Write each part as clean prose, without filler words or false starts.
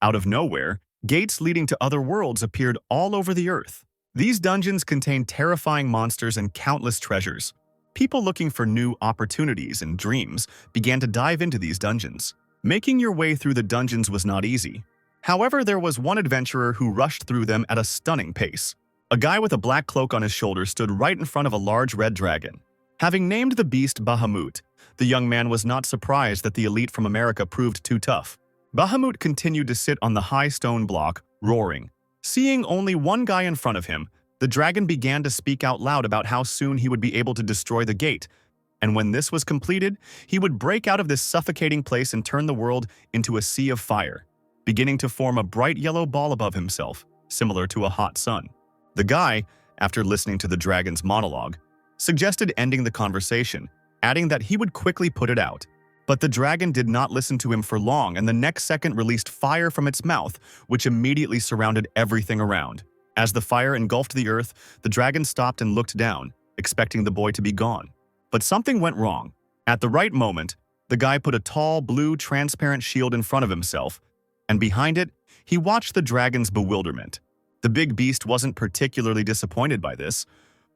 Out of nowhere, gates leading to other worlds appeared all over the earth. These dungeons contained terrifying monsters and countless treasures. People looking for new opportunities and dreams began to dive into these dungeons. Making your way through the dungeons was not easy. However, there was one adventurer who rushed through them at a stunning pace. A guy with a black cloak on his shoulder stood right in front of a large red dragon. Having named the beast Bahamut, the young man was not surprised that the elite from America proved too tough. Bahamut continued to sit on the high stone block, roaring. Seeing only one guy in front of him, the dragon began to speak out loud about how soon he would be able to destroy the gate, and when this was completed, he would break out of this suffocating place and turn the world into a sea of fire, beginning to form a bright yellow ball above himself, similar to a hot sun. The guy, after listening to the dragon's monologue, suggested ending the conversation, adding that he would quickly put it out. But the dragon did not listen to him for long, and the next second released fire from its mouth, which immediately surrounded everything around. As the fire engulfed the earth, the dragon stopped and looked down, expecting the boy to be gone. But something went wrong. At the right moment, the guy put a tall, blue, transparent shield in front of himself, and behind it, he watched the dragon's bewilderment. The big beast wasn't particularly disappointed by this.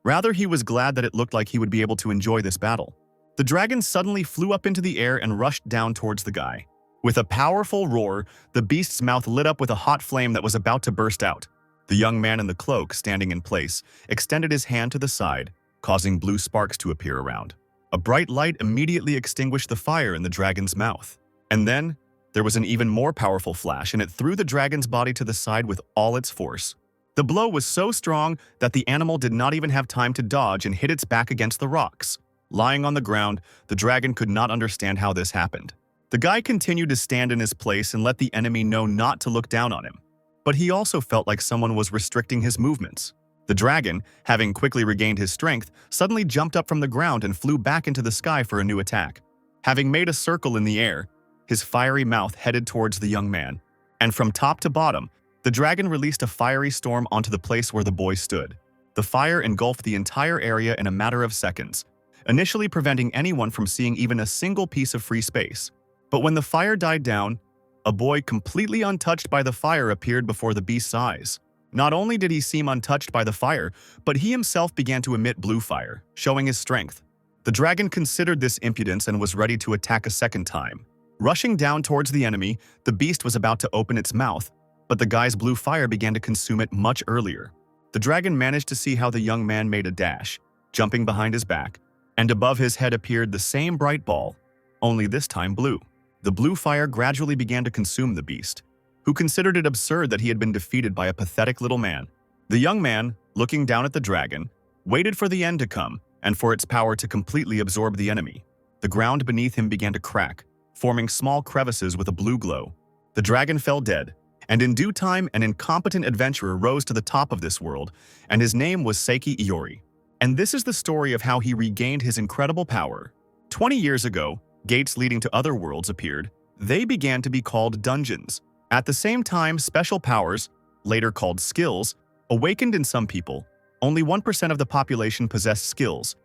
Rather, he was glad that it looked like he would be able to enjoy this battle. The dragon suddenly flew up into the air and rushed down towards the guy. With a powerful roar, the beast's mouth lit up with a hot flame that was about to burst out. The young man in the cloak, standing in place, extended his hand to the side, causing blue sparks to appear around. A bright light immediately extinguished the fire in the dragon's mouth. And then, there was an even more powerful flash, and it threw the dragon's body to the side with all its force. The blow was so strong that the animal did not even have time to dodge and hit its back against the rocks. Lying on the ground, the dragon could not understand how this happened. The guy continued to stand in his place and let the enemy know not to look down on him. But he also felt like someone was restricting his movements. The dragon, having quickly regained his strength, suddenly jumped up from the ground and flew back into the sky for a new attack. Having made a circle in the air, his fiery mouth headed towards the young man. And from top to bottom, the dragon released a fiery storm onto the place where the boy stood. The fire engulfed the entire area in a matter of seconds, initially preventing anyone from seeing even a single piece of free space. But when the fire died down, a boy completely untouched by the fire appeared before the beast's eyes. Not only did he seem untouched by the fire, but he himself began to emit blue fire, showing his strength. The dragon considered this impudence and was ready to attack a second time. Rushing down towards the enemy, the beast was about to open its mouth, but the guy's blue fire began to consume it much earlier. The dragon managed to see how the young man made a dash, jumping behind his back, and above his head appeared the same bright ball, only this time blue. The blue fire gradually began to consume the beast, who considered it absurd that he had been defeated by a pathetic little man. The young man, looking down at the dragon, waited for the end to come and for its power to completely absorb the enemy. The ground beneath him began to crack, forming small crevices with a blue glow. The dragon fell dead, and in due time an incompetent adventurer rose to the top of this world, and his name was Seiki Iori. And this is the story of how he regained his incredible power. 20 years ago, gates leading to other worlds appeared. They began to be called dungeons. At the same time, special powers, later called skills, awakened in some people. Only 1% of the population possessed skills.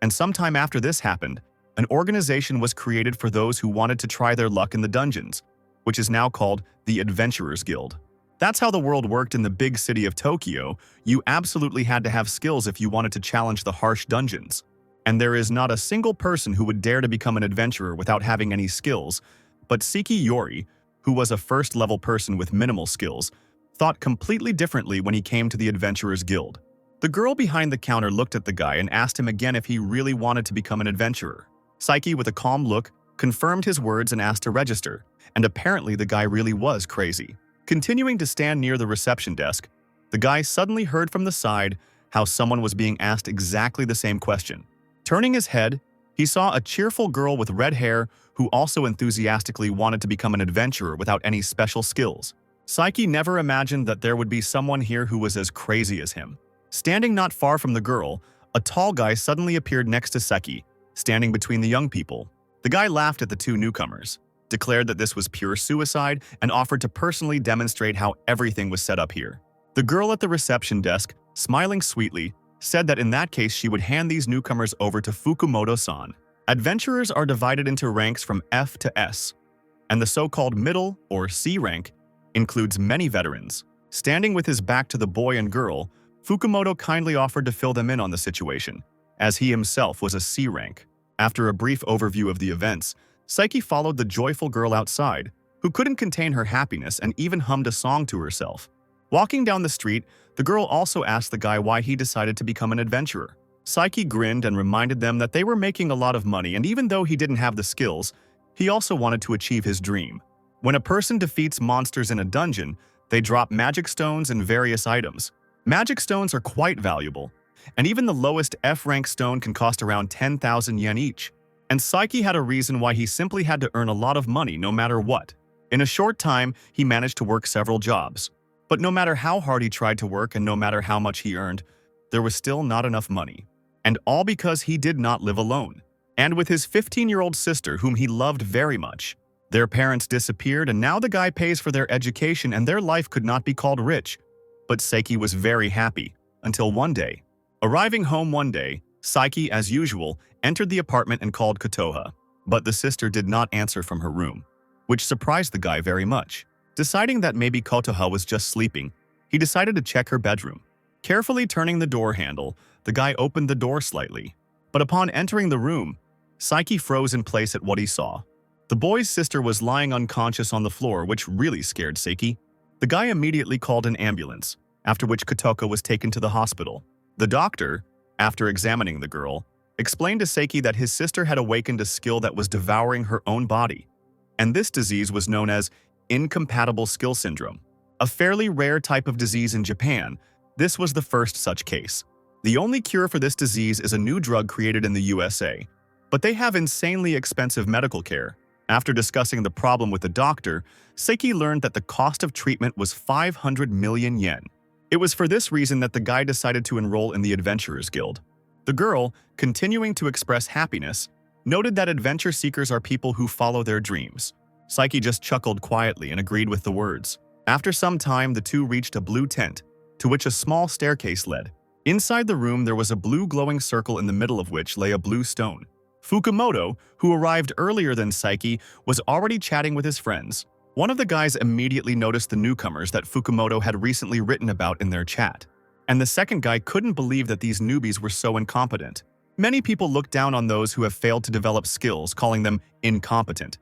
And sometime after this happened, an organization was created for those who wanted to try their luck in the dungeons, which is now called the Adventurers Guild. That's how the world worked in the big city of Tokyo. You absolutely had to have skills if you wanted to challenge the harsh dungeons. And there is not a single person who would dare to become an adventurer without having any skills. But Seiki Iori, who was a first-level person with minimal skills, thought completely differently when he came to the Adventurers Guild. The girl behind the counter looked at the guy and asked him again if he really wanted to become an adventurer. Seiki, with a calm look, confirmed his words and asked to register, and apparently the guy really was crazy. Continuing to stand near the reception desk, the guy suddenly heard from the side how someone was being asked exactly the same question. Turning his head, he saw a cheerful girl with red hair who also enthusiastically wanted to become an adventurer without any special skills. Seiki never imagined that there would be someone here who was as crazy as him. Standing not far from the girl, a tall guy suddenly appeared next to Seiki, standing between the young people. The guy laughed at the two newcomers, declared that this was pure suicide, and offered to personally demonstrate how everything was set up here. The girl at the reception desk, smiling sweetly, said that in that case she would hand these newcomers over to Fukumoto-san. Adventurers are divided into ranks from F to S, and the so-called middle, or C rank, includes many veterans. Standing with his back to the boy and girl, Fukumoto kindly offered to fill them in on the situation, as he himself was a C rank. After a brief overview of the events, Saiki followed the joyful girl outside, who couldn't contain her happiness and even hummed a song to herself. Walking down the street, the girl also asked the guy why he decided to become an adventurer. Saiki grinned and reminded them that they were making a lot of money, and even though he didn't have the skills, he also wanted to achieve his dream. When a person defeats monsters in a dungeon, they drop magic stones and various items. Magic stones are quite valuable, and even the lowest F-rank stone can cost around 10,000 yen each. And Saiki had a reason why he simply had to earn a lot of money no matter what. In a short time, he managed to work several jobs. But no matter how hard he tried to work and no matter how much he earned, there was still not enough money. And all because he did not live alone. And with his 15-year-old sister, whom he loved very much. Their parents disappeared, and now the guy pays for their education, and their life could not be called rich. But Saiki was very happy, until one day. Arriving home one day, Saiki, as usual, entered the apartment and called Kotoha. But the sister did not answer from her room, which surprised the guy very much. Deciding that maybe Kotoha was just sleeping, he decided to check her bedroom. Carefully turning the door handle, the guy opened the door slightly. But upon entering the room, Saiki froze in place at what he saw. The boy's sister was lying unconscious on the floor, which really scared Saiki. The guy immediately called an ambulance, after which Kotoka was taken to the hospital. The doctor, after examining the girl, explained to Saiki that his sister had awakened a skill that was devouring her own body. And this disease was known as incompatible skill syndrome. A fairly rare type of disease in Japan, this was the first such case. The only cure for this disease is a new drug created in the USA, but they have insanely expensive medical care. After discussing the problem with the doctor, Saiki learned that the cost of treatment was 500 million yen. It was for this reason that the guy decided to enroll in the Adventurers Guild. The girl, continuing to express happiness, noted that adventure seekers are people who follow their dreams. Saiki just chuckled quietly and agreed with the words. After some time, the two reached a blue tent, to which a small staircase led. Inside the room, there was a blue glowing circle in the middle of which lay a blue stone. Fukumoto, who arrived earlier than Saiki, was already chatting with his friends. One of the guys immediately noticed the newcomers that Fukumoto had recently written about in their chat. And the second guy couldn't believe that these newbies were so incompetent. Many people look down on those who have failed to develop skills, calling them incompetent.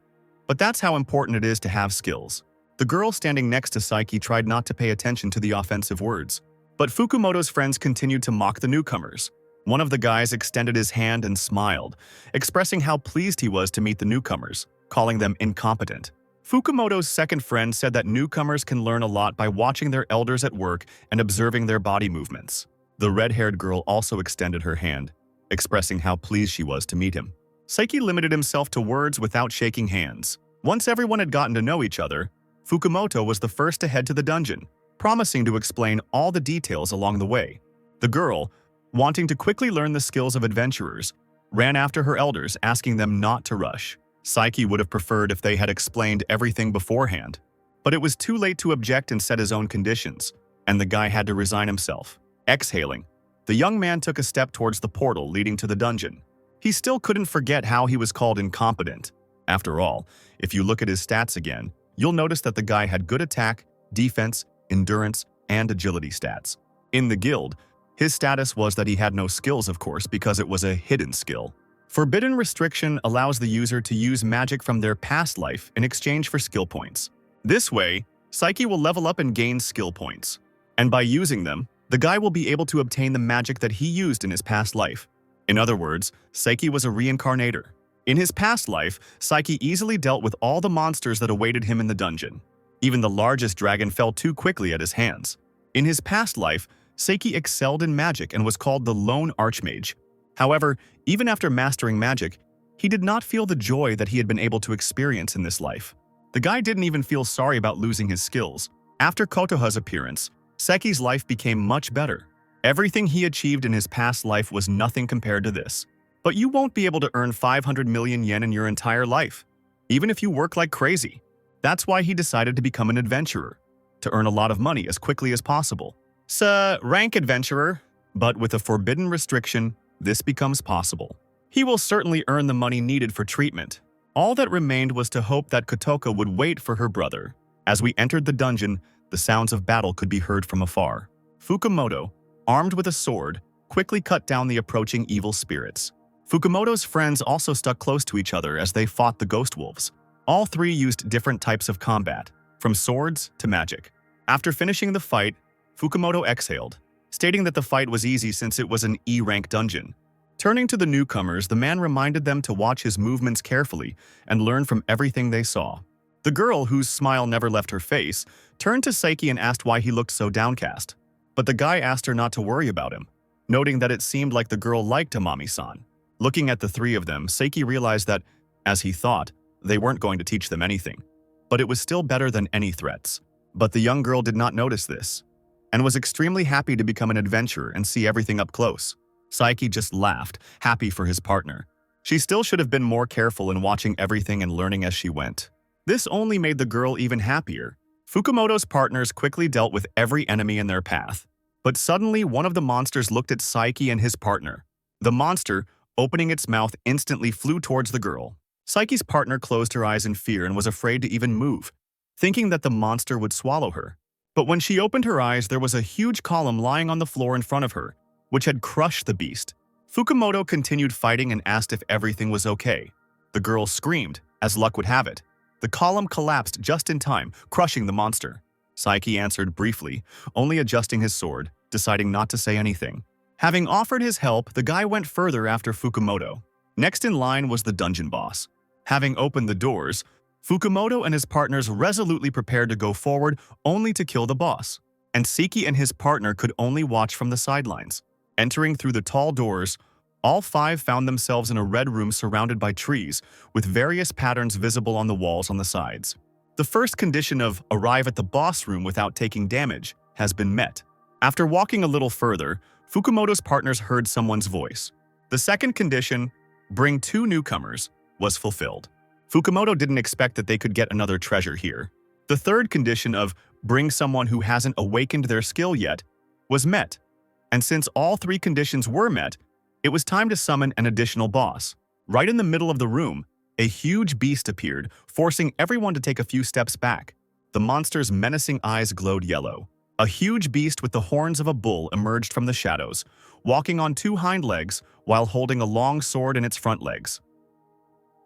But that's how important it is to have skills. The girl standing next to Saiki tried not to pay attention to the offensive words. But Fukumoto's friends continued to mock the newcomers. One of the guys extended his hand and smiled, expressing how pleased he was to meet the newcomers, calling them incompetent. Fukumoto's second friend said that newcomers can learn a lot by watching their elders at work and observing their body movements. The red-haired girl also extended her hand, expressing how pleased she was to meet him. Saiki limited himself to words without shaking hands. Once everyone had gotten to know each other, Fukumoto was the first to head to the dungeon, promising to explain all the details along the way. The girl, wanting to quickly learn the skills of adventurers, ran after her elders, asking them not to rush. Saiki would have preferred if they had explained everything beforehand, but it was too late to object and set his own conditions, and the guy had to resign himself. Exhaling, the young man took a step towards the portal leading to the dungeon. He still couldn't forget how he was called incompetent. After all, if you look at his stats again, you'll notice that the guy had good attack, defense, endurance, and agility stats. In the guild, his status was that he had no skills, of course, because it was a hidden skill. Forbidden Restriction allows the user to use magic from their past life in exchange for skill points. This way, Saiki will level up and gain skill points. And by using them, the guy will be able to obtain the magic that he used in his past life. In other words, Saiki was a reincarnator. In his past life, Saiki easily dealt with all the monsters that awaited him in the dungeon. Even the largest dragon fell too quickly at his hands. In his past life, Saiki excelled in magic and was called the Lone Archmage. However, even after mastering magic, he did not feel the joy that he had been able to experience in this life. The guy didn't even feel sorry about losing his skills. After Kotoha's appearance, Saiki's life became much better. Everything he achieved in his past life was nothing compared to this. But you won't be able to earn 500 million yen in your entire life, even if you work like crazy. That's why he decided to become an adventurer, to earn a lot of money as quickly as possible. Rank adventurer, but with a forbidden restriction, this becomes possible. He will certainly earn the money needed for treatment. All that remained was to hope that Kotoka would wait for her brother. As we entered the dungeon, the sounds of battle could be heard from afar. Fukumoto, armed with a sword, quickly cut down the approaching evil spirits. Fukumoto's friends also stuck close to each other as they fought the ghost wolves. All three used different types of combat, from swords to magic. After finishing the fight, Fukumoto exhaled, stating that the fight was easy since it was an E-rank dungeon. Turning to the newcomers, the man reminded them to watch his movements carefully and learn from everything they saw. The girl, whose smile never left her face, turned to Saiki and asked why he looked so downcast. But the guy asked her not to worry about him, noting that it seemed like the girl liked Amami-san. Looking at the three of them, Saiki realized that, as he thought, they weren't going to teach them anything. But it was still better than any threats. But the young girl did not notice this, and was extremely happy to become an adventurer and see everything up close. Saiki just laughed, happy for his partner. She still should have been more careful in watching everything and learning as she went. This only made the girl even happier. Fukumoto's partners quickly dealt with every enemy in their path. But suddenly, one of the monsters looked at Saiki and his partner. The monster, opening its mouth, instantly flew towards the girl. Saiki's partner closed her eyes in fear and was afraid to even move, thinking that the monster would swallow her. But when she opened her eyes, there was a huge column lying on the floor in front of her, which had crushed the beast. Fukumoto continued fighting and asked if everything was okay. The girl screamed, as luck would have it. The column collapsed just in time, crushing the monster. Saiki answered briefly, only adjusting his sword, deciding not to say anything. Having offered his help, the guy went further after Fukumoto. Next in line was the dungeon boss. Having opened the doors, Fukumoto and his partners resolutely prepared to go forward only to kill the boss, and Saiki and his partner could only watch from the sidelines. Entering through the tall doors, all five found themselves in a red room surrounded by trees, with various patterns visible on the walls on the sides. The first condition of arrive at the boss room without taking damage has been met. After walking a little further, Fukumoto's partners heard someone's voice. The second condition, bring 2 newcomers, was fulfilled. Fukumoto didn't expect that they could get another treasure here. The third condition of bring someone who hasn't awakened their skill yet was met. And since all 3 conditions were met, it was time to summon an additional boss. Right in the middle of the room, a huge beast appeared, forcing everyone to take a few steps back. The monster's menacing eyes glowed yellow. A huge beast with the horns of a bull emerged from the shadows, walking on 2 hind legs while holding a long sword in its front legs.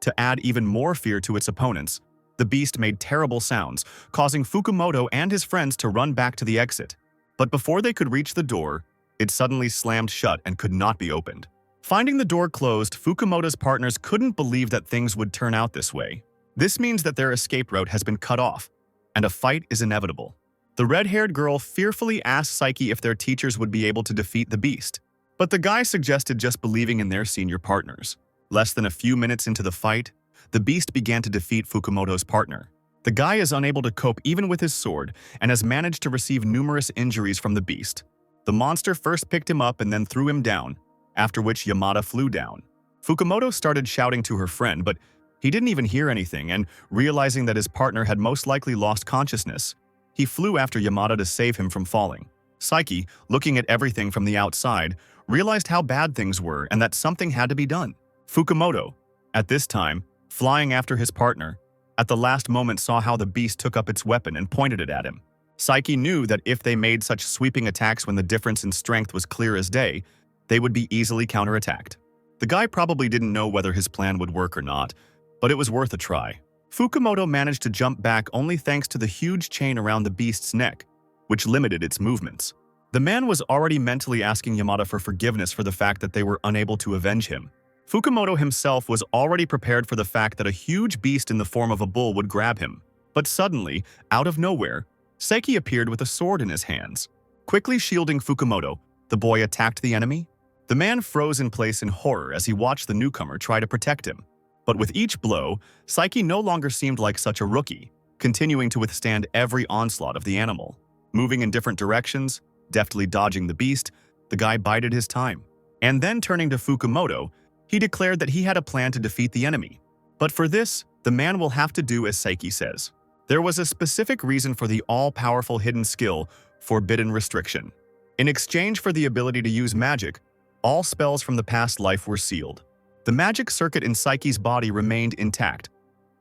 To add even more fear to its opponents, the beast made terrible sounds, causing Fukumoto and his friends to run back to the exit. But before they could reach the door, it suddenly slammed shut and could not be opened. Finding the door closed, Fukumoto's partners couldn't believe that things would turn out this way. This means that their escape route has been cut off, and a fight is inevitable. The red-haired girl fearfully asked Saiki if their teachers would be able to defeat the beast, but the guy suggested just believing in their senior partners. Less than a few minutes into the fight, the beast began to defeat Fukumoto's partner. The guy is unable to cope even with his sword and has managed to receive numerous injuries from the beast. The monster first picked him up and then threw him down, after which Yamada flew down. Fukumoto started shouting to her friend, but he didn't even hear anything, and realizing that his partner had most likely lost consciousness, he flew after Yamada to save him from falling. Saiki, looking at everything from the outside, realized how bad things were and that something had to be done. Fukumoto, at this time, flying after his partner, at the last moment saw how the beast took up its weapon and pointed it at him. Saiki knew that if they made such sweeping attacks when the difference in strength was clear as day, they would be easily counterattacked. The guy probably didn't know whether his plan would work or not, but it was worth a try. Fukumoto managed to jump back only thanks to the huge chain around the beast's neck, which limited its movements. The man was already mentally asking Yamada for forgiveness for the fact that they were unable to avenge him. Fukumoto himself was already prepared for the fact that a huge beast in the form of a bull would grab him. But suddenly, out of nowhere, Saiki appeared with a sword in his hands. Quickly shielding Fukumoto, the boy attacked the enemy. The man froze in place in horror as he watched the newcomer try to protect him. But with each blow, Saiki no longer seemed like such a rookie, continuing to withstand every onslaught of the animal. Moving in different directions, deftly dodging the beast, the guy bided his time. And then turning to Fukumoto, he declared that he had a plan to defeat the enemy. But for this, the man will have to do as Saiki says. There was a specific reason for the all-powerful hidden skill, Forbidden Restriction. In exchange for the ability to use magic, all spells from the past life were sealed. The magic circuit in Saiki's body remained intact,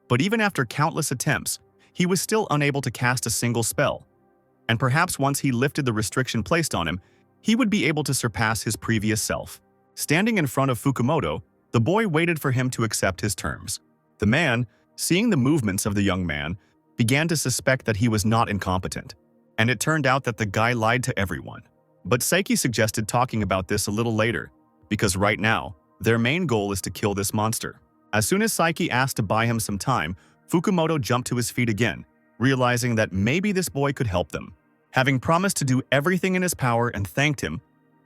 but even after countless attempts, he was still unable to cast a single spell. And perhaps once he lifted the restriction placed on him, he would be able to surpass his previous self. Standing in front of Fukumoto, the boy waited for him to accept his terms. The man, seeing the movements of the young man, began to suspect that he was not incompetent. And it turned out that the guy lied to everyone. But Saiki suggested talking about this a little later, because right now, their main goal is to kill this monster. As soon as Saiki asked to buy him some time, Fukumoto jumped to his feet again, realizing that maybe this boy could help them. Having promised to do everything in his power and thanked him,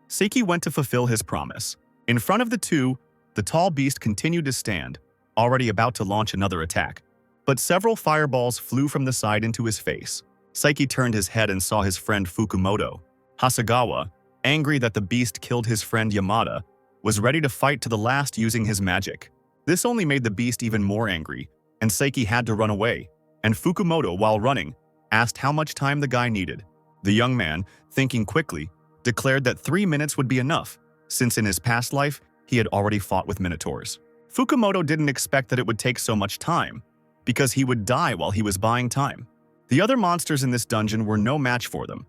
Saiki went to fulfill his promise. In front of the two, the tall beast continued to stand, already about to launch another attack. But several fireballs flew from the side into his face. Saiki turned his head and saw his friend Fukumoto. Hasegawa, angry that the beast killed his friend Yamada, was ready to fight to the last using his magic. This only made the beast even more angry, and Saiki had to run away. And Fukumoto, while running, asked how much time the guy needed. The young man, thinking quickly, declared that 3 minutes would be enough, since in his past life, he had already fought with Minotaurs. Fukumoto didn't expect that it would take so much time, because he would die while he was buying time. The other monsters in this dungeon were no match for them,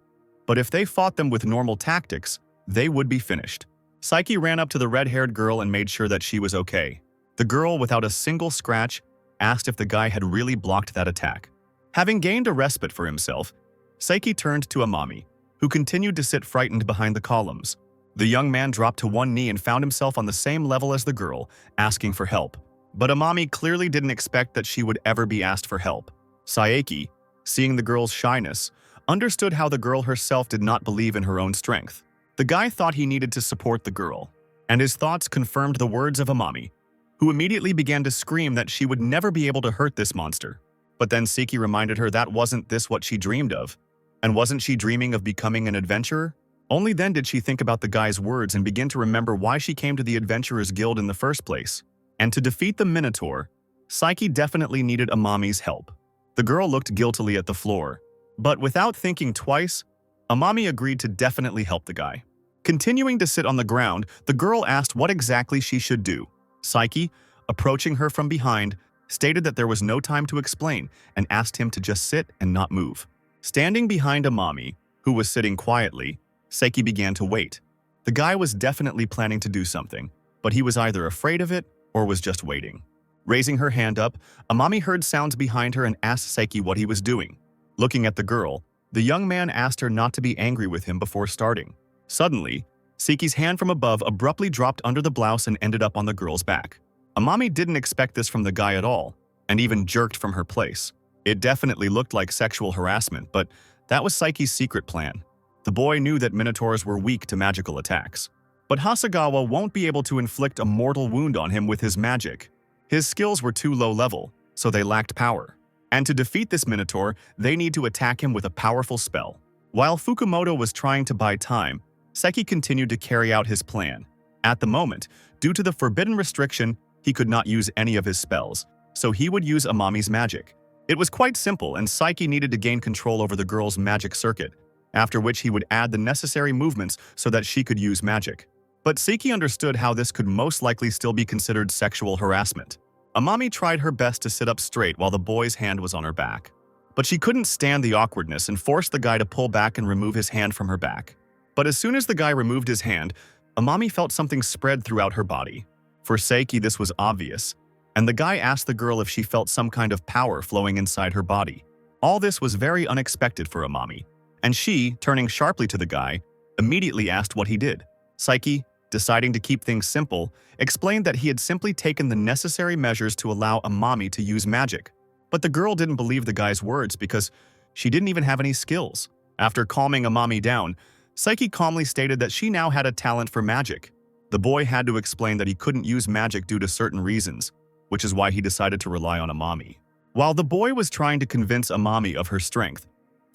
but if they fought them with normal tactics, they would be finished. Saiki ran up to the red-haired girl and made sure that she was okay. The girl, without a single scratch, asked if the guy had really blocked that attack. Having gained a respite for himself, Saiki turned to Amami, who continued to sit frightened behind the columns. The young man dropped to one knee and found himself on the same level as the girl, asking for help. But Amami clearly didn't expect that she would ever be asked for help. Saeki, seeing the girl's shyness, understood how the girl herself did not believe in her own strength. The guy thought he needed to support the girl, and his thoughts confirmed the words of Amami, who immediately began to scream that she would never be able to hurt this monster. But then Saiki reminded her that wasn't this what she dreamed of. And wasn't she dreaming of becoming an adventurer? Only then did she think about the guy's words and begin to remember why she came to the Adventurers Guild in the first place. And to defeat the Minotaur, Saiki definitely needed Amami's help. The girl looked guiltily at the floor, but without thinking twice, Amami agreed to definitely help the guy. Continuing to sit on the ground, the girl asked what exactly she should do. Saiki, approaching her from behind, stated that there was no time to explain and asked him to just sit and not move. Standing behind Amami, who was sitting quietly, Saiki began to wait. The guy was definitely planning to do something, but he was either afraid of it or was just waiting. Raising her hand up, Amami heard sounds behind her and asked Saiki what he was doing. Looking at the girl, the young man asked her not to be angry with him before starting. Suddenly, Saiki's hand from above abruptly dropped under the blouse and ended up on the girl's back. Amami didn't expect this from the guy at all, and even jerked from her place. It definitely looked like sexual harassment, but that was Saiki's secret plan. The boy knew that Minotaurs were weak to magical attacks. But Hasegawa won't be able to inflict a mortal wound on him with his magic. His skills were too low level, so they lacked power. And to defeat this Minotaur, they need to attack him with a powerful spell. While Fukumoto was trying to buy time, Saiki continued to carry out his plan. At the moment, due to the forbidden restriction, he could not use any of his spells, so he would use Amami's magic. It was quite simple, and Saiki needed to gain control over the girl's magic circuit, after which he would add the necessary movements so that she could use magic. But Saiki understood how this could most likely still be considered sexual harassment. Amami tried her best to sit up straight while the boy's hand was on her back. But she couldn't stand the awkwardness and forced the guy to pull back and remove his hand from her back. But as soon as the guy removed his hand, Amami felt something spread throughout her body. For Saiki, this was obvious, and the guy asked the girl if she felt some kind of power flowing inside her body. All this was very unexpected for Amami, and she, turning sharply to the guy, immediately asked what he did. Saiki, deciding to keep things simple, explained that he had simply taken the necessary measures to allow Amami to use magic. But the girl didn't believe the guy's words because she didn't even have any skills. After calming Amami down, Saiki calmly stated that she now had a talent for magic. The boy had to explain that he couldn't use magic due to certain reasons, which is why he decided to rely on Amami. While the boy was trying to convince Amami of her strength,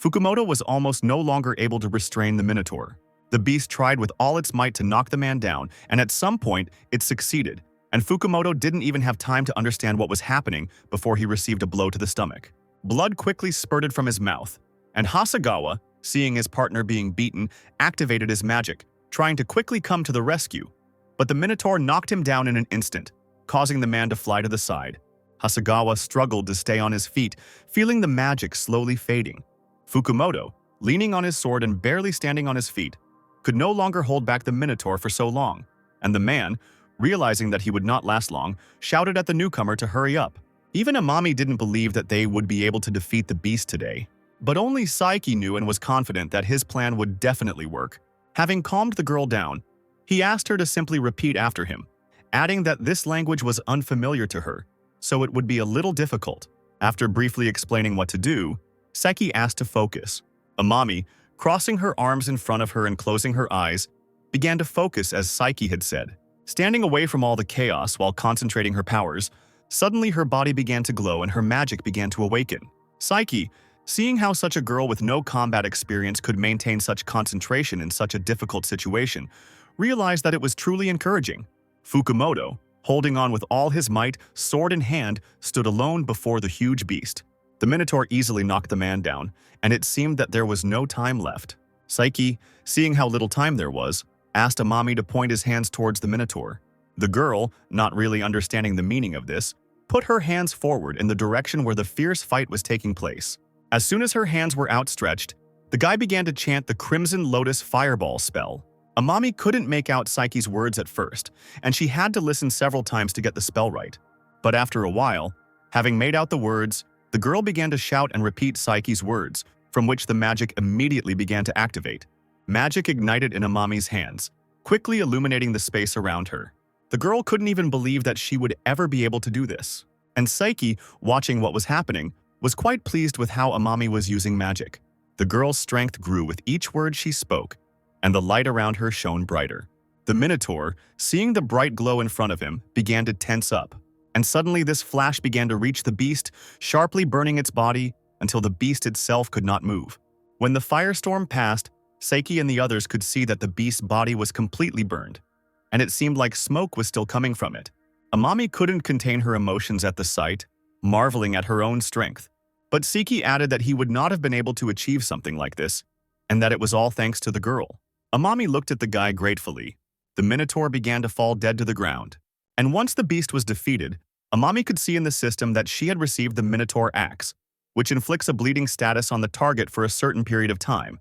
Fukumoto was almost no longer able to restrain the Minotaur. The beast tried with all its might to knock the man down, and at some point, it succeeded, and Fukumoto didn't even have time to understand what was happening before he received a blow to the stomach. Blood quickly spurted from his mouth, and Hasegawa, seeing his partner being beaten, activated his magic, trying to quickly come to the rescue. But the Minotaur knocked him down in an instant, causing the man to fly to the side. Hasegawa struggled to stay on his feet, feeling the magic slowly fading. Fukumoto, leaning on his sword and barely standing on his feet, could no longer hold back the Minotaur for so long, and the man, realizing that he would not last long, shouted at the newcomer to hurry up. Even Amami didn't believe that they would be able to defeat the beast today, but only Saiki knew and was confident that his plan would definitely work. Having calmed the girl down, he asked her to simply repeat after him, adding that this language was unfamiliar to her, so it would be a little difficult. After briefly explaining what to do, Saiki asked to focus. Amami, crossing her arms in front of her and closing her eyes, began to focus as Saiki had said. Standing away from all the chaos while concentrating her powers, suddenly her body began to glow and her magic began to awaken. Saiki, seeing how such a girl with no combat experience could maintain such concentration in such a difficult situation, realized that it was truly encouraging. Fukumoto, holding on with all his might, sword in hand, stood alone before the huge beast. The Minotaur easily knocked the man down, and it seemed that there was no time left. Saiki, seeing how little time there was, asked Amami to point his hands towards the Minotaur. The girl, not really understanding the meaning of this, put her hands forward in the direction where the fierce fight was taking place. As soon as her hands were outstretched, the guy began to chant the Crimson Lotus Fireball spell. Amami couldn't make out Saiki's words at first, and she had to listen several times to get the spell right. But after a while, having made out the words, the girl began to shout and repeat Saiki's words, from which the magic immediately began to activate. Magic ignited in Amami's hands, quickly illuminating the space around her. The girl couldn't even believe that she would ever be able to do this. And Saiki, watching what was happening, was quite pleased with how Amami was using magic. The girl's strength grew with each word she spoke, and the light around her shone brighter. The Minotaur, seeing the bright glow in front of him, began to tense up. And suddenly this flash began to reach the beast, sharply burning its body until the beast itself could not move. When the firestorm passed, Saiki and the others could see that the beast's body was completely burned, and it seemed like smoke was still coming from it. Amami couldn't contain her emotions at the sight, marveling at her own strength. But Saiki added that he would not have been able to achieve something like this, and that it was all thanks to the girl. Amami looked at the guy gratefully. The Minotaur began to fall dead to the ground. And once the beast was defeated, Amami could see in the system that she had received the Minotaur Axe, which inflicts a bleeding status on the target for a certain period of time,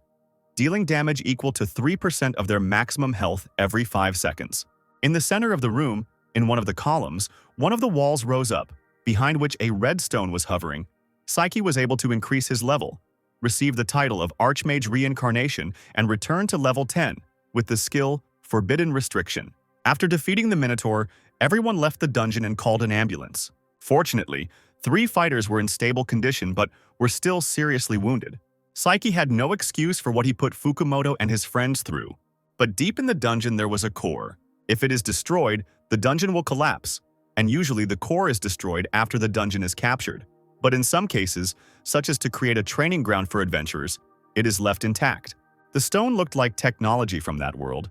dealing damage equal to 3% of their maximum health every 5 seconds. In the center of the room, in one of the columns, one of the walls rose up, behind which a red stone was hovering. Saiki was able to increase his level, receive the title of Archmage Reincarnation, and return to level 10 with the skill Forbidden Restriction. After defeating the Minotaur, everyone left the dungeon and called an ambulance. Fortunately, 3 fighters were in stable condition but were still seriously wounded. Saiki had no excuse for what he put Fukumoto and his friends through. But deep in the dungeon there was a core. If it is destroyed, the dungeon will collapse, and usually the core is destroyed after the dungeon is captured. But in some cases, such as to create a training ground for adventurers, it is left intact. The stone looked like technology from that world,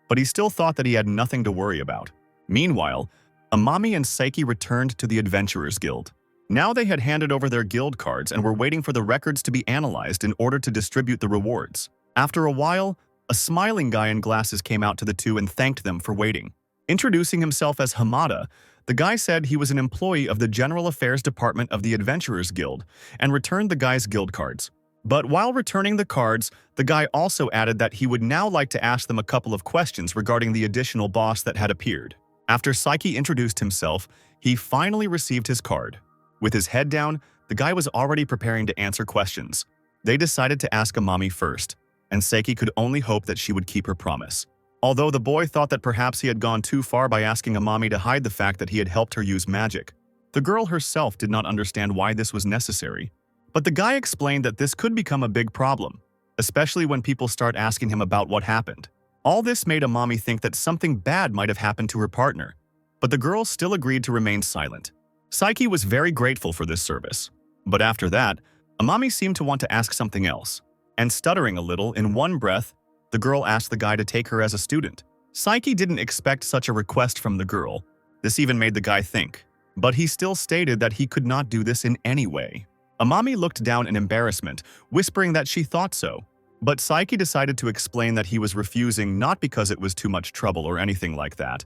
but he still thought that he had nothing to worry about. Meanwhile, Amami and Saiki returned to the Adventurers Guild. Now they had handed over their guild cards and were waiting for the records to be analyzed in order to distribute the rewards. After a while, a smiling guy in glasses came out to the two and thanked them for waiting. Introducing himself as Hamada, the guy said he was an employee of the General Affairs Department of the Adventurers Guild and returned the guy's guild cards. But while returning the cards, the guy also added that he would now like to ask them a couple of questions regarding the additional boss that had appeared. After Saiki introduced himself, he finally received his card. With his head down, the guy was already preparing to answer questions. They decided to ask Amami first, and Saiki could only hope that she would keep her promise. Although the boy thought that perhaps he had gone too far by asking Amami to hide the fact that he had helped her use magic. The girl herself did not understand why this was necessary. But the guy explained that this could become a big problem, especially when people start asking him about what happened. All this made Amami think that something bad might have happened to her partner, but the girl still agreed to remain silent. Saiki was very grateful for this service, but after that, Amami seemed to want to ask something else, and stuttering a little in one breath, the girl asked the guy to take her as a student. Saiki didn't expect such a request from the girl. This even made the guy think, but he still stated that he could not do this in any way. Amami looked down in embarrassment, whispering that she thought so. But Saiki decided to explain that he was refusing not because it was too much trouble or anything like that,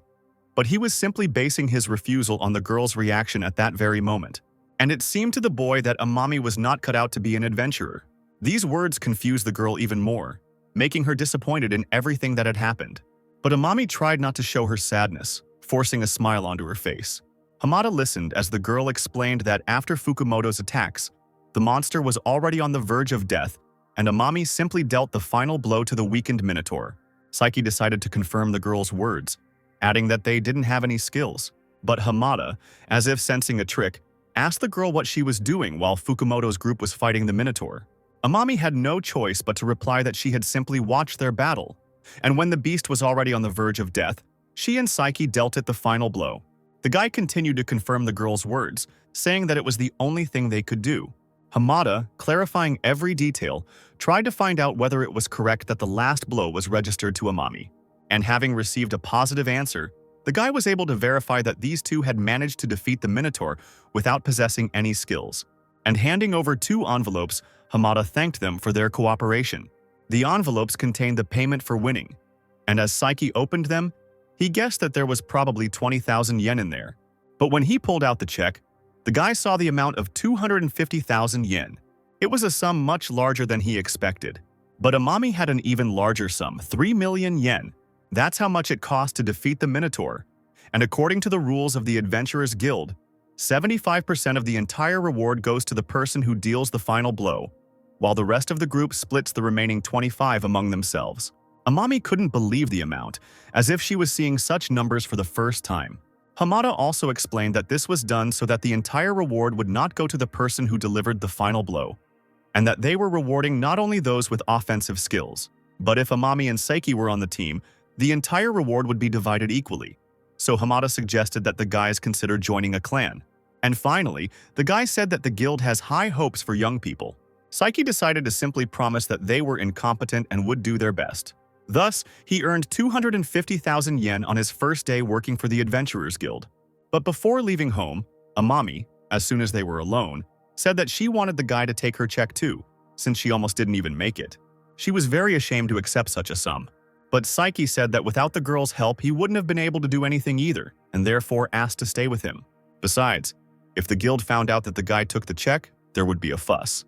but he was simply basing his refusal on the girl's reaction at that very moment. And it seemed to the boy that Amami was not cut out to be an adventurer. These words confused the girl even more, making her disappointed in everything that had happened. But Amami tried not to show her sadness, forcing a smile onto her face. Hamada listened as the girl explained that after Fukumoto's attacks, the monster was already on the verge of death, and Amami simply dealt the final blow to the weakened Minotaur. Saiki decided to confirm the girl's words, adding that they didn't have any skills. But Hamada, as if sensing a trick, asked the girl what she was doing while Fukumoto's group was fighting the Minotaur. Amami had no choice but to reply that she had simply watched their battle, and when the beast was already on the verge of death, she and Saiki dealt it the final blow. The guy continued to confirm the girl's words, saying that it was the only thing they could do. Hamada, clarifying every detail, tried to find out whether it was correct that the last blow was registered to Amami. And having received a positive answer, the guy was able to verify that these two had managed to defeat the Minotaur without possessing any skills. And handing over 2 envelopes, Hamada thanked them for their cooperation. The envelopes contained the payment for winning, and as Saiki opened them, he guessed that there was probably 20,000 yen in there. But when he pulled out the check, the guy saw the amount of 250,000 yen. It was a sum much larger than he expected. But Amami had an even larger sum, 3 million yen. That's how much it cost to defeat the Minotaur. And according to the rules of the Adventurers Guild, 75% of the entire reward goes to the person who deals the final blow, while the rest of the group splits the remaining 25 among themselves. Amami couldn't believe the amount, as if she was seeing such numbers for the first time. Hamada also explained that this was done so that the entire reward would not go to the person who delivered the final blow, and that they were rewarding not only those with offensive skills, but if Amami and Saiki were on the team, the entire reward would be divided equally. So Hamada suggested that the guys consider joining a clan. And finally, the guy said that the guild has high hopes for young people. Saiki decided to simply promise that they were incompetent and would do their best. Thus, he earned 250,000 yen on his first day working for the Adventurers Guild. But before leaving home, Amami, as soon as they were alone, said that she wanted the guy to take her check too, since she almost didn't even make it. She was very ashamed to accept such a sum. But Saiki said that without the girl's help, he wouldn't have been able to do anything either, and therefore asked to stay with him. Besides, if the guild found out that the guy took the check, there would be a fuss.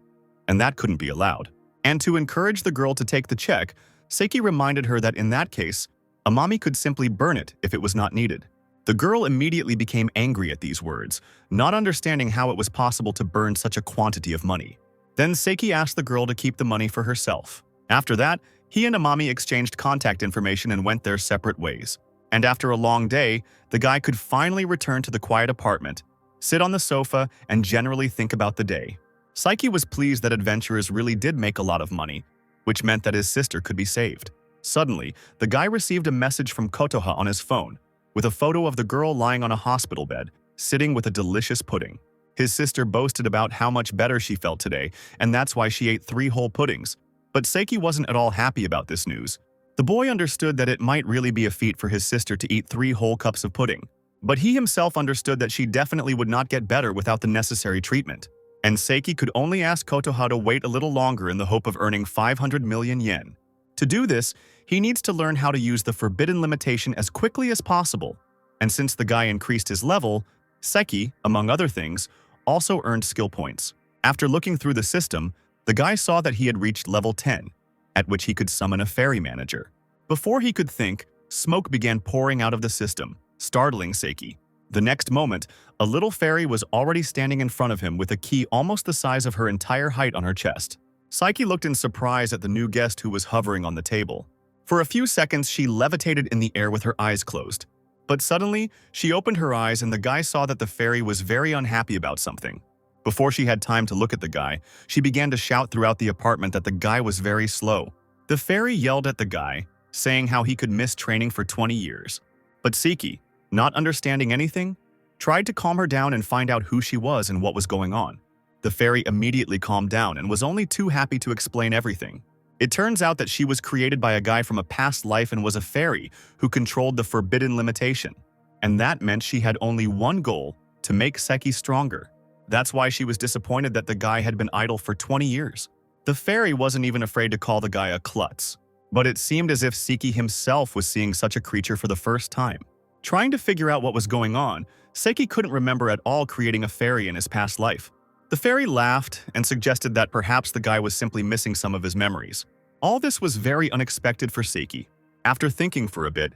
And that couldn't be allowed. And to encourage the girl to take the check, Saiki reminded her that in that case, Amami could simply burn it if it was not needed. The girl immediately became angry at these words, not understanding how it was possible to burn such a quantity of money. Then Saiki asked the girl to keep the money for herself. After that, he and Amami exchanged contact information and went their separate ways. And after a long day, the guy could finally return to the quiet apartment, sit on the sofa, and generally think about the day. Saiki was pleased that adventurers really did make a lot of money, which meant that his sister could be saved. Suddenly, the guy received a message from Kotoha on his phone, with a photo of the girl lying on a hospital bed, sitting with a delicious pudding. His sister boasted about how much better she felt today, and that's why she ate 3 whole puddings. But Saiki wasn't at all happy about this news. The boy understood that it might really be a feat for his sister to eat 3 whole cups of pudding, but he himself understood that she definitely would not get better without the necessary treatment. And Saiki could only ask Kotoha to wait a little longer in the hope of earning 500 million yen. To do this, he needs to learn how to use the forbidden limitation as quickly as possible. And since the guy increased his level, Saiki, among other things, also earned skill points. After looking through the system, the guy saw that he had reached level 10, at which he could summon a fairy manager. Before he could think, smoke began pouring out of the system, startling Saiki. The next moment, a little fairy was already standing in front of him with a key almost the size of her entire height on her chest. Saiki looked in surprise at the new guest who was hovering on the table. For a few seconds, she levitated in the air with her eyes closed. But suddenly, she opened her eyes and the guy saw that the fairy was very unhappy about something. Before she had time to look at the guy, she began to shout throughout the apartment that the guy was very slow. The fairy yelled at the guy, saying how he could miss training for 20 years. But Saiki, not understanding anything, tried to calm her down and find out who she was and what was going on. The fairy immediately calmed down and was only too happy to explain everything. It turns out that she was created by a guy from a past life and was a fairy who controlled the forbidden limitation. And that meant she had only one goal: to make Saiki stronger. That's why she was disappointed that the guy had been idle for 20 years. The fairy wasn't even afraid to call the guy a klutz, but it seemed as if Saiki himself was seeing such a creature for the first time. Trying to figure out what was going on, Seiki couldn't remember at all creating a fairy in his past life. The fairy laughed and suggested that perhaps the guy was simply missing some of his memories. All this was very unexpected for Seiki. After thinking for a bit,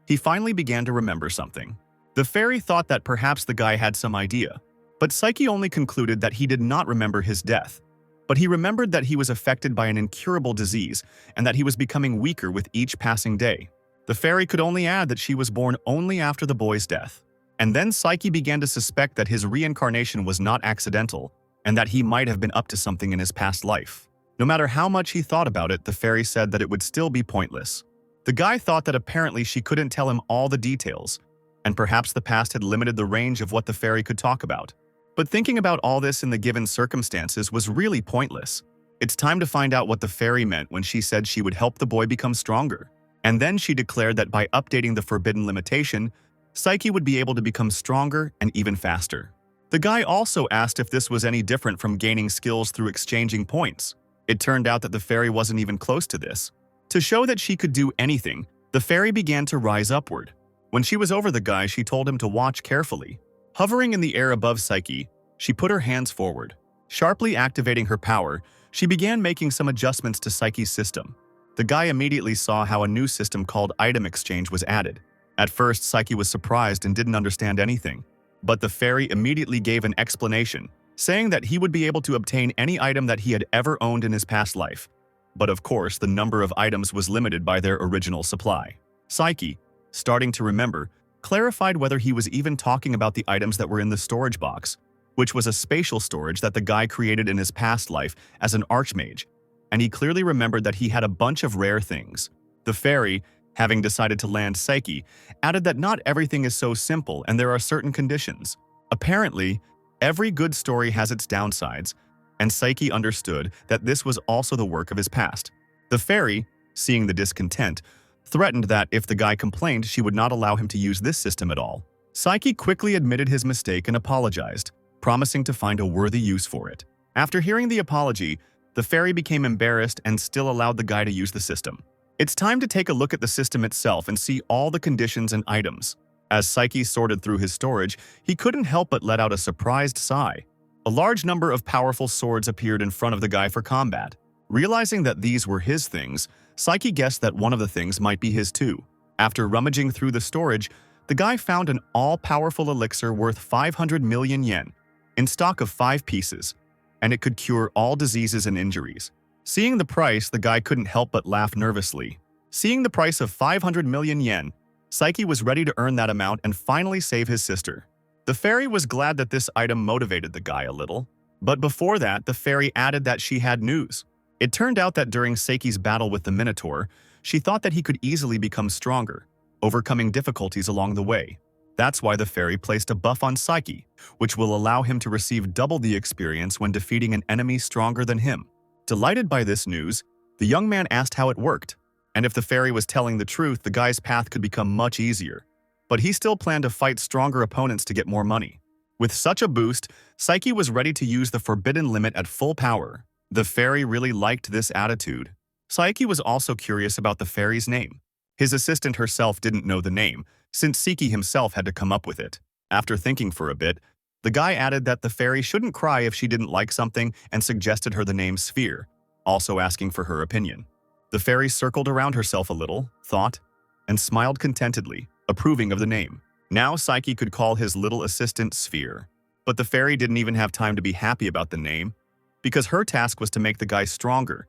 he finally began to remember something. The fairy thought that perhaps the guy had some idea, but Seiki only concluded that he did not remember his death. But he remembered that he was affected by an incurable disease and that he was becoming weaker with each passing day. The fairy could only add that she was born only after the boy's death. And then Seiki began to suspect that his reincarnation was not accidental and that he might have been up to something in his past life. No matter how much he thought about it, the fairy said that it would still be pointless. The guy thought that apparently she couldn't tell him all the details, and perhaps the past had limited the range of what the fairy could talk about. But thinking about all this in the given circumstances was really pointless. It's time to find out what the fairy meant when she said she would help the boy become stronger. And then she declared that by updating the forbidden limitation, Seiki would be able to become stronger and even faster. The guy also asked if this was any different from gaining skills through exchanging points. It turned out that the fairy wasn't even close to this. To show that she could do anything, the fairy began to rise upward. When she was over the guy, she told him to watch carefully. Hovering in the air above Seiki, she put her hands forward. Sharply activating her power, she began making some adjustments to Seiki's system. The guy immediately saw how a new system called item exchange was added. At first, Seiki was surprised and didn't understand anything. But the fairy immediately gave an explanation, saying that he would be able to obtain any item that he had ever owned in his past life. But of course, the number of items was limited by their original supply. Seiki, starting to remember, clarified whether he was even talking about the items that were in the storage box, which was a spatial storage that the guy created in his past life as an ARCHMAGE, and he clearly remembered that he had a bunch of rare things. The fairy, having decided to land Seiki, added that not everything is so simple and there are certain conditions. Apparently, every good story has its downsides, and Seiki understood that this was also the work of his past. The fairy, seeing the discontent, threatened that if the guy complained, she would not allow him to use this system at all. Seiki quickly admitted his mistake and apologized, promising to find a worthy use for it. After hearing the apology, the fairy became embarrassed and still allowed the guy to use the system. It's time to take a look at the system itself and see all the conditions and items. As Seiki sorted through his storage, he couldn't help but let out a surprised sigh. A large number of powerful swords appeared in front of the guy for combat. Realizing that these were his things, Seiki guessed that one of the things might be his too. After rummaging through the storage, the guy found an all-powerful elixir worth 500 million yen, in stock of 5 pieces, and it could cure all diseases and injuries. Seeing the price, the guy couldn't help but laugh nervously. Seeing the price of 500 million yen, Seiki was ready to earn that amount and finally save his sister. The fairy was glad that this item motivated the guy a little, but before that, the fairy added that she had news. It turned out that during Seiki's battle with the Minotaur, she thought that he could easily become stronger, overcoming difficulties along the way. That's why the fairy placed a buff on Seiki, which will allow him to receive double the experience when defeating an enemy stronger than him. Delighted by this news, the young man asked how it worked, and if the fairy was telling the truth, the guy's path could become much easier. But he still planned to fight stronger opponents to get more money. With such a boost, Seiki was ready to use the forbidden limit at full power. The fairy really liked this attitude. Seiki was also curious about the fairy's name. His assistant herself didn't know the name, since Seiki himself had to come up with it. After thinking for a bit, the guy added that the fairy shouldn't cry if she didn't like something and suggested her the name Sphere, also asking for her opinion. The fairy circled around herself a little, thought, and smiled contentedly, approving of the name. Now Seiki could call his little assistant Sphere. But the fairy didn't even have time to be happy about the name, because her task was to make the guy stronger,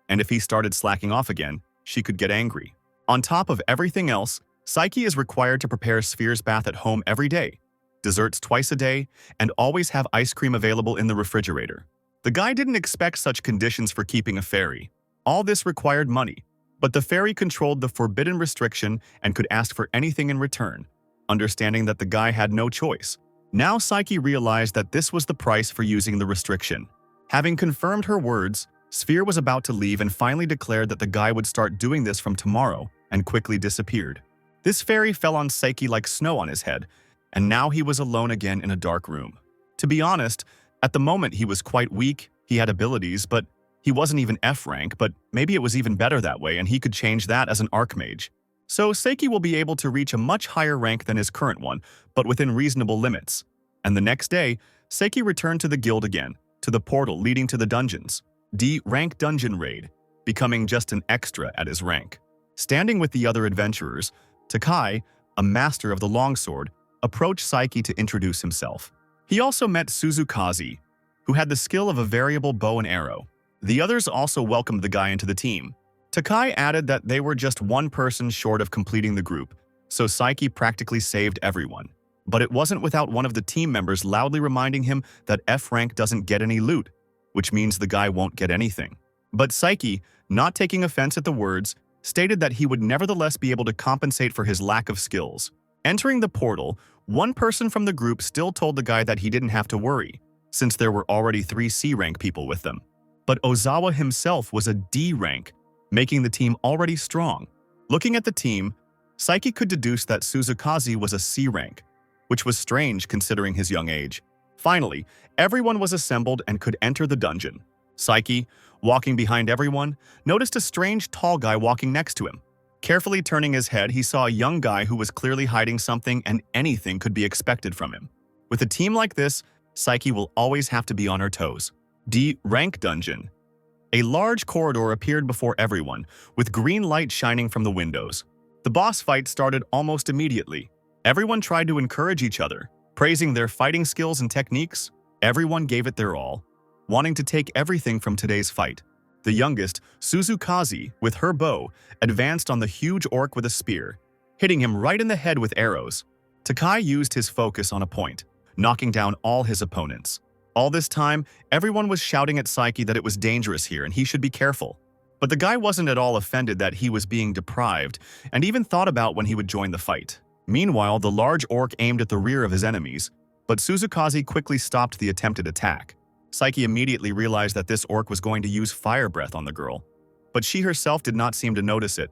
and if he started slacking off again, she could get angry. On top of everything else, Seiki is required to prepare Sphere's bath at home every day, desserts twice a day, and always have ice cream available in the refrigerator. The guy didn't expect such conditions for keeping a fairy. All this required money, but the fairy controlled the forbidden restriction and could ask for anything in return, understanding that the guy had no choice. Now Seiki realized that this was the price for using the restriction. Having confirmed her words, Sphere was about to leave and finally declared that the guy would start doing this from tomorrow and quickly disappeared. This fairy fell on Seiki like snow on his head, and now he was alone again in a dark room. To be honest, at the moment he was quite weak, he had abilities, but he wasn't even F rank, but maybe it was even better that way and he could change that as an ARCHMAGE. So Seiki will be able to reach a much higher rank than his current one, but within reasonable limits. And the next day, Seiki returned to the guild again, to the portal leading to the dungeons. D rank dungeon raid, becoming just an extra at his rank. Standing with the other adventurers, Takai, a master of the longsword, approached Seiki to introduce himself. He also met Suzukaze, who had the skill of a variable bow and arrow. The others also welcomed the guy into the team. Takai added that they were just one person short of completing the group, so Seiki practically saved everyone. But it wasn't without one of the team members loudly reminding him that F rank doesn't get any loot, which means the guy won't get anything. But Seiki, not taking offense at the words, stated that he would nevertheless be able to compensate for his lack of skills. Entering the portal, one person from the group still told the guy that he didn't have to worry, since there were already 3 C rank people with them. But Ozawa himself was a D rank, making the team already strong. Looking at the team, Seiki could deduce that Suzukaze was a C rank, which was strange considering his young age. Finally, everyone was assembled and could enter the dungeon. Seiki, walking behind everyone, noticed a strange tall guy walking next to him. Carefully turning his head, he saw a young guy who was clearly hiding something, and anything could be expected from him. With a team like this, Seiki will always have to be on her toes. D rank dungeon. A large corridor appeared before everyone, with green light shining from the windows. The boss fight started almost immediately. Everyone tried to encourage each other, praising their fighting skills and techniques. Everyone gave it their all, wanting to take everything from today's fight. The youngest, Suzukaze, with her bow, advanced on the huge orc with a spear, hitting him right in the head with arrows. Takai used his focus on a point, knocking down all his opponents. All this time, everyone was shouting at Seiki that it was dangerous here and he should be careful. But the guy wasn't at all offended that he was being deprived, and even thought about when he would join the fight. Meanwhile, the large orc aimed at the rear of his enemies, but Suzukaze quickly stopped the attempted attack. Seiki immediately realized that this orc was going to use fire breath on the girl, but she herself did not seem to notice it,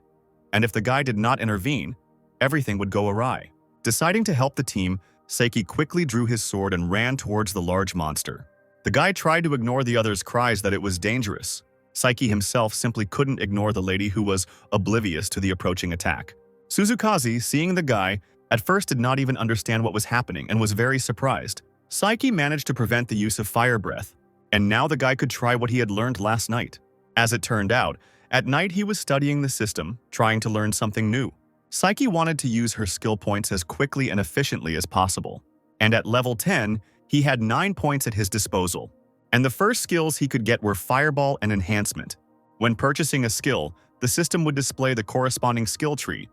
and if the guy did not intervene, everything would go awry. Deciding to help the team, Seiki quickly drew his sword and ran towards the large monster. The guy tried to ignore the others' cries that it was dangerous. Seiki himself simply couldn't ignore the lady who was oblivious to the approaching attack. Suzukaze, seeing the guy, at first did not even understand what was happening and was very surprised. Seiki managed to prevent the use of fire breath, and now the guy could try what he had learned last night. As it turned out, at night he was studying the system, trying to learn something new. Seiki wanted to use her skill points as quickly and efficiently as possible, and at level 10, he had 9 points at his disposal. And the first skills he could get were Fireball and Enhancement. When purchasing a skill, the system would display the corresponding skill tree,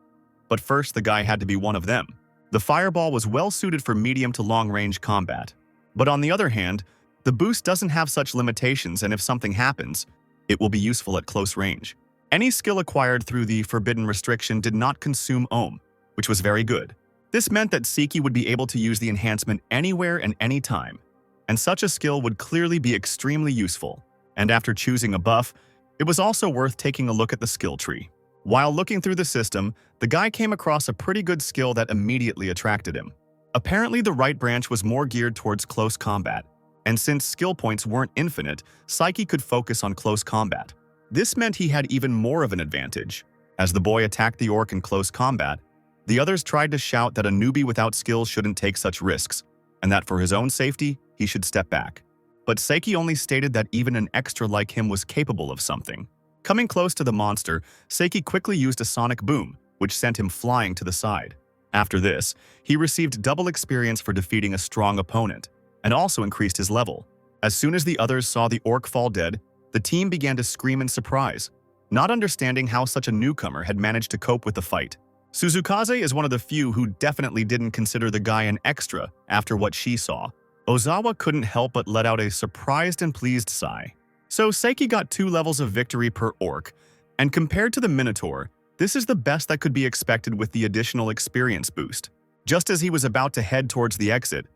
but first the guy had to be one of them. The Fireball was well suited for medium to long-range combat. But on the other hand, the boost doesn't have such limitations, and if something happens, it will be useful at close range. Any skill acquired through the forbidden restriction did not consume ohm, which was very good. This meant that Seiki would be able to use the enhancement anywhere and anytime, and such a skill would clearly be extremely useful. And after choosing a buff, it was also worth taking a look at the skill tree. While looking through the system, the guy came across a pretty good skill that immediately attracted him. Apparently, the right branch was more geared towards close combat, and since skill points weren't infinite, Seiki could focus on close combat. This meant he had even more of an advantage. As the boy attacked the orc in close combat, the others tried to shout that a newbie without skills shouldn't take such risks, and that for his own safety, he should step back. But Seiki only stated that even an extra like him was capable of something. Coming close to the monster, Seiki quickly used a sonic boom, which sent him flying to the side. After this, he received double experience for defeating a strong opponent, and also increased his level. As soon as the others saw the orc fall dead, the team began to scream in surprise, not understanding how such a newcomer had managed to cope with the fight. Suzukaze is one of the few who definitely didn't consider the guy an extra after what she saw. Ozawa couldn't help but let out a surprised and pleased sigh. So Seiki got 2 levels of victory per orc, and compared to the Minotaur, this is the best that could be expected with the additional experience boost. Just as he was about to head towards the exit,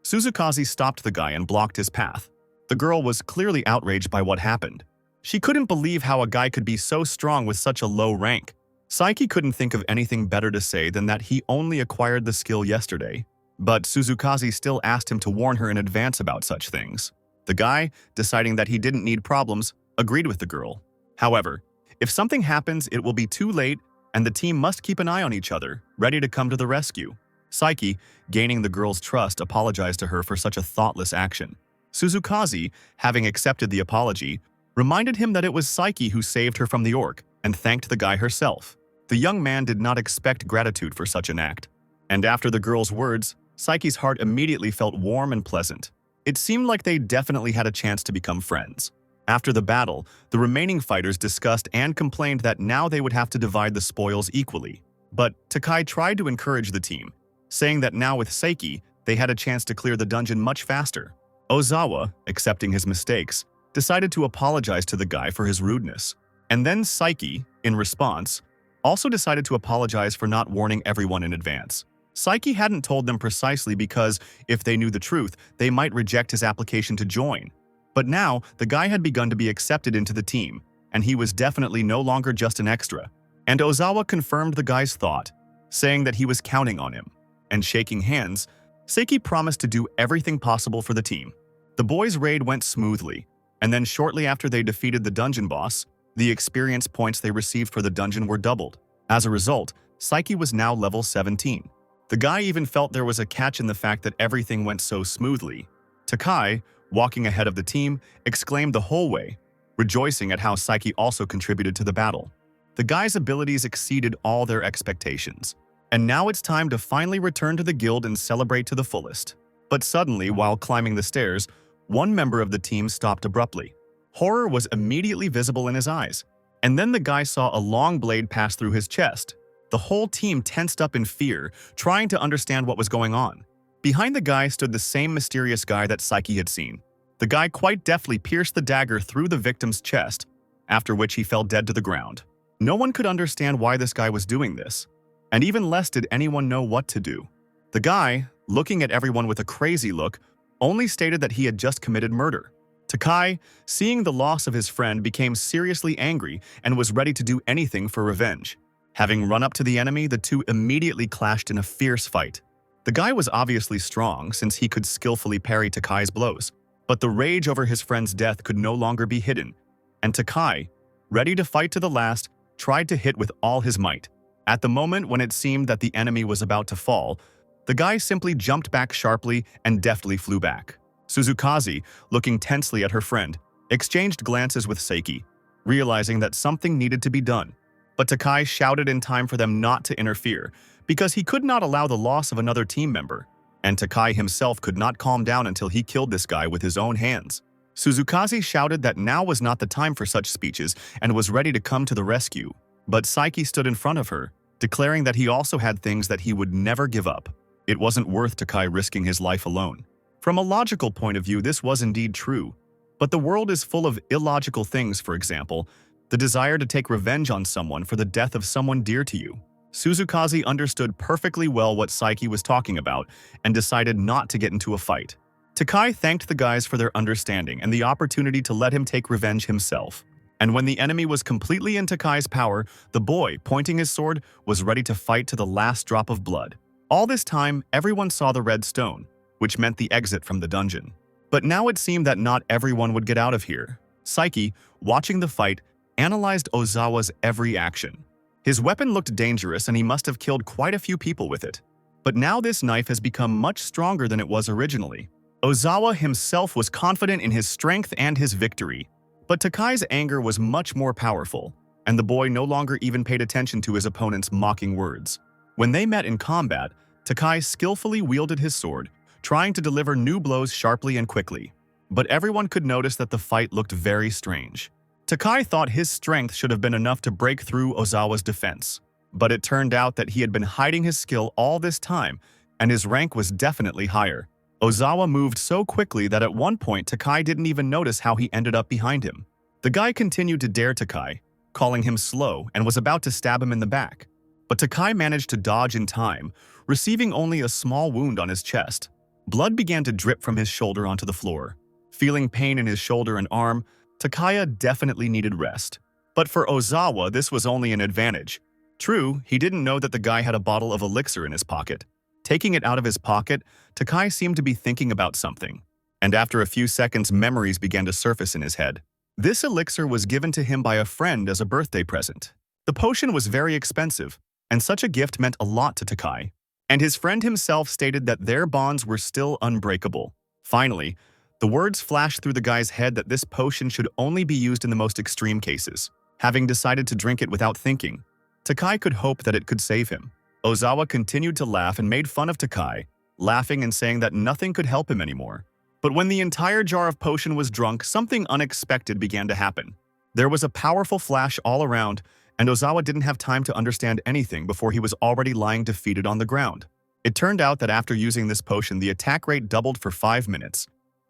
Suzukaze stopped the guy and blocked his path. The girl was clearly outraged by what happened. She couldn't believe how a guy could be so strong with such a low rank. Seiki couldn't think of anything better to say than that he only acquired the skill yesterday, but Suzukaze still asked him to warn her in advance about such things. The guy, deciding that he didn't need problems, agreed with the girl. However, if something happens, it will be too late, and the team must keep an eye on each other, ready to come to the rescue. Saiki, gaining the girl's trust, apologized to her for such a thoughtless action. Suzukaze, having accepted the apology, reminded him that it was Saiki who saved her from the orc and thanked the guy herself. The young man did not expect gratitude for such an act. And after the girl's words, Saiki's heart immediately felt warm and pleasant. It seemed like they definitely had a chance to become friends. After the battle, the remaining fighters discussed and complained that now they would have to divide the spoils equally. But Takai tried to encourage the team, saying that now with Saiki, they had a chance to clear the dungeon much faster. Ozawa, accepting his mistakes, decided to apologize to the guy for his rudeness. And then Saiki, in response, also decided to apologize for not warning everyone in advance. Saiki hadn't told them precisely because, if they knew the truth, they might reject his application to join. But now, the guy had begun to be accepted into the team, and he was definitely no longer just an extra. And Ozawa confirmed the guy's thought, saying that he was counting on him. And shaking hands, Saiki promised to do everything possible for the team. The boys' raid went smoothly, and then shortly after they defeated the dungeon boss, the experience points they received for the dungeon were doubled. As a result, Saiki was now level 17. The guy even felt there was a catch in the fact that everything went so smoothly. Takai, walking ahead of the team, exclaimed the whole way, rejoicing at how Saiki also contributed to the battle. The guy's abilities exceeded all their expectations. And now it's time to finally return to the guild and celebrate to the fullest. But suddenly, while climbing the stairs, one member of the team stopped abruptly. Horror was immediately visible in his eyes. And then the guy saw a long blade pass through his chest. The whole team tensed up in fear, trying to understand what was going on. Behind the guy stood the same mysterious guy that Saiki had seen. The guy quite deftly pierced the dagger through the victim's chest, after which he fell dead to the ground. No one could understand why this guy was doing this, and even less did anyone know what to do. The guy, looking at everyone with a crazy look, only stated that he had just committed murder. Takai, seeing the loss of his friend, became seriously angry and was ready to do anything for revenge. Having run up to the enemy, the two immediately clashed in a fierce fight. The guy was obviously strong since he could skillfully parry Takai's blows, but the rage over his friend's death could no longer be hidden, and Takai, ready to fight to the last, tried to hit with all his might. At the moment when it seemed that the enemy was about to fall, the guy simply jumped back sharply and deftly flew back. Suzukaze, looking tensely at her friend, exchanged glances with Saiki, realizing that something needed to be done. But Takai shouted in time for them not to interfere, because he could not allow the loss of another team member, and Takai himself could not calm down until he killed this guy with his own hands. Suzukaze shouted that now was not the time for such speeches and was ready to come to the rescue, but Saiki stood in front of her, declaring that he also had things that he would never give up. It wasn't worth Takai risking his life alone. From a logical point of view, this was indeed true, but the world is full of illogical things. For example, the desire to take revenge on someone for the death of someone dear to you. Suzukaze understood perfectly well what Saiki was talking about and decided not to get into a fight. Takai thanked the guys for their understanding and the opportunity to let him take revenge himself. And when the enemy was completely in Takai's power, the boy, pointing his sword, was ready to fight to the last drop of blood. All this time, everyone saw the red stone, which meant the exit from the dungeon. But now it seemed that not everyone would get out of here. Saiki, watching the fight, analyzed Ozawa's every action. His weapon looked dangerous and he must have killed quite a few people with it. But now this knife has become much stronger than it was originally. Ozawa himself was confident in his strength and his victory. But Takai's anger was much more powerful, and the boy no longer even paid attention to his opponent's mocking words. When they met in combat, Takai skillfully wielded his sword, trying to deliver new blows sharply and quickly. But everyone could notice that the fight looked very strange. Takai thought his strength should have been enough to break through Ozawa's defense. But it turned out that he had been hiding his skill all this time, and his rank was definitely higher. Ozawa moved so quickly that at one point Takai didn't even notice how he ended up behind him. The guy continued to dare Takai, calling him slow, and was about to stab him in the back. But Takai managed to dodge in time, receiving only a small wound on his chest. Blood began to drip from his shoulder onto the floor. Feeling pain in his shoulder and arm, Takaya definitely needed rest. But for Ozawa, this was only an advantage. True, he didn't know that the guy had a bottle of elixir in his pocket. Taking it out of his pocket, Takai seemed to be thinking about something. And after a few seconds, memories began to surface in his head. This elixir was given to him by a friend as a birthday present. The potion was very expensive, and such a gift meant a lot to Takai. And his friend himself stated that their bonds were still unbreakable. Finally, the words flashed through the guy's head that this potion should only be used in the most extreme cases. Having decided to drink it without thinking, Takai could hope that it could save him. Ozawa continued to laugh and made fun of Takai, laughing and saying that nothing could help him anymore. But when the entire jar of potion was drunk, something unexpected began to happen. There was a powerful flash all around, and Ozawa didn't have time to understand anything before he was already lying defeated on the ground. It turned out that after using this potion, the attack rate doubled for 5 minutes.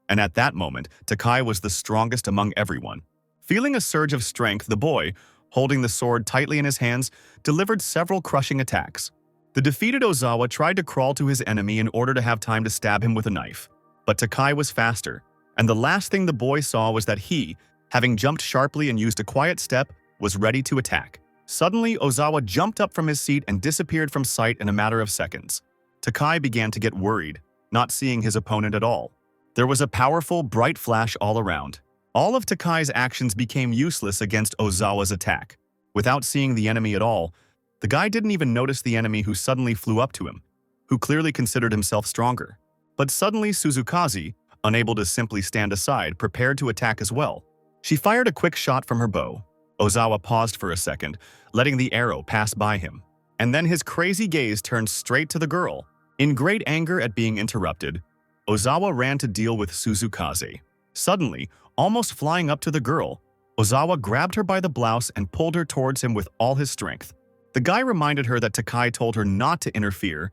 And at that moment, Takai was the strongest among everyone. Feeling a surge of strength, the boy, holding the sword tightly in his hands, delivered several crushing attacks. The defeated Ozawa tried to crawl to his enemy in order to have time to stab him with a knife. But Takai was faster, and the last thing the boy saw was that he, having jumped sharply and used a quiet step, was ready to attack. Suddenly, Ozawa jumped up from his seat and disappeared from sight in a matter of seconds. Takai began to get worried, not seeing his opponent at all. There was a powerful, bright flash all around. All of Takai's actions became useless against Ozawa's attack. Without seeing the enemy at all, the guy didn't even notice the enemy who suddenly flew up to him, who clearly considered himself stronger. But suddenly Suzukaze, unable to simply stand aside, prepared to attack as well. She fired a quick shot from her bow. Ozawa paused for a second, letting the arrow pass by him. And then his crazy gaze turned straight to the girl. In great anger at being interrupted, Ozawa ran to deal with Suzukaze. Suddenly, almost flying up to the girl, Ozawa grabbed her by the blouse and pulled her towards him with all his strength. The guy reminded her that Takai told her not to interfere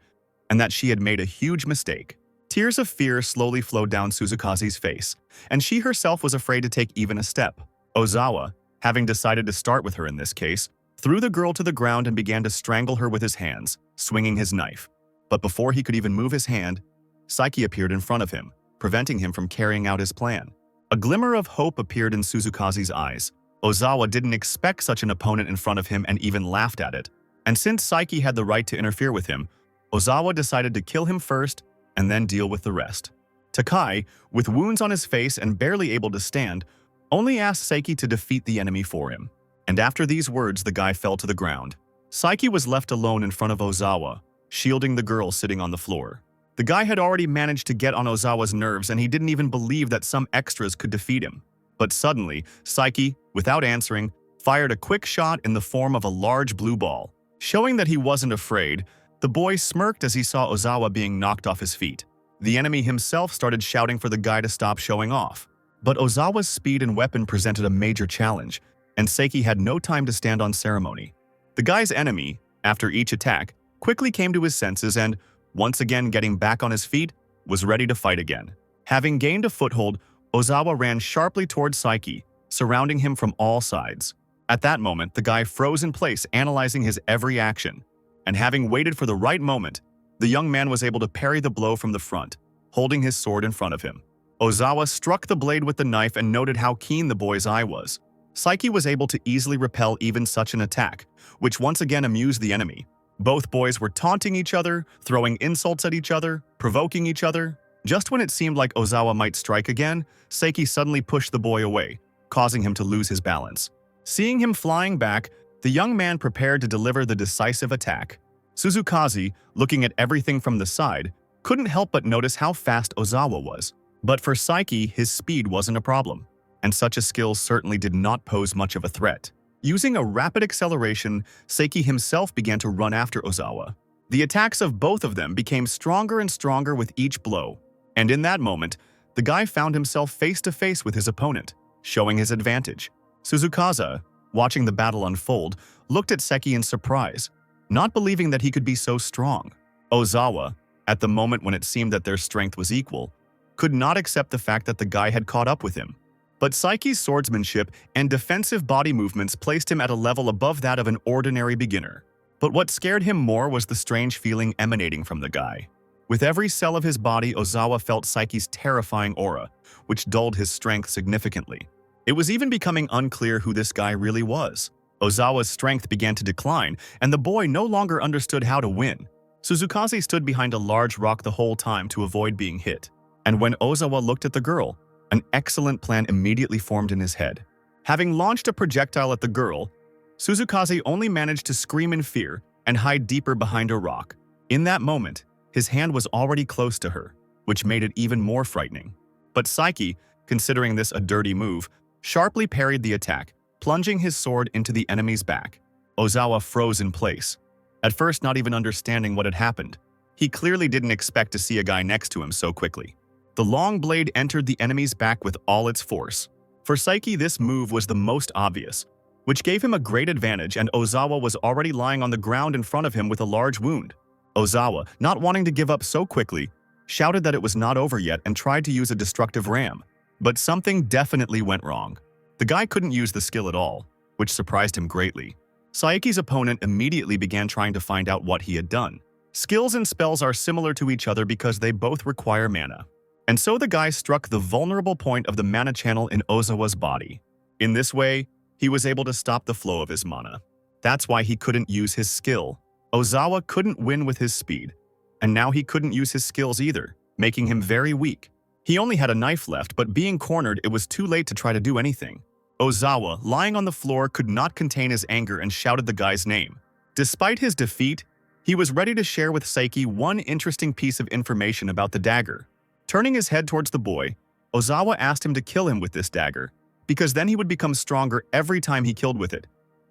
and that she had made a huge mistake. Tears of fear slowly flowed down Suzukaze's face, and she herself was afraid to take even a step. Ozawa, having decided to start with her in this case, threw the girl to the ground and began to strangle her with his hands, swinging his knife. But before he could even move his hand, Saiki appeared in front of him, preventing him from carrying out his plan. A glimmer of hope appeared in Suzukaze's eyes. Ozawa didn't expect such an opponent in front of him and even laughed at it. And since Saiki had the right to interfere with him, Ozawa decided to kill him first and then deal with the rest. Takai, with wounds on his face and barely able to stand, only asked Saiki to defeat the enemy for him. And after these words, the guy fell to the ground. Saiki was left alone in front of Ozawa, shielding the girl sitting on the floor. The guy had already managed to get on Ozawa's nerves, and he didn't even believe that some extras could defeat him. But suddenly, Saiki, without answering, fired a quick shot in the form of a large blue ball. Showing that he wasn't afraid, the boy smirked as he saw Ozawa being knocked off his feet. The enemy himself started shouting for the guy to stop showing off. But Ozawa's speed and weapon presented a major challenge, and Saiki had no time to stand on ceremony. The guy's enemy, after each attack, quickly came to his senses and, once again getting back on his feet, was ready to fight again. Having gained a foothold, Ozawa ran sharply towards Saiki, surrounding him from all sides. At that moment, the guy froze in place, analyzing his every action. And having waited for the right moment, the young man was able to parry the blow from the front, holding his sword in front of him. Ozawa struck the blade with the knife and noted how keen the boy's eye was. Saiki was able to easily repel even such an attack, which once again amused the enemy. Both boys were taunting each other, throwing insults at each other, provoking each other. Just when it seemed like Ozawa might strike again, Saiki suddenly pushed the boy away, causing him to lose his balance. Seeing him flying back, the young man prepared to deliver the decisive attack. Suzukaze, looking at everything from the side, couldn't help but notice how fast Ozawa was. But for Saiki, his speed wasn't a problem, and such a skill certainly did not pose much of a threat. Using a rapid acceleration, Saiki himself began to run after Ozawa. The attacks of both of them became stronger and stronger with each blow, and in that moment, the guy found himself face to face with his opponent, showing his advantage. Suzukaze, watching the battle unfold, looked at Saiki in surprise, not believing that he could be so strong. Ozawa, at the moment when it seemed that their strength was equal, could not accept the fact that the guy had caught up with him. But Saiki's swordsmanship and defensive body movements placed him at a level above that of an ordinary beginner. But what scared him more was the strange feeling emanating from the guy. With every cell of his body, Ozawa felt Saiki's terrifying aura, which dulled his strength significantly. It was even becoming unclear who this guy really was. Ozawa's strength began to decline, and the boy no longer understood how to win. Suzukaze stood behind a large rock the whole time to avoid being hit. And when Ozawa looked at the girl, an excellent plan immediately formed in his head. Having launched a projectile at the girl, Suzukaze only managed to scream in fear and hide deeper behind a rock. In that moment, his hand was already close to her, which made it even more frightening. But Saiki, considering this a dirty move, sharply parried the attack, plunging his sword into the enemy's back. Ozawa froze in place, at first not even understanding what had happened. He clearly didn't expect to see a guy next to him so quickly. The long blade entered the enemy's back with all its force. For Saiki, this move was the most obvious, which gave him a great advantage, and Ozawa was already lying on the ground in front of him with a large wound. Ozawa, not wanting to give up so quickly, shouted that it was not over yet and tried to use a destructive ram. But something definitely went wrong. The guy couldn't use the skill at all, which surprised him greatly. Saiki's opponent immediately began trying to find out what he had done. Skills and spells are similar to each other because they both require mana. And so the guy struck the vulnerable point of the mana channel in Ozawa's body. In this way, he was able to stop the flow of his mana. That's why he couldn't use his skill. Ozawa couldn't win with his speed, and now he couldn't use his skills either, making him very weak. He only had a knife left, but being cornered, it was too late to try to do anything. Ozawa, lying on the floor, could not contain his anger and shouted the guy's name. Despite his defeat, he was ready to share with Saiki one interesting piece of information about the dagger. Turning his head towards the boy, Ozawa asked him to kill him with this dagger, because then he would become stronger every time he killed with it.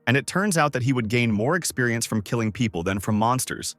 And it turns out that he would gain more experience from killing people than from monsters,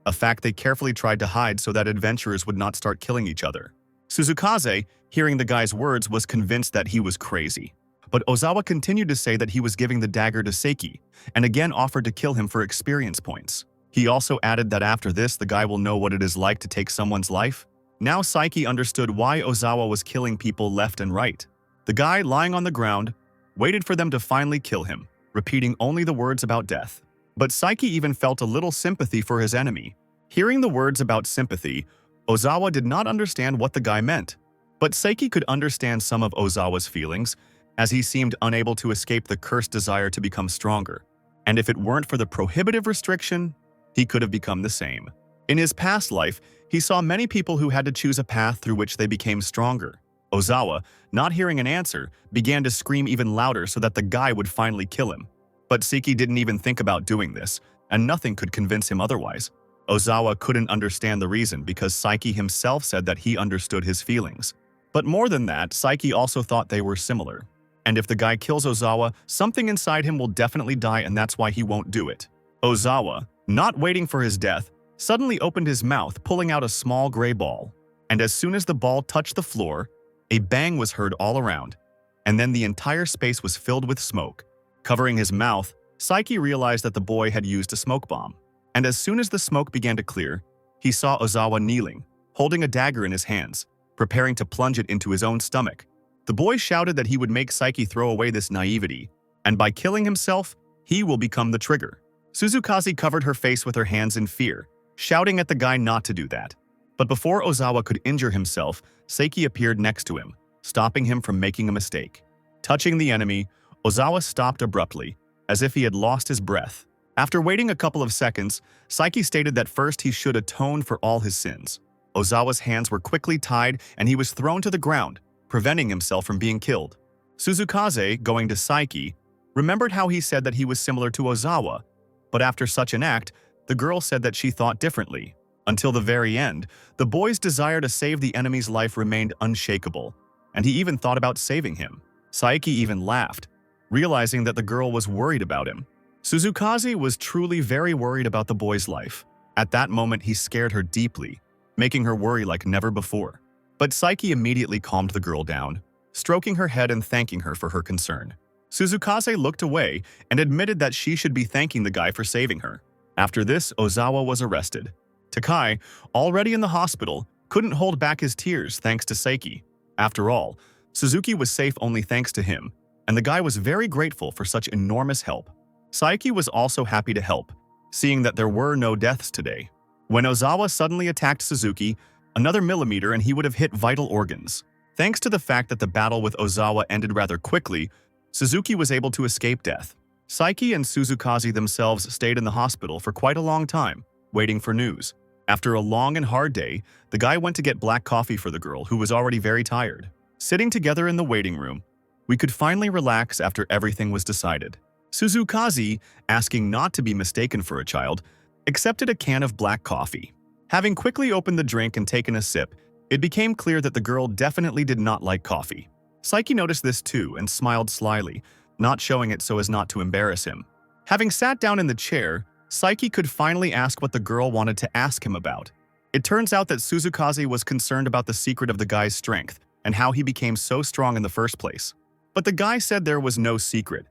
a fact they carefully tried to hide so that adventurers would not start killing each other. Suzukaze, hearing the guy's words, was convinced that he was crazy. But Ozawa continued to say that he was giving the dagger to Saiki, and again offered to kill him for experience points. He also added that after this, the guy will know what it is like to take someone's life. Now Saiki understood why Ozawa was killing people left and right. The guy, lying on the ground, waited for them to finally kill him, repeating only the words about death. But Saiki even felt a little sympathy for his enemy. Hearing the words about sympathy, Ozawa did not understand what the guy meant. But Saiki could understand some of Ozawa's feelings, as he seemed unable to escape the cursed desire to become stronger. And if it weren't for the prohibitive restriction, he could have become the same. In his past life, he saw many people who had to choose a path through which they became stronger. Ozawa, not hearing an answer, began to scream even louder so that the guy would finally kill him. But Saiki didn't even think about doing this, and nothing could convince him otherwise. Ozawa couldn't understand the reason because Saiki himself said that he understood his feelings. But more than that, Saiki also thought they were similar. And if the guy kills Ozawa, something inside him will definitely die, and that's why he won't do it. Ozawa, not waiting for his death, suddenly opened his mouth, pulling out a small gray ball. And as soon as the ball touched the floor, a bang was heard all around, and then the entire space was filled with smoke. Covering his mouth, Saiki realized that the boy had used a smoke bomb. And as soon as the smoke began to clear, he saw Ozawa kneeling, holding a dagger in his hands, preparing to plunge it into his own stomach. The boy shouted that he would make Saiki throw away this naivety, and by killing himself, he will become the trigger. Suzukaze covered her face with her hands in fear, shouting at the guy not to do that. But before Ozawa could injure himself, Saiki appeared next to him, stopping him from making a mistake. Touching the enemy, Ozawa stopped abruptly, as if he had lost his breath. After waiting a couple of seconds, Saiki stated that first he should atone for all his sins. Ozawa's hands were quickly tied and he was thrown to the ground, preventing himself from being killed. Suzukaze, going to Saiki, remembered how he said that he was similar to Ozawa, but after such an act, the girl said that she thought differently. Until the very end, the boy's desire to save the enemy's life remained unshakable, and he even thought about saving him. Saiki even laughed, realizing that the girl was worried about him. Suzukaze was truly very worried about the boy's life. At that moment, he scared her deeply, making her worry like never before. But Saiki immediately calmed the girl down, stroking her head and thanking her for her concern. Suzukaze looked away and admitted that she should be thanking the guy for saving her. After this, Ozawa was arrested. Takai, already in the hospital, couldn't hold back his tears thanks to Saiki. After all, Suzuki was safe only thanks to him, and the guy was very grateful for such enormous help. Saiki was also happy to help, seeing that there were no deaths today. When Ozawa suddenly attacked Suzuki, another millimeter and he would have hit vital organs. Thanks to the fact that the battle with Ozawa ended rather quickly, Suzuki was able to escape death. Saiki and Suzukaze themselves stayed in the hospital for quite a long time, waiting for news. After a long and hard day, the guy went to get black coffee for the girl, who was already very tired. Sitting together in the waiting room, we could finally relax after everything was decided. Suzukaze, asking not to be mistaken for a child, accepted a can of black coffee. Having quickly opened the drink and taken a sip, it became clear that the girl definitely did not like coffee. Saiki noticed this too and smiled slyly, not showing it so as not to embarrass him. Having sat down in the chair, Saiki could finally ask what the girl wanted to ask him about. It turns out that Suzukaze was concerned about the secret of the guy's strength and how he became so strong in the first place. But the guy said there was no secret.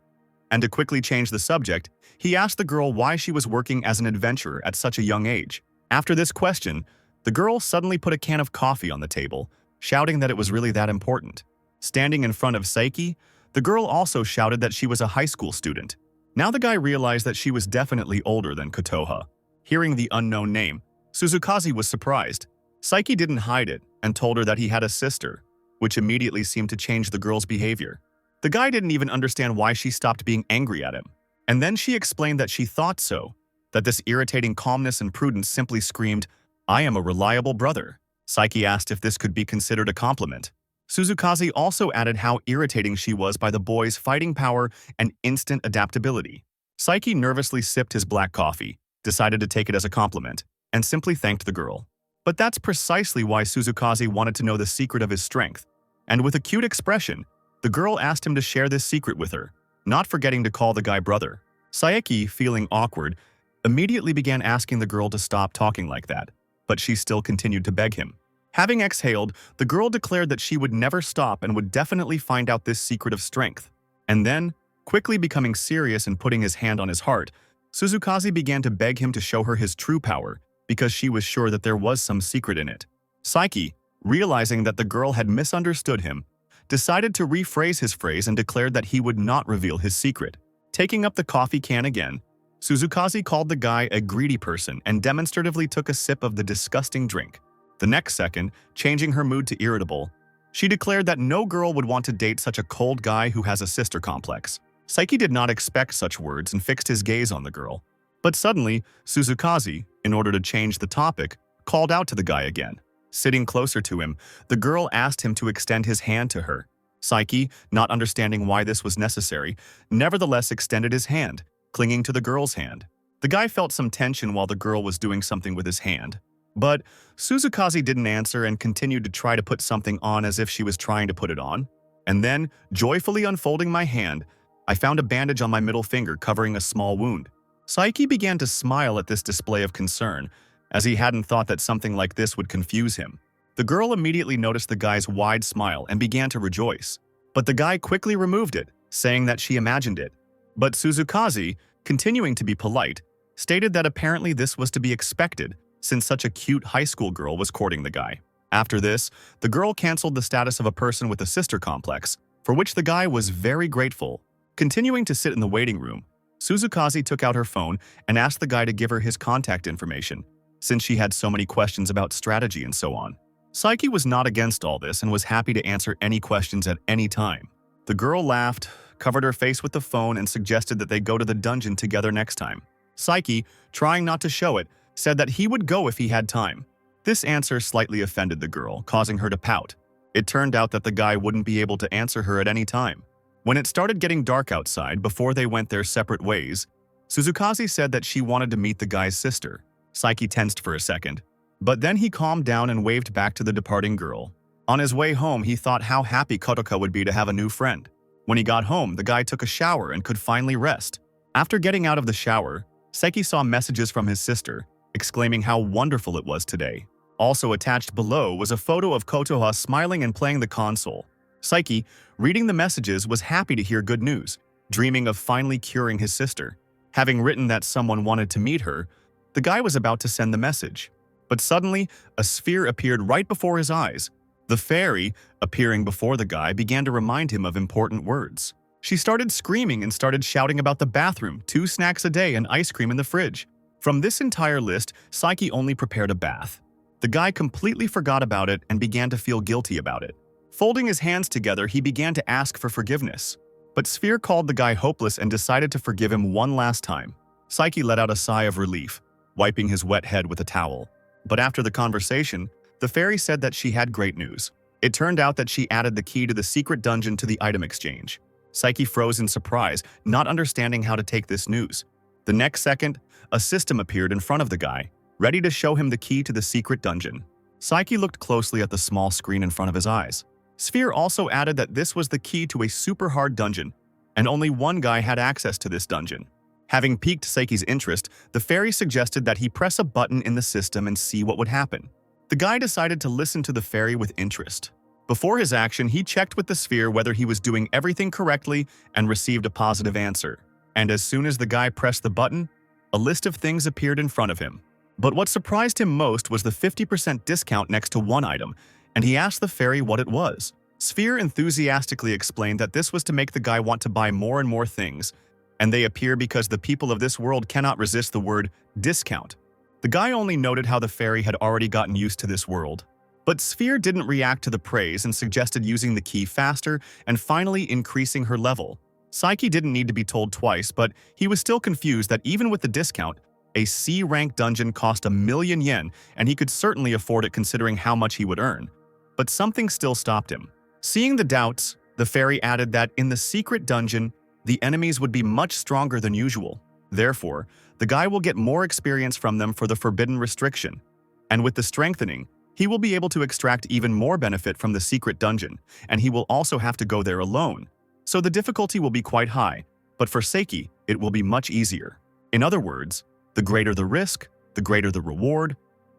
And to quickly change the subject, he asked the girl why she was working as an adventurer at such a young age. After this question, the girl suddenly put a can of coffee on the table, shouting that it was really that important. Standing in front of Saiki, the girl also shouted that she was a high school student. Now the guy realized that she was definitely older than Kotoha. Hearing the unknown name, Suzukaze was surprised. Saiki didn't hide it and told her that he had a sister, which immediately seemed to change the girl's behavior. The guy didn't even understand why she stopped being angry at him. And then she explained that she thought so, that this irritating calmness and prudence simply screamed, "I am a reliable brother." Saiki asked if this could be considered a compliment. Suzukaze also added how irritating she was by the boy's fighting power and instant adaptability. Saiki nervously sipped his black coffee, decided to take it as a compliment, and simply thanked the girl. But that's precisely why Suzukaze wanted to know the secret of his strength. And with a cute expression, the girl asked him to share this secret with her, not forgetting to call the guy brother. Saiki, feeling awkward, immediately began asking the girl to stop talking like that, but she still continued to beg him. Having exhaled, the girl declared that she would never stop and would definitely find out this secret of strength. And then, quickly becoming serious and putting his hand on his heart, Suzukaze began to beg him to show her his true power because she was sure that there was some secret in it. Saiki, realizing that the girl had misunderstood him, decided to rephrase his phrase and declared that he would not reveal his secret. Taking up the coffee can again, Suzukaze called the guy a greedy person and demonstratively took a sip of the disgusting drink. The next second, changing her mood to irritable, she declared that no girl would want to date such a cold guy who has a sister complex. Saiki did not expect such words and fixed his gaze on the girl. But suddenly, Suzukaze, in order to change the topic, called out to the guy again. Sitting closer to him, the girl asked him to extend his hand to her. Saiki, not understanding why this was necessary, nevertheless extended his hand, clinging to the girl's hand. The guy felt some tension while the girl was doing something with his hand. But Suzukaze didn't answer and continued to try to put something on as if she was trying to put it on. And then, joyfully unfolding my hand, I found a bandage on my middle finger covering a small wound. Saiki began to smile at this display of concern, as he hadn't thought that something like this would confuse him. The girl immediately noticed the guy's wide smile and began to rejoice. But the guy quickly removed it, saying that she imagined it. But Suzukaze, continuing to be polite, stated that apparently this was to be expected, since such a cute high school girl was courting the guy. After this, the girl canceled the status of a person with a sister complex, for which the guy was very grateful. Continuing to sit in the waiting room, Suzukaze took out her phone and asked the guy to give her his contact information, since she had so many questions about strategy and so on. Saiki was not against all this and was happy to answer any questions at any time. The girl laughed, covered her face with the phone, and suggested that they go to the dungeon together next time. Saiki, trying not to show it, said that he would go if he had time. This answer slightly offended the girl, causing her to pout. It turned out that the guy wouldn't be able to answer her at any time. When it started getting dark outside before they went their separate ways, Suzukaze said that she wanted to meet the guy's sister. Saiki tensed for a second, but then he calmed down and waved back to the departing girl. On his way home, he thought how happy Kotoka would be to have a new friend. When he got home, the guy took a shower and could finally rest. After getting out of the shower, Saiki saw messages from his sister, exclaiming how wonderful it was today. Also attached below was a photo of Kotoha smiling and playing the console. Saiki, reading the messages, was happy to hear good news, dreaming of finally curing his sister. Having written that someone wanted to meet her, the guy was about to send the message. But suddenly, a sphere appeared right before his eyes. The fairy, appearing before the guy, began to remind him of important words. She started screaming and started shouting about the bathroom, 2 snacks a day, and ice cream in the fridge. From this entire list, Saiki only prepared a bath. The guy completely forgot about it and began to feel guilty about it. Folding his hands together, he began to ask for forgiveness. But Sphere called the guy hopeless and decided to forgive him one last time. Saiki let out a sigh of relief, wiping his wet head with a towel. But after the conversation, the fairy said that she had great news. It turned out that she added the key to the secret dungeon to the item exchange. Psyche froze in surprise, not understanding how to take this news. The next second, a system appeared in front of the guy, ready to show him the key to the secret dungeon. Psyche looked closely at the small screen in front of his eyes. Sphere also added that this was the key to a super hard dungeon, and only one guy had access to this dungeon. Having piqued Psyche's interest, the fairy suggested that he press a button in the system and see what would happen. The guy decided to listen to the fairy with interest. Before his action, he checked with the sphere whether he was doing everything correctly and received a positive answer. And as soon as the guy pressed the button, a list of things appeared in front of him. But what surprised him most was the 50% discount next to one item, and he asked the fairy what it was. Sphere enthusiastically explained that this was to make the guy want to buy more and more things, and they appear because the people of this world cannot resist the word discount. The guy only noted how the fairy had already gotten used to this world. But Sphere didn't react to the praise and suggested using the key faster and finally increasing her level. Psyche didn't need to be told twice, but he was still confused that even with the discount, a C-rank dungeon cost 1,000,000 yen, and he could certainly afford it considering how much he would earn. But something still stopped him. Seeing the doubts, the fairy added that in the secret dungeon, the enemies would be much stronger than usual. Therefore, the guy will get more experience from them for the forbidden restriction. And with the strengthening, he will be able to extract even more benefit from the secret dungeon, and he will also have to go there alone. So the difficulty will be quite high, but for Psyche, it will be much easier. In other words, the greater the risk, the greater the reward,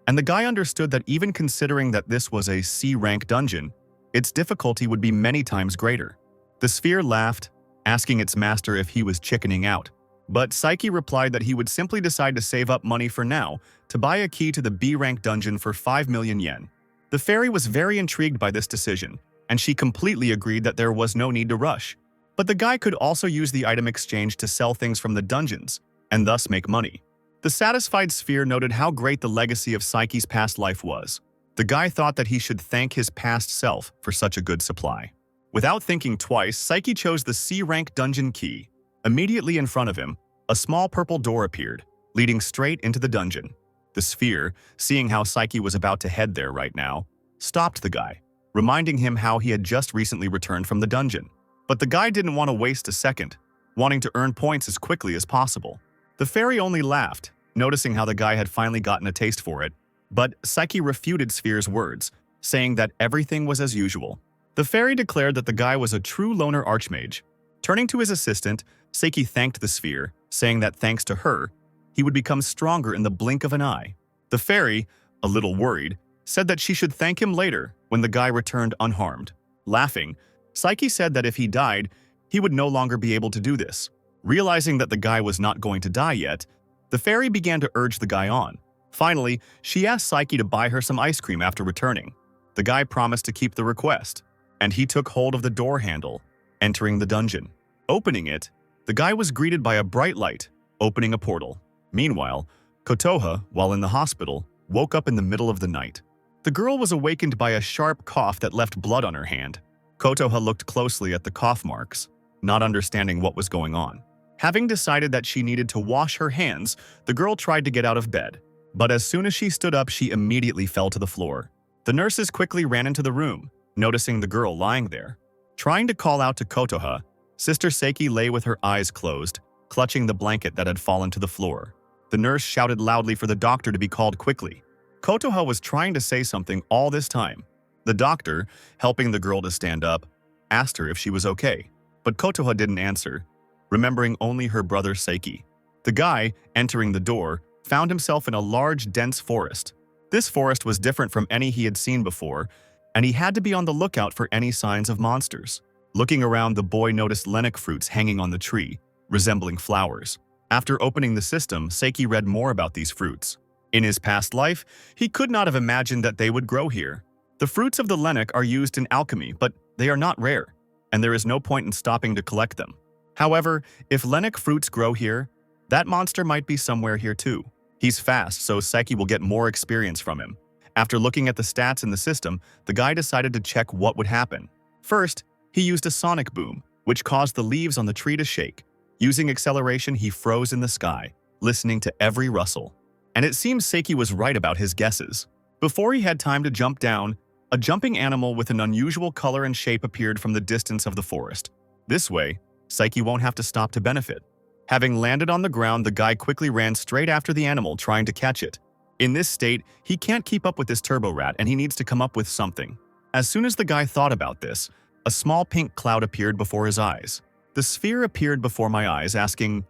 and the guy understood that even considering that this was a C-rank dungeon, its difficulty would be many times greater. The sphere laughed, asking its master if he was chickening out. But Psyche replied that he would simply decide to save up money for now to buy a key to the B-rank dungeon for 5,000,000 yen. The fairy was very intrigued by this decision, and she completely agreed that there was no need to rush. But the guy could also use the item exchange to sell things from the dungeons, and thus make money. The satisfied sphere noted how great the legacy of Psyche's past life was. The guy thought that he should thank his past self for such a good supply. Without thinking twice, Psyche chose the C-rank dungeon key. Immediately in front of him, a small purple door appeared, leading straight into the dungeon. The sphere, seeing how Psyche was about to head there right now, stopped the guy, reminding him how he had just recently returned from the dungeon. But the guy didn't want to waste a second, wanting to earn points as quickly as possible. The fairy only laughed, noticing how the guy had finally gotten a taste for it, but Psyche refuted Sphere's words, saying that everything was as usual. The fairy declared that the guy was a true loner archmage. Turning to his assistant, Psyche thanked the sphere, saying that thanks to her, he would become stronger in the blink of an eye. The fairy, a little worried, said that she should thank him later when the guy returned unharmed. Laughing, Psyche said that if he died, he would no longer be able to do this. Realizing that the guy was not going to die yet, the fairy began to urge the guy on. Finally, she asked Psyche to buy her some ice cream after returning. The guy promised to keep the request, and he took hold of the door handle, entering the dungeon. Opening it, the guy was greeted by a bright light, opening a portal. Meanwhile, Kotoha, while in the hospital, woke up in the middle of the night. The girl was awakened by a sharp cough that left blood on her hand. Kotoha looked closely at the cough marks, not understanding what was going on. Having decided that she needed to wash her hands, the girl tried to get out of bed. But as soon as she stood up, she immediately fell to the floor. The nurses quickly ran into the room, noticing the girl lying there. Trying to call out to Kotoha, Sister Seiki lay with her eyes closed, clutching the blanket that had fallen to the floor. The nurse shouted loudly for the doctor to be called quickly. Kotoha was trying to say something all this time. The doctor, helping the girl to stand up, asked her if she was okay, but Kotoha didn't answer, remembering only her brother Seiki. The guy, entering the door, found himself in a large, dense forest. This forest was different from any he had seen before, and he had to be on the lookout for any signs of monsters. Looking around, the boy noticed lennox fruits hanging on the tree, resembling flowers. After opening the system, Seiki read more about these fruits. In his past life, he could not have imagined that they would grow here. The fruits of the lennox are used in alchemy, but they are not rare, and there is no point in stopping to collect them. However, if lennox fruits grow here, that monster might be somewhere here too. He's fast, so Seiki will get more experience from him. After looking at the stats in the system, the guy decided to check what would happen. First, he used a sonic boom, which caused the leaves on the tree to shake. Using acceleration, he froze in the sky, listening to every rustle. And it seems Seiki was right about his guesses. Before he had time to jump down, a jumping animal with an unusual color and shape appeared from the distance of the forest. This way, Psyche won't have to stop to benefit. Having landed on the ground, the guy quickly ran straight after the animal, trying to catch it. In this state, he can't keep up with this turbo rat and he needs to come up with something. As soon as the guy thought about this, a small pink cloud appeared before his eyes. The sphere appeared before my eyes, asking,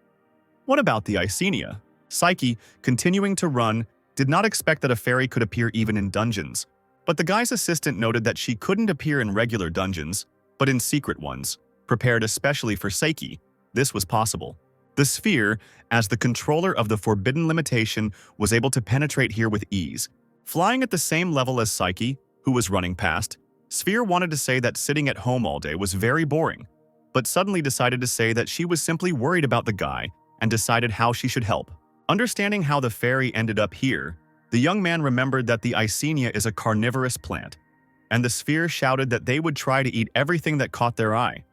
"What about the Icenia?" Psyche, continuing to run, did not expect that a fairy could appear even in dungeons. But the guy's assistant noted that she couldn't appear in regular dungeons, but in secret ones, prepared especially for Psyche. This was possible. The sphere, as the controller of the forbidden limitation, was able to penetrate here with ease. Flying at the same level as Psyche, who was running past, Sphere wanted to say that sitting at home all day was very boring, but suddenly decided to say that she was simply worried about the guy and decided how she should help. Understanding how the fairy ended up here, the young man remembered that the Icenia is a carnivorous plant, and the sphere shouted that they would try to eat everything that caught their eye,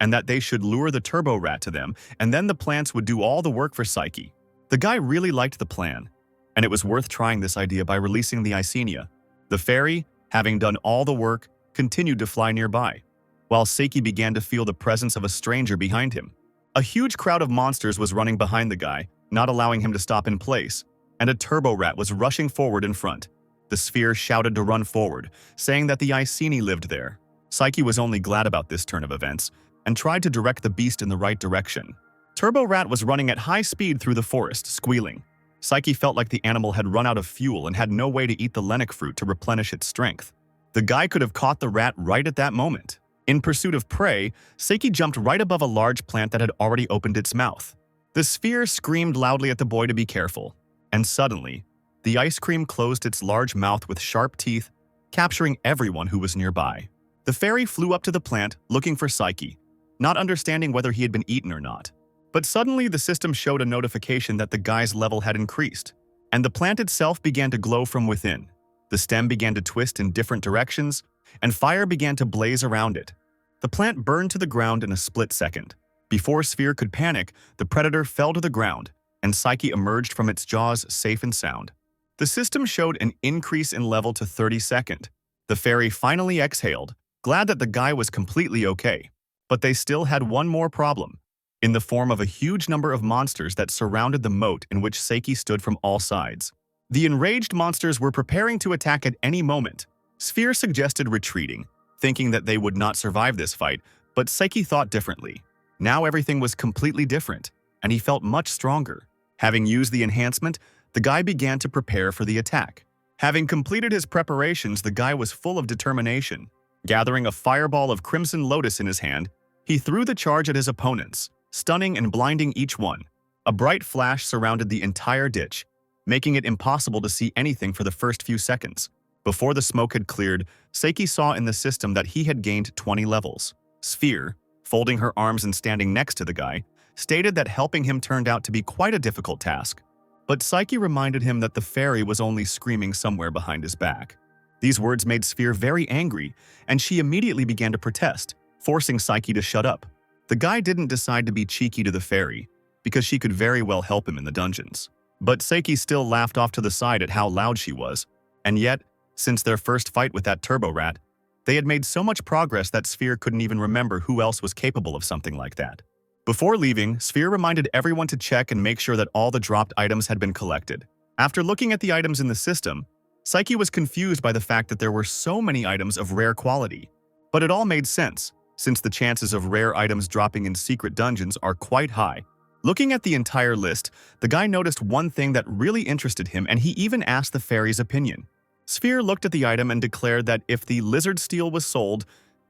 and that they should lure the turbo rat to them, and then the plants would do all the work for Psyche. The guy really liked the plan, and it was worth trying this idea by releasing the Icenia. The fairy, having done all the work, continued to fly nearby, while Psyche began to feel the presence of a stranger behind him. A huge crowd of monsters was running behind the guy, not allowing him to stop in place, and a turbo rat was rushing forward in front. The sphere shouted to run forward, saying that the Iceni lived there. Psyche was only glad about this turn of events, and tried to direct the beast in the right direction. Turbo Rat was running at high speed through the forest, squealing. Psyche felt like the animal had run out of fuel and had no way to eat the lennox fruit to replenish its strength. The guy could have caught the rat right at that moment. In pursuit of prey, Psyche jumped right above a large plant that had already opened its mouth. The sphere screamed loudly at the boy to be careful, and suddenly, the ice cream closed its large mouth with sharp teeth, capturing everyone who was nearby. The fairy flew up to the plant, looking for Psyche, not understanding whether he had been eaten or not. But suddenly the system showed a notification that the guy's level had increased, and the plant itself began to glow from within. The stem began to twist in different directions, and fire began to blaze around it. The plant burned to the ground in a split second. Before Sphere could panic, the predator fell to the ground, and Psyche emerged from its jaws safe and sound. The system showed an increase in level to 32nd. The fairy finally exhaled, glad that the guy was completely okay. But they still had one more problem, in the form of a huge number of monsters that surrounded the moat in which Psyche stood from all sides. The enraged monsters were preparing to attack at any moment. Sphere suggested retreating, thinking that they would not survive this fight, but Psyche thought differently. Now everything was completely different, and he felt much stronger. Having used the enhancement, the guy began to prepare for the attack. Having completed his preparations, the guy was full of determination. Gathering a fireball of crimson lotus in his hand, he threw the charge at his opponents, stunning and blinding each one. A bright flash surrounded the entire ditch, making it impossible to see anything for the first few seconds. Before the smoke had cleared, Psyche saw in the system that he had gained 20 levels. Sphere, folding her arms and standing next to the guy, stated that helping him turned out to be quite a difficult task. But Psyche reminded him that the fairy was only screaming somewhere behind his back. These words made Sphere very angry, and she immediately began to protest, forcing Psyche to shut up. The guy didn't decide to be cheeky to the fairy, because she could very well help him in the dungeons. But Psyche still laughed off to the side at how loud she was, and yet, since their first fight with that turbo rat, they had made so much progress that Sphere couldn't even remember who else was capable of something like that. Before leaving, Sphere reminded everyone to check and make sure that all the dropped items had been collected. After looking at the items in the system, Psyche was confused by the fact that there were so many items of rare quality. But it all made sense, since the chances of rare items dropping in secret dungeons are quite high. Looking at the entire list, the guy noticed one thing that really interested him, and he even asked the fairy's opinion. Sphere looked at the item and declared that if the lizard steel was sold,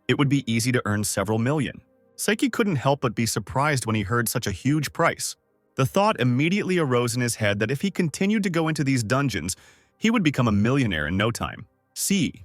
it would be easy to earn several million. Psyche couldn't help but be surprised when he heard such a huge price. The thought immediately arose in his head that if he continued to go into these dungeons, he would become a millionaire in no time. C.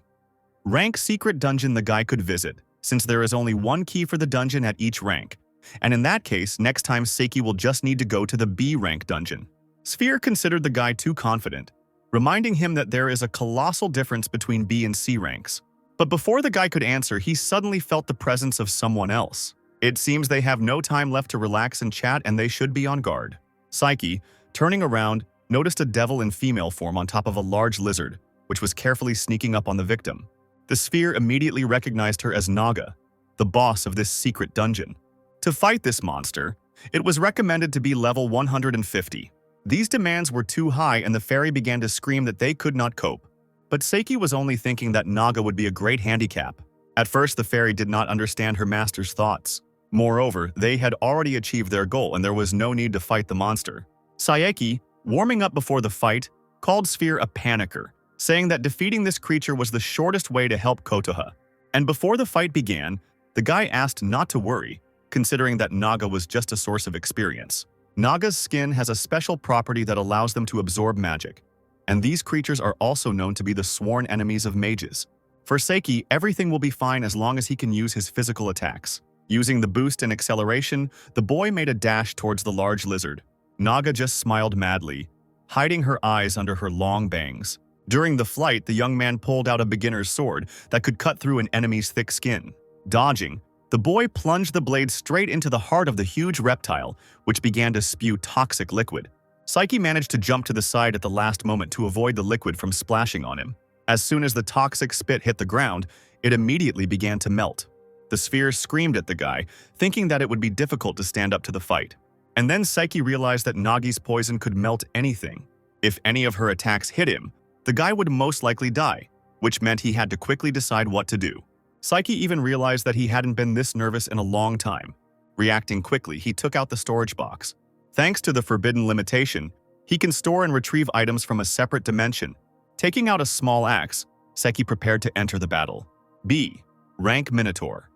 Rank secret dungeon the guy could visit, since there is only one key for the dungeon at each rank. And in that case, next time Psyche will just need to go to the B rank dungeon. Sphere considered the guy too confident, reminding him that there is a colossal difference between B and C ranks. But before the guy could answer, he suddenly felt the presence of someone else. It seems they have no time left to relax and chat, and they should be on guard. Psyche, turning around, noticed a devil in female form on top of a large lizard, which was carefully sneaking up on the victim. The sphere immediately recognized her as Naga, the boss of this secret dungeon. To fight this monster, it was recommended to be level 150. These demands were too high and the fairy began to scream that they could not cope. But Seiki was only thinking that Naga would be a great handicap. At first, the fairy did not understand her master's thoughts. Moreover, they had already achieved their goal and there was no need to fight the monster. Saeki, warming up before the fight, called Sphere a panicker, saying that defeating this creature was the shortest way to help Kotoha. And before the fight began, the guy asked not to worry, considering that Naga was just a source of experience. Naga's skin has a special property that allows them to absorb magic, and these creatures are also known to be the sworn enemies of mages. For Seiki, everything will be fine as long as he can use his physical attacks. Using the boost and acceleration, the boy made a dash towards the large lizard. Naga just smiled madly, hiding her eyes under her long bangs. During the flight, the young man pulled out a beginner's sword that could cut through an enemy's thick skin. Dodging, the boy plunged the blade straight into the heart of the huge reptile, which began to spew toxic liquid. Seiki managed to jump to the side at the last moment to avoid the liquid from splashing on him. As soon as the toxic spit hit the ground, it immediately began to melt. The sphere screamed at the guy, thinking that it would be difficult to stand up to the fight. And then Seiki realized that Nagi's poison could melt anything. If any of her attacks hit him, the guy would most likely die, which meant he had to quickly decide what to do. Seiki even realized that he hadn't been this nervous in a long time. Reacting quickly, he took out the storage box. Thanks to the forbidden limitation, he can store and retrieve items from a separate dimension. Taking out a small axe, Seiki prepared to enter the battle. B. Rank Minotaur.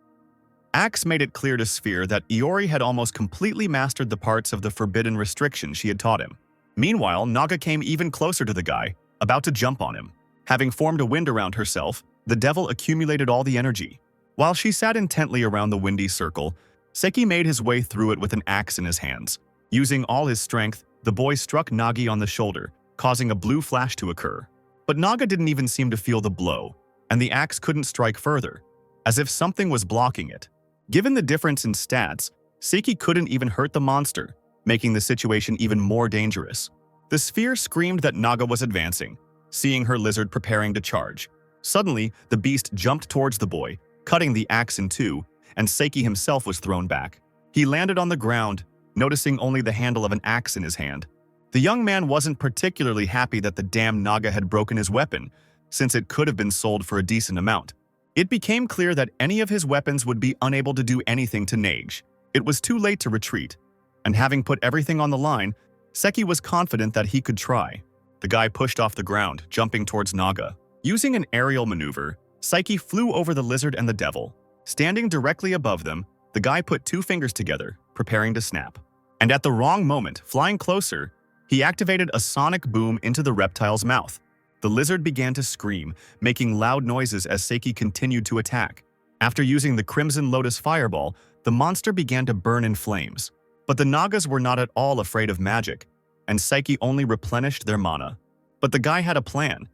Axe made it clear to Sphere that Iori had almost completely mastered the parts of the forbidden restriction she had taught him. Meanwhile, Naga came even closer to the guy, about to jump on him. Having formed a wind around herself, the devil accumulated all the energy. While she sat intently around the windy circle, Seiki made his way through it with an axe in his hands. Using all his strength, the boy struck Nagi on the shoulder, causing a blue flash to occur. But Naga didn't even seem to feel the blow, and the axe couldn't strike further, as if something was blocking it. Given the difference in stats, Seiki couldn't even hurt the monster, making the situation even more dangerous. The sphere screamed that Naga was advancing, seeing her lizard preparing to charge. Suddenly, the beast jumped towards the boy, cutting the axe in two, and Seiki himself was thrown back. He landed on the ground, noticing only the handle of an axe in his hand. The young man wasn't particularly happy that the damn Naga had broken his weapon, since it could have been sold for a decent amount. It became clear that any of his weapons would be unable to do anything to Nage. It was too late to retreat, and having put everything on the line, Seiki was confident that he could try. The guy pushed off the ground, jumping towards Naga. Using an aerial maneuver, Seiki flew over the lizard and the devil. Standing directly above them, the guy put two fingers together, preparing to snap. And at the wrong moment, flying closer, he activated a sonic boom into the reptile's mouth. The lizard began to scream, making loud noises as Seiki continued to attack. After using the Crimson Lotus Fireball, the monster began to burn in flames. But the Nagas were not at all afraid of magic, and Seiki only replenished their mana. But the guy had a plan,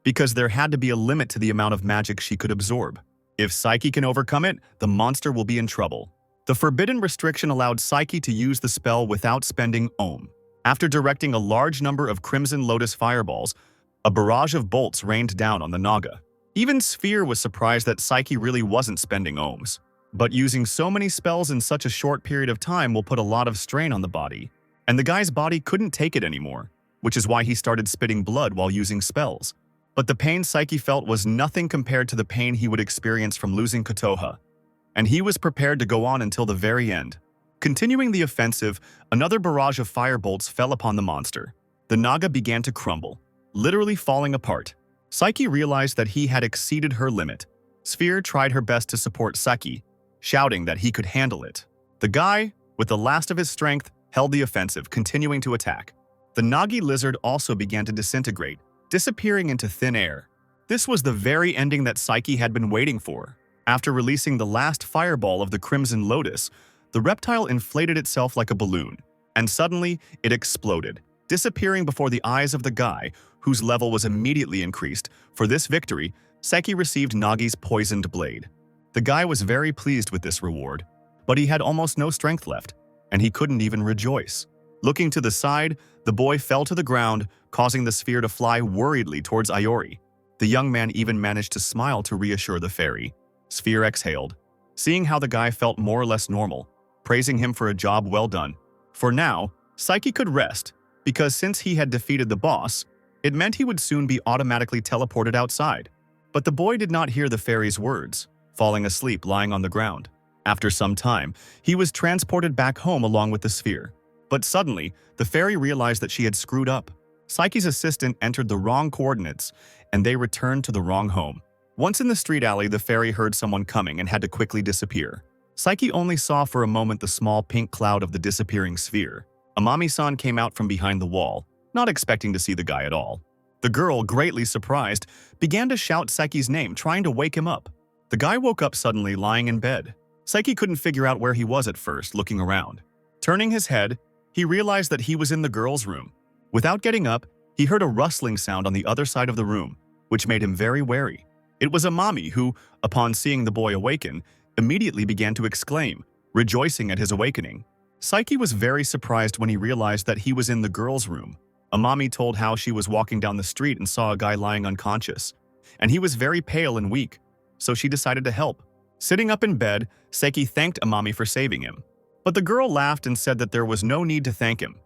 because there had to be a limit to the amount of magic she could absorb. If Seiki can overcome it, the monster will be in trouble. The forbidden restriction allowed Seiki to use the spell without spending Ohm. After directing a large number of Crimson Lotus Fireballs, a barrage of bolts rained down on the Naga. Even Sphere was surprised that Seiki really wasn't spending Ohms. But using so many spells in such a short period of time will put a lot of strain on the body. And the guy's body couldn't take it anymore, which is why he started spitting blood while using spells. But the pain Seiki felt was nothing compared to the pain he would experience from losing Kotoha, and he was prepared to go on until the very end. Continuing the offensive, another barrage of firebolts fell upon the monster. The Naga began to crumble, literally falling apart. Seiki realized that he had exceeded her limit. Sphere tried her best to support Seiki, shouting that he could handle it. The guy, with the last of his strength, held the offensive, continuing to attack. The Nagi lizard also began to disintegrate, disappearing into thin air. This was the very ending that Seiki had been waiting for. After releasing the last fireball of the Crimson Lotus, the reptile inflated itself like a balloon, and suddenly it exploded, disappearing before the eyes of the guy, whose level was immediately increased. For this victory, Seiki received Nagi's poisoned blade. The guy was very pleased with this reward, but he had almost no strength left, and he couldn't even rejoice. Looking to the side, the boy fell to the ground, causing the sphere to fly worriedly towards Iori. The young man even managed to smile to reassure the fairy. Sphere exhaled. Seeing how the guy felt more or less normal, praising him for a job well done. For now, Saiki could rest, because since he had defeated the boss, it meant he would soon be automatically teleported outside. But the boy did not hear the fairy's words, falling asleep lying on the ground. After some time, he was transported back home along with the sphere. But suddenly, the fairy realized that she had screwed up. Saiki's assistant entered the wrong coordinates, and they returned to the wrong home. Once in the street alley, the fairy heard someone coming and had to quickly disappear. Saiki only saw for a moment the small pink cloud of the disappearing sphere. Amami-san came out from behind the wall, not expecting to see the guy at all. The girl, greatly surprised, began to shout Saiki's name, trying to wake him up. The guy woke up suddenly, lying in bed. Saiki couldn't figure out where he was at first, looking around. Turning his head, he realized that he was in the girl's room. Without getting up, he heard a rustling sound on the other side of the room, which made him very wary. It was Amami who, upon seeing the boy awaken, immediately began to exclaim, rejoicing at his awakening. Saiki was very surprised when he realized that he was in the girl's room. Amami told how she was walking down the street and saw a guy lying unconscious, and he was very pale and weak, so she decided to help. Sitting up in bed, Saiki thanked Amami for saving him. But the girl laughed and said that there was no need to thank him.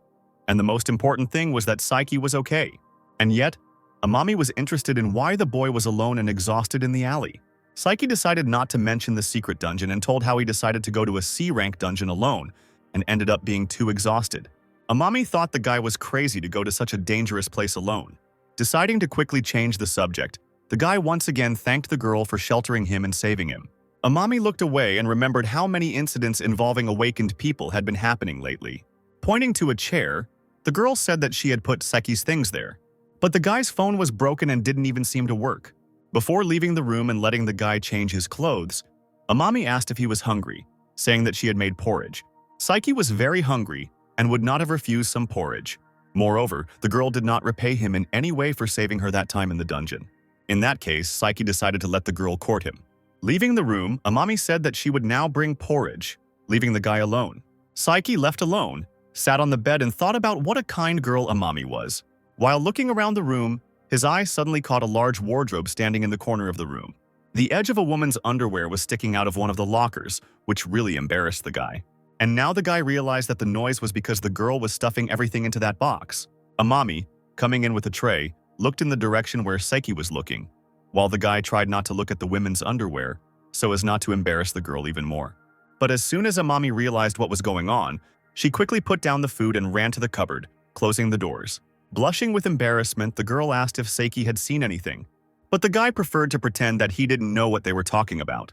And the most important thing was that Saiki was okay. And yet, Amami was interested in why the boy was alone and exhausted in the alley. Saiki decided not to mention the secret dungeon and told how he decided to go to a C-rank dungeon alone and ended up being too exhausted. Amami thought the guy was crazy to go to such a dangerous place alone. Deciding to quickly change the subject, the guy once again thanked the girl for sheltering him and saving him. Amami looked away and remembered how many incidents involving awakened people had been happening lately. Pointing to a chair, the girl said that she had put Saiki's things there. But the guy's phone was broken and didn't even seem to work. Before leaving the room and letting the guy change his clothes, Amami asked if he was hungry, saying that she had made porridge. Saiki was very hungry and would not have refused some porridge. Moreover, the girl did not repay him in any way for saving her that time in the dungeon. In that case, Saiki decided to let the girl court him. Leaving the room, Amami said that she would now bring porridge, leaving the guy alone. Saiki, left alone, sat on the bed and thought about what a kind girl Amami was. While looking around the room, his eye suddenly caught a large wardrobe standing in the corner of the room. The edge of a woman's underwear was sticking out of one of the lockers, which really embarrassed the guy. And now the guy realized that the noise was because the girl was stuffing everything into that box. Amami, coming in with a tray, looked in the direction where Saiki was looking, while the guy tried not to look at the women's underwear so as not to embarrass the girl even more. But as soon as Amami realized what was going on, she quickly put down the food and ran to the cupboard, closing the doors. Blushing with embarrassment, the girl asked if Saiki had seen anything, but the guy preferred to pretend that he didn't know what they were talking about.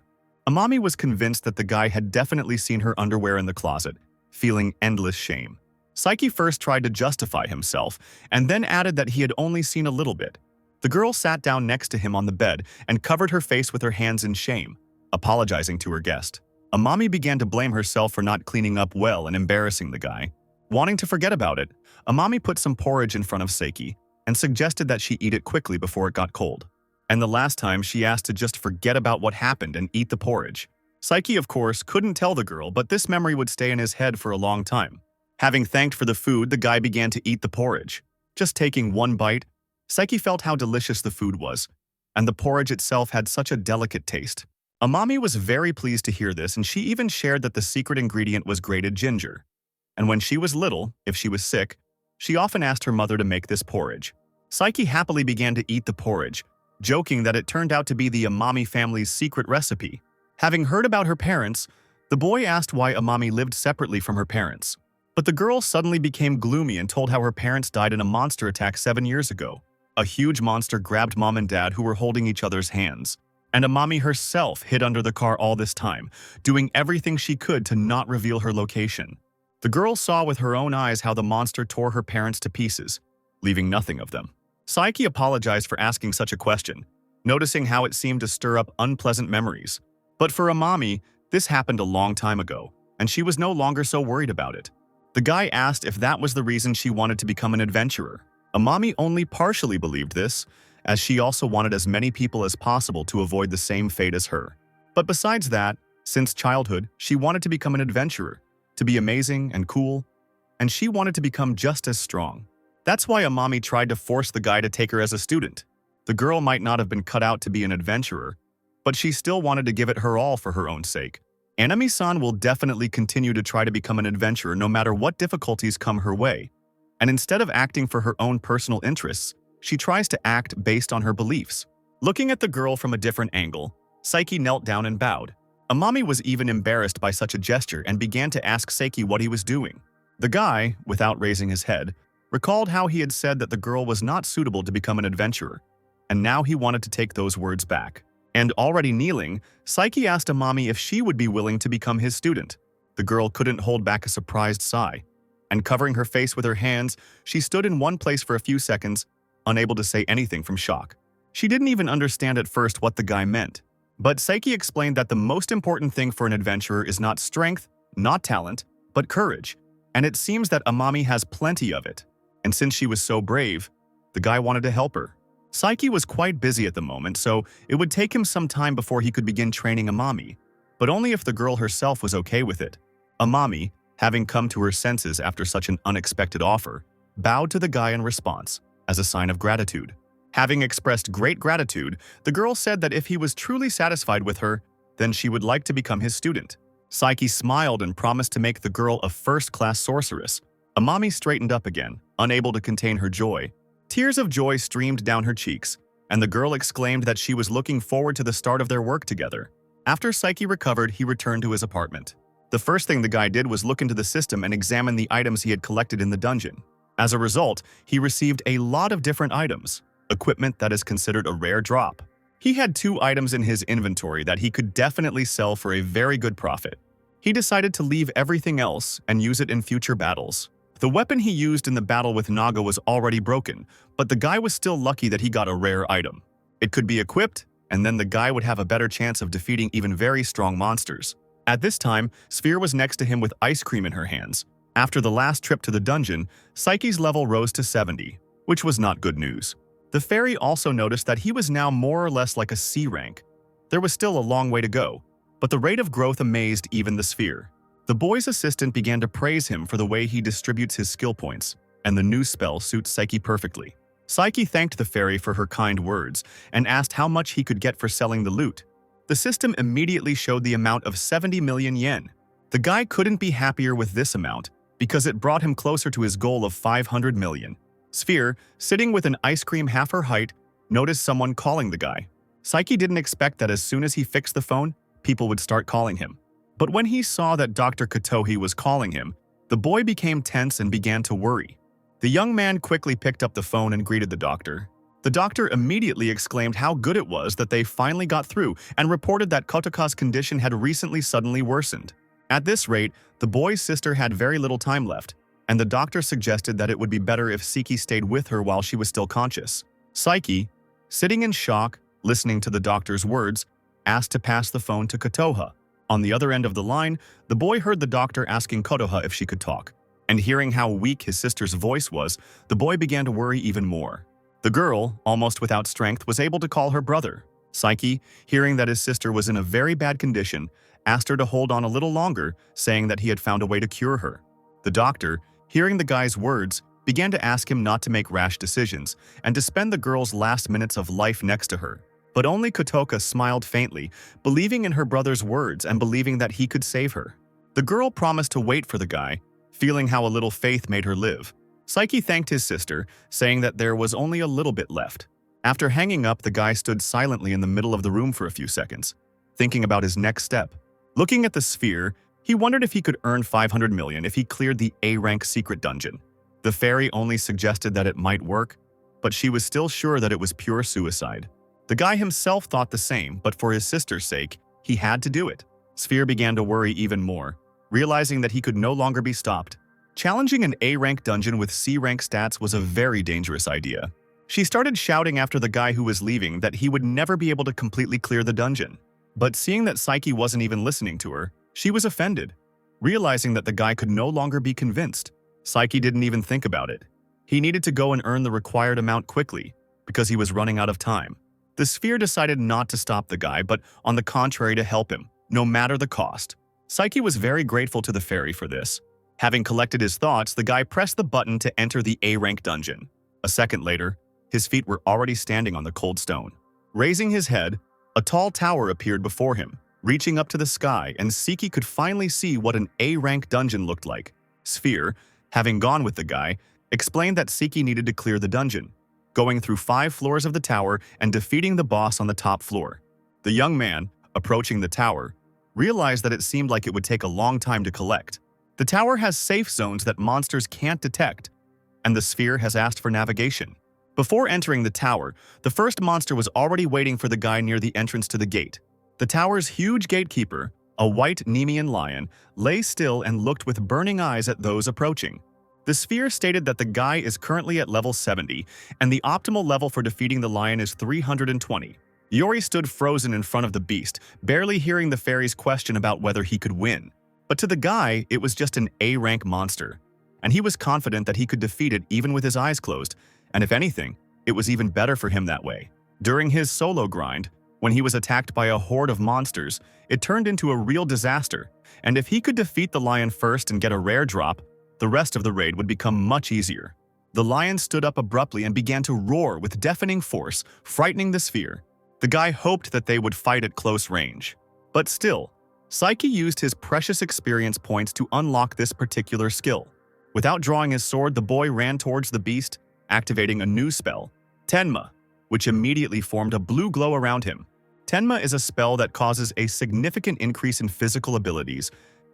Amami was convinced that the guy had definitely seen her underwear in the closet, feeling endless shame. Saiki first tried to justify himself, and then added that he had only seen a little bit. The girl sat down next to him on the bed and covered her face with her hands in shame, apologizing to her guest. Amami began to blame herself for not cleaning up well and embarrassing the guy. Wanting to forget about it, Amami put some porridge in front of Saiki and suggested that she eat it quickly before it got cold. And the last time, she asked to just forget about what happened and eat the porridge. Saiki, of course, couldn't tell the girl, but this memory would stay in his head for a long time. Having thanked for the food, the guy began to eat the porridge. Just taking one bite, Saiki felt how delicious the food was, and the porridge itself had such a delicate taste. Amami was very pleased to hear this, and she even shared that the secret ingredient was grated ginger. And when she was little, if she was sick, she often asked her mother to make this porridge. Saiki happily began to eat the porridge, joking that it turned out to be the Amami family's secret recipe. Having heard about her parents, the boy asked why Amami lived separately from her parents. But the girl suddenly became gloomy and told how her parents died in a monster attack 7 years ago. A huge monster grabbed mom and dad, who were holding each other's hands. And Amami herself hid under the car all this time, doing everything she could to not reveal her location. The girl saw with her own eyes how the monster tore her parents to pieces, leaving nothing of them. Saiki apologized for asking such a question, noticing how it seemed to stir up unpleasant memories. But for Amami, this happened a long time ago, and she was no longer so worried about it. The guy asked if that was the reason she wanted to become an adventurer. Amami only partially believed this, as she also wanted as many people as possible to avoid the same fate as her. But besides that, since childhood, she wanted to become an adventurer, to be amazing and cool, and she wanted to become just as strong. That's why Amami tried to force the guy to take her as a student. The girl might not have been cut out to be an adventurer, but she still wanted to give it her all for her own sake. Anami-san will definitely continue to try to become an adventurer no matter what difficulties come her way. And instead of acting for her own personal interests, she tries to act based on her beliefs. Looking at the girl from a different angle, Saiki knelt down and bowed. Amami was even embarrassed by such a gesture and began to ask Saiki what he was doing. The guy, without raising his head, recalled how he had said that the girl was not suitable to become an adventurer, and now he wanted to take those words back. And already kneeling, Saiki asked Amami if she would be willing to become his student. The girl couldn't hold back a surprised sigh, and covering her face with her hands, she stood in one place for a few seconds, unable to say anything from shock. She didn't even understand at first what the guy meant. But Saiki explained that the most important thing for an adventurer is not strength, not talent, but courage. And it seems that Amami has plenty of it. And since she was so brave, the guy wanted to help her. Saiki was quite busy at the moment, so it would take him some time before he could begin training Amami, but only if the girl herself was okay with it. Amami, having come to her senses after such an unexpected offer, bowed to the guy in response, as a sign of gratitude. Having expressed great gratitude, the girl said that if he was truly satisfied with her, then she would like to become his student. Saiki smiled and promised to make the girl a first-class sorceress. Amami straightened up again, unable to contain her joy. Tears of joy streamed down her cheeks, and the girl exclaimed that she was looking forward to the start of their work together. After Saiki recovered, he returned to his apartment. The first thing the guy did was look into the system and examine the items he had collected in the dungeon. As a result, he received a lot of different items, equipment that is considered a rare drop. He had 2 items in his inventory that he could definitely sell for a very good profit. He decided to leave everything else and use it in future battles. The weapon he used in the battle with Naga was already broken, but the guy was still lucky that he got a rare item. It could be equipped, and then the guy would have a better chance of defeating even very strong monsters. At this time, Sphere was next to him with ice cream in her hands. After the last trip to the dungeon, Saiki's level rose to 70, which was not good news. The fairy also noticed that he was now more or less like a C rank. There was still a long way to go, but the rate of growth amazed even the Sphere. The boy's assistant began to praise him for the way he distributes his skill points, and the new spell suits Saiki perfectly. Saiki thanked the fairy for her kind words and asked how much he could get for selling the loot. The system immediately showed the amount of 70 million yen. The guy couldn't be happier with this amount because it brought him closer to his goal of 500 million. Sphere, sitting with an ice cream half her height, noticed someone calling the guy. Saiki didn't expect that as soon as he fixed the phone, people would start calling him. But when he saw that Dr. Katohi was calling him, the boy became tense and began to worry. The young man quickly picked up the phone and greeted the doctor. The doctor immediately exclaimed how good it was that they finally got through and reported that Kotoka's condition had recently suddenly worsened. At this rate, the boy's sister had very little time left, and the doctor suggested that it would be better if Saiki stayed with her while she was still conscious. Saiki, sitting in shock, listening to the doctor's words, asked to pass the phone to Kotoha. On the other end of the line, the boy heard the doctor asking Kotoha if she could talk, and hearing how weak his sister's voice was, the boy began to worry even more. The girl, almost without strength, was able to call her brother. Saiki, hearing that his sister was in a very bad condition, asked her to hold on a little longer, saying that he had found a way to cure her. The doctor, hearing the guy's words, began to ask him not to make rash decisions and to spend the girl's last minutes of life next to her. But only Kotoka smiled faintly, believing in her brother's words and believing that he could save her. The girl promised to wait for the guy, feeling how a little faith made her live. Saiki thanked his sister, saying that there was only a little bit left. After hanging up, the guy stood silently in the middle of the room for a few seconds, thinking about his next step. Looking at the sphere, he wondered if he could earn 500 million if he cleared the A-rank secret dungeon. The fairy only suggested that it might work, but she was still sure that it was pure suicide. The guy himself thought the same, but for his sister's sake, he had to do it. Sphere began to worry even more, realizing that he could no longer be stopped. Challenging an A-rank dungeon with C-rank stats was a very dangerous idea. She started shouting after the guy who was leaving that he would never be able to completely clear the dungeon. But seeing that Saiki wasn't even listening to her, she was offended. Realizing that the guy could no longer be convinced, Saiki didn't even think about it. He needed to go and earn the required amount quickly, because he was running out of time. The sphere decided not to stop the guy, but on the contrary to help him, no matter the cost. Saiki was very grateful to the fairy for this. Having collected his thoughts, the guy pressed the button to enter the A-rank dungeon. A second later, his feet were already standing on the cold stone. Raising his head, a tall tower appeared before him, reaching up to the sky, and Seki could finally see what an A-rank dungeon looked like. Sphere, having gone with the guy, explained that Seki needed to clear the dungeon, going through 5 floors of the tower and defeating the boss on the top floor. The young man, approaching the tower, realized that it seemed like it would take a long time to collect. The tower has safe zones that monsters can't detect, and the sphere has asked for navigation. Before entering the tower, the first monster was already waiting for the guy near the entrance to the gate. The tower's huge gatekeeper, a white Nemean lion, lay still and looked with burning eyes at those approaching. The sphere stated that the guy is currently at level 70, and the optimal level for defeating the lion is 320. Iori stood frozen in front of the beast, barely hearing the fairy's question about whether he could win. But to the guy, it was just an A-rank monster, and he was confident that he could defeat it even with his eyes closed, and if anything, it was even better for him that way. During his solo grind, when he was attacked by a horde of monsters, it turned into a real disaster, and if he could defeat the lion first and get a rare drop, the rest of the raid would become much easier. The lion stood up abruptly and began to roar with deafening force, frightening the sphere. The guy hoped that they would fight at close range. But still, Psyche used his precious experience points to unlock this particular skill. Without drawing his sword, the boy ran towards the beast, activating a new spell, Tenma, which immediately formed a blue glow around him. Tenma is a spell that causes a significant increase in physical abilities,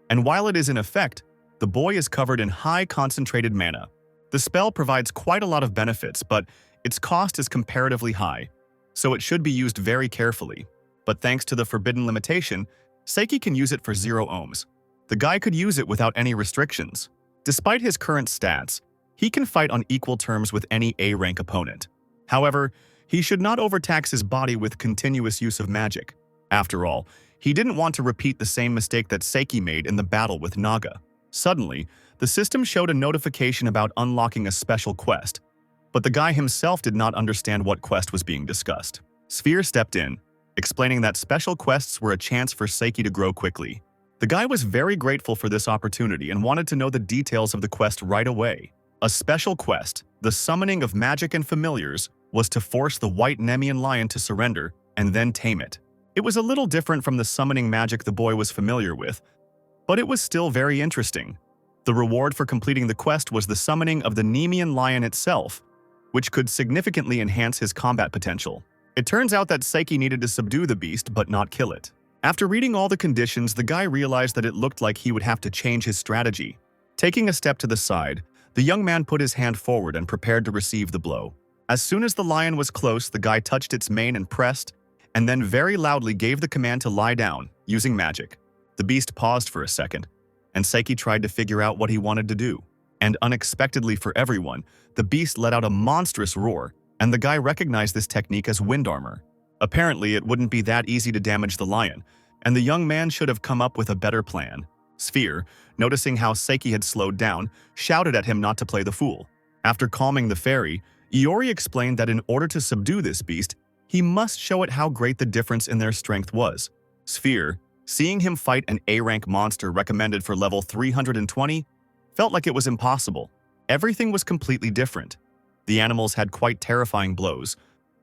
and while it is in effect, the boy is covered in high concentrated mana. The spell provides quite a lot of benefits, but its cost is comparatively high, so it should be used very carefully. But thanks to the forbidden limitation, Seiki can use it for 0 ohms. The guy could use it without any restrictions. Despite his current stats, he can fight on equal terms with any A-rank opponent. However, he should not overtax his body with continuous use of magic. After all, he didn't want to repeat the same mistake that Seiki made in the battle with Naga. Suddenly, the system showed a notification about unlocking a special quest, but the guy himself did not understand what quest was being discussed. Sphere stepped in, explaining that special quests were a chance for Seiki to grow quickly. The guy was very grateful for this opportunity and wanted to know the details of the quest right away. A special quest, the summoning of magic and familiars, was to force the white Nemean lion to surrender and then tame it. It was a little different from the summoning magic the boy was familiar with, but it was still very interesting. The reward for completing the quest was the summoning of the Nemean lion itself, which could significantly enhance his combat potential. It turns out that Seiki needed to subdue the beast but not kill it. After reading all the conditions, the guy realized that it looked like he would have to change his strategy. Taking a step to the side, the young man put his hand forward and prepared to receive the blow. As soon as the lion was close, the guy touched its mane and pressed, and then very loudly gave the command to lie down, using magic. The beast paused for a second, and Seiki tried to figure out what he wanted to do. And unexpectedly for everyone, the beast let out a monstrous roar, and the guy recognized this technique as wind armor. Apparently, it wouldn't be that easy to damage the lion, and the young man should have come up with a better plan. Sphere, noticing how Seiki had slowed down, shouted at him not to play the fool. After calming the fairy, Iori explained that in order to subdue this beast, he must show it how great the difference in their strength was. Sphere, seeing him fight an A-rank monster recommended for level 320, felt like it was impossible. Everything was completely different. The animals had quite terrifying blows,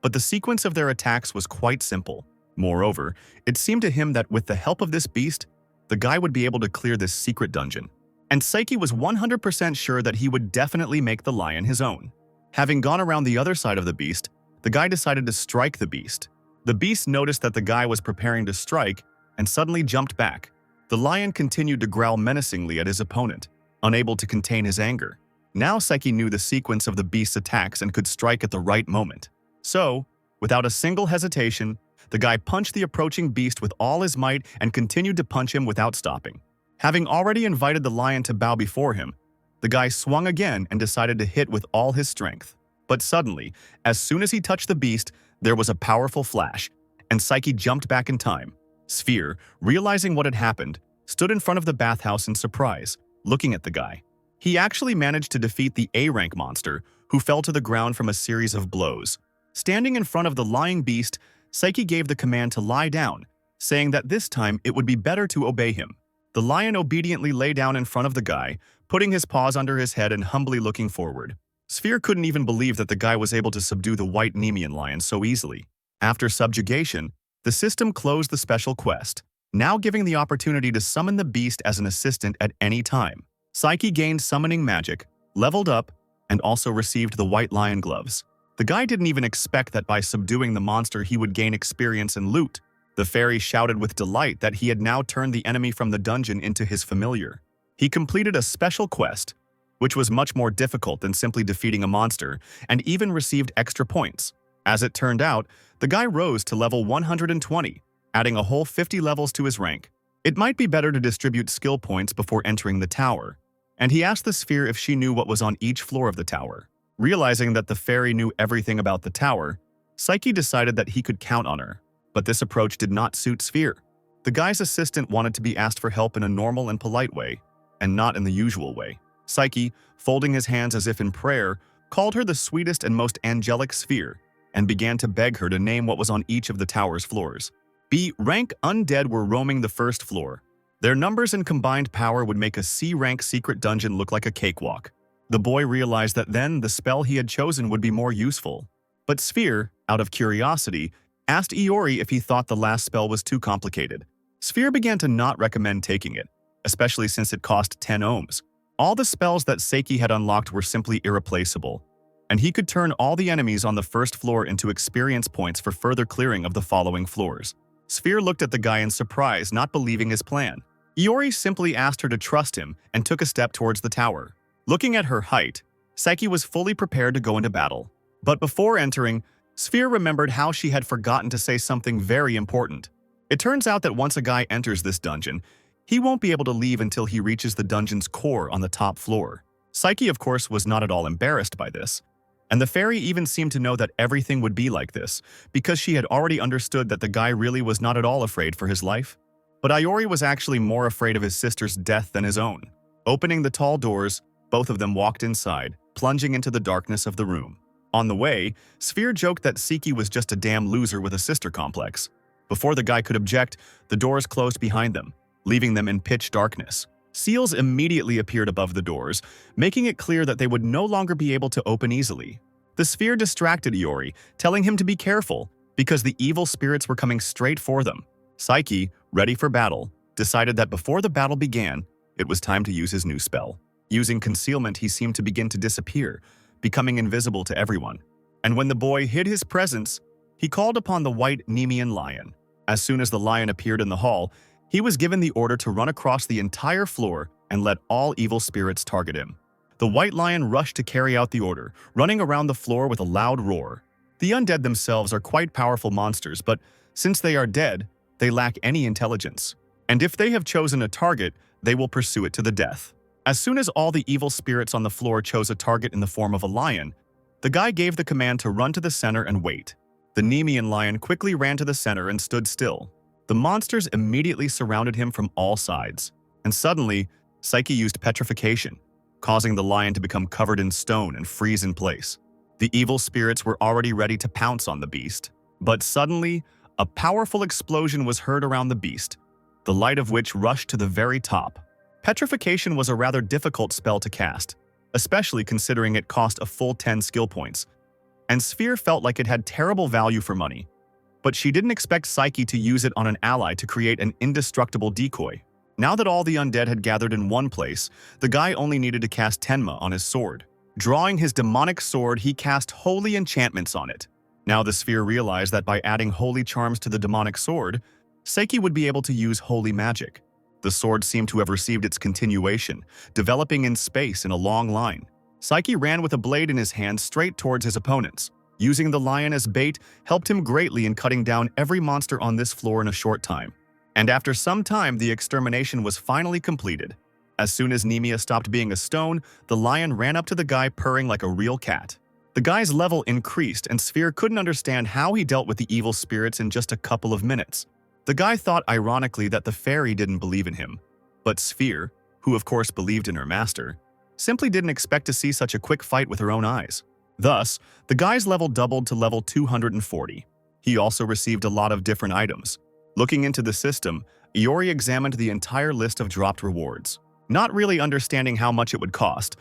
but the sequence of their attacks was quite simple. Moreover, it seemed to him that with the help of this beast, the guy would be able to clear this secret dungeon. And Seiki was 100% sure that he would definitely make the lion his own. Having gone around the other side of the beast, the guy decided to strike the beast. The beast noticed that the guy was preparing to strike and suddenly jumped back. The lion continued to growl menacingly at his opponent, unable to contain his anger. Now Seiki knew the sequence of the beast's attacks and could strike at the right moment. So, without a single hesitation, the guy punched the approaching beast with all his might and continued to punch him without stopping. Having already invited the lion to bow before him, the guy swung again and decided to hit with all his strength. But suddenly, as soon as he touched the beast, there was a powerful flash, and Seiki jumped back in time. Sphere, realizing what had happened, stood in front of the bathhouse in surprise, looking at the guy. He actually managed to defeat the A-rank monster, who fell to the ground from a series of blows. Standing in front of the lying beast, Seiki gave the command to lie down, saying that this time it would be better to obey him. The lion obediently lay down in front of the guy, putting his paws under his head and humbly looking forward. Sphere couldn't even believe that the guy was able to subdue the white Nemean lion so easily. After subjugation, the system closed the special quest. now giving the opportunity to summon the beast as an assistant at any time. Psyche gained summoning magic, leveled up, and also received the white lion gloves. The guy didn't even expect that by subduing the monster he would gain experience and loot. The fairy shouted with delight that he had now turned the enemy from the dungeon into his familiar. He completed a special quest, which was much more difficult than simply defeating a monster, and even received extra points. As it turned out, the guy rose to level 120, adding a whole 50 levels to his rank. It might be better to distribute skill points before entering the tower, and he asked the sphere if she knew what was on each floor of the tower. Realizing that the fairy knew everything about the tower, Psyche decided that he could count on her. But this approach did not suit Sphere. The guy's assistant wanted to be asked for help in a normal and polite way, and not in the usual way. Psyche, folding his hands as if in prayer, called her the sweetest and most angelic Sphere, and began to beg her to name what was on each of the tower's floors. B-rank undead were roaming the first floor. Their numbers and combined power would make a C-rank secret dungeon look like a cakewalk. The boy realized that then the spell he had chosen would be more useful. But Sphere, out of curiosity, asked Iori if he thought the last spell was too complicated. Sphere began to not recommend taking it, especially since it cost 10 ohms. All the spells that Seiki had unlocked were simply irreplaceable, and he could turn all the enemies on the first floor into experience points for further clearing of the following floors. Sphere looked at the guy in surprise, not believing his plan. Iori simply asked her to trust him and took a step towards the tower. Looking at her height, Psyche was fully prepared to go into battle. But before entering, Sphere remembered how she had forgotten to say something very important. It turns out that once a guy enters this dungeon, he won't be able to leave until he reaches the dungeon's core on the top floor. Psyche, of course, was not at all embarrassed by this, and the fairy even seemed to know that everything would be like this, because she had already understood that the guy really was not at all afraid for his life. But Iori was actually more afraid of his sister's death than his own. Opening the tall doors, both of them walked inside, plunging into the darkness of the room. On the way, Sphere joked that Seiki was just a damn loser with a sister complex. Before the guy could object, the doors closed behind them, leaving them in pitch darkness. Seals immediately appeared above the doors, making it clear that they would no longer be able to open easily. The sphere distracted Iori, telling him to be careful, because the evil spirits were coming straight for them. Psyche, ready for battle, decided that before the battle began, it was time to use his new spell. Using concealment, he seemed to begin to disappear, becoming invisible to everyone. And when the boy hid his presence, he called upon the white Nemean lion. As soon as the lion appeared in the hall, he was given the order to run across the entire floor and let all evil spirits target him. The white lion rushed to carry out the order, running around the floor with a loud roar. The undead themselves are quite powerful monsters, but since they are dead, they lack any intelligence. And if they have chosen a target, they will pursue it to the death. As soon as all the evil spirits on the floor chose a target in the form of a lion, the guy gave the command to run to the center and wait. The Nemean lion quickly ran to the center and stood still. The monsters immediately surrounded him from all sides, and suddenly, Psyche used petrification, causing the lion to become covered in stone and freeze in place. The evil spirits were already ready to pounce on the beast, but suddenly, a powerful explosion was heard around the beast, the light of which rushed to the very top. Petrification was a rather difficult spell to cast, especially considering it cost a full 10 skill points, and Sphere felt like it had terrible value for money. But she didn't expect Psyche to use it on an ally to create an indestructible decoy. Now that all the undead had gathered in one place, the guy only needed to cast Tenma on his sword. Drawing his demonic sword, he cast holy enchantments on it. Now the Sphere realized that by adding holy charms to the demonic sword, Psyche would be able to use holy magic. The sword seemed to have received its continuation, developing in space in a long line. Psyche ran with a blade in his hand straight towards his opponents. Using the lion as bait helped him greatly in cutting down every monster on this floor in a short time. And after some time, the extermination was finally completed. As soon as Nemea stopped being a stone, the lion ran up to the guy purring like a real cat. The guy's level increased, and Sphere couldn't understand how he dealt with the evil spirits in just a couple of minutes. The guy thought ironically that the fairy didn't believe in him, but Sphere, who of course believed in her master, simply didn't expect to see such a quick fight with her own eyes. Thus, the guy's level doubled to level 240. He also received a lot of different items. Looking into the system, Iori examined the entire list of dropped rewards. Not really understanding how much it would cost,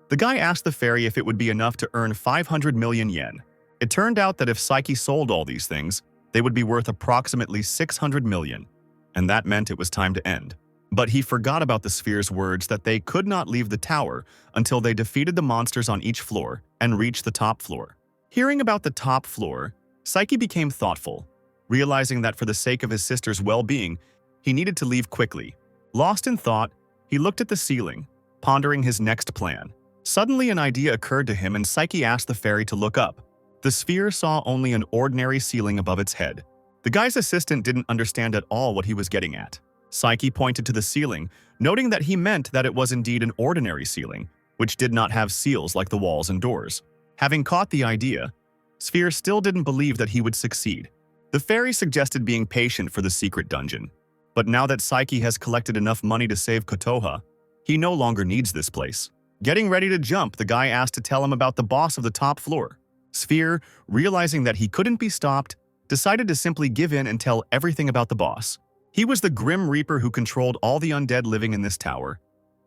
the guy asked the fairy if it would be enough to earn 500 million yen. It turned out that if Psyche sold all these things, they would be worth approximately 600 million. and that meant it was time to end. But he forgot about the sphere's words that they could not leave the tower until they defeated the monsters on each floor and reached the top floor. Hearing about the top floor, Psyche became thoughtful, realizing that for the sake of his sister's well-being, he needed to leave quickly. Lost in thought, he looked at the ceiling, pondering his next plan. Suddenly an idea occurred to him and Psyche asked the fairy to look up. The sphere saw only an ordinary ceiling above its head. The guy's assistant didn't understand at all what he was getting at. Psyche pointed to the ceiling, noting that he meant that it was indeed an ordinary ceiling, which did not have seals like the walls and doors. Having caught the idea, Sphere still didn't believe that he would succeed. The fairy suggested being patient for the secret dungeon. But now that Psyche has collected enough money to save Kotoha, he no longer needs this place. Getting ready to jump, the guy asked to tell him about the boss of the top floor. Sphere, realizing that he couldn't be stopped, decided to simply give in and tell everything about the boss. He was the Grim Reaper who controlled all the undead living in this tower,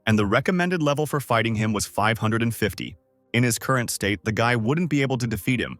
and the recommended level for fighting him was 550. In his current state, the guy wouldn't be able to defeat him.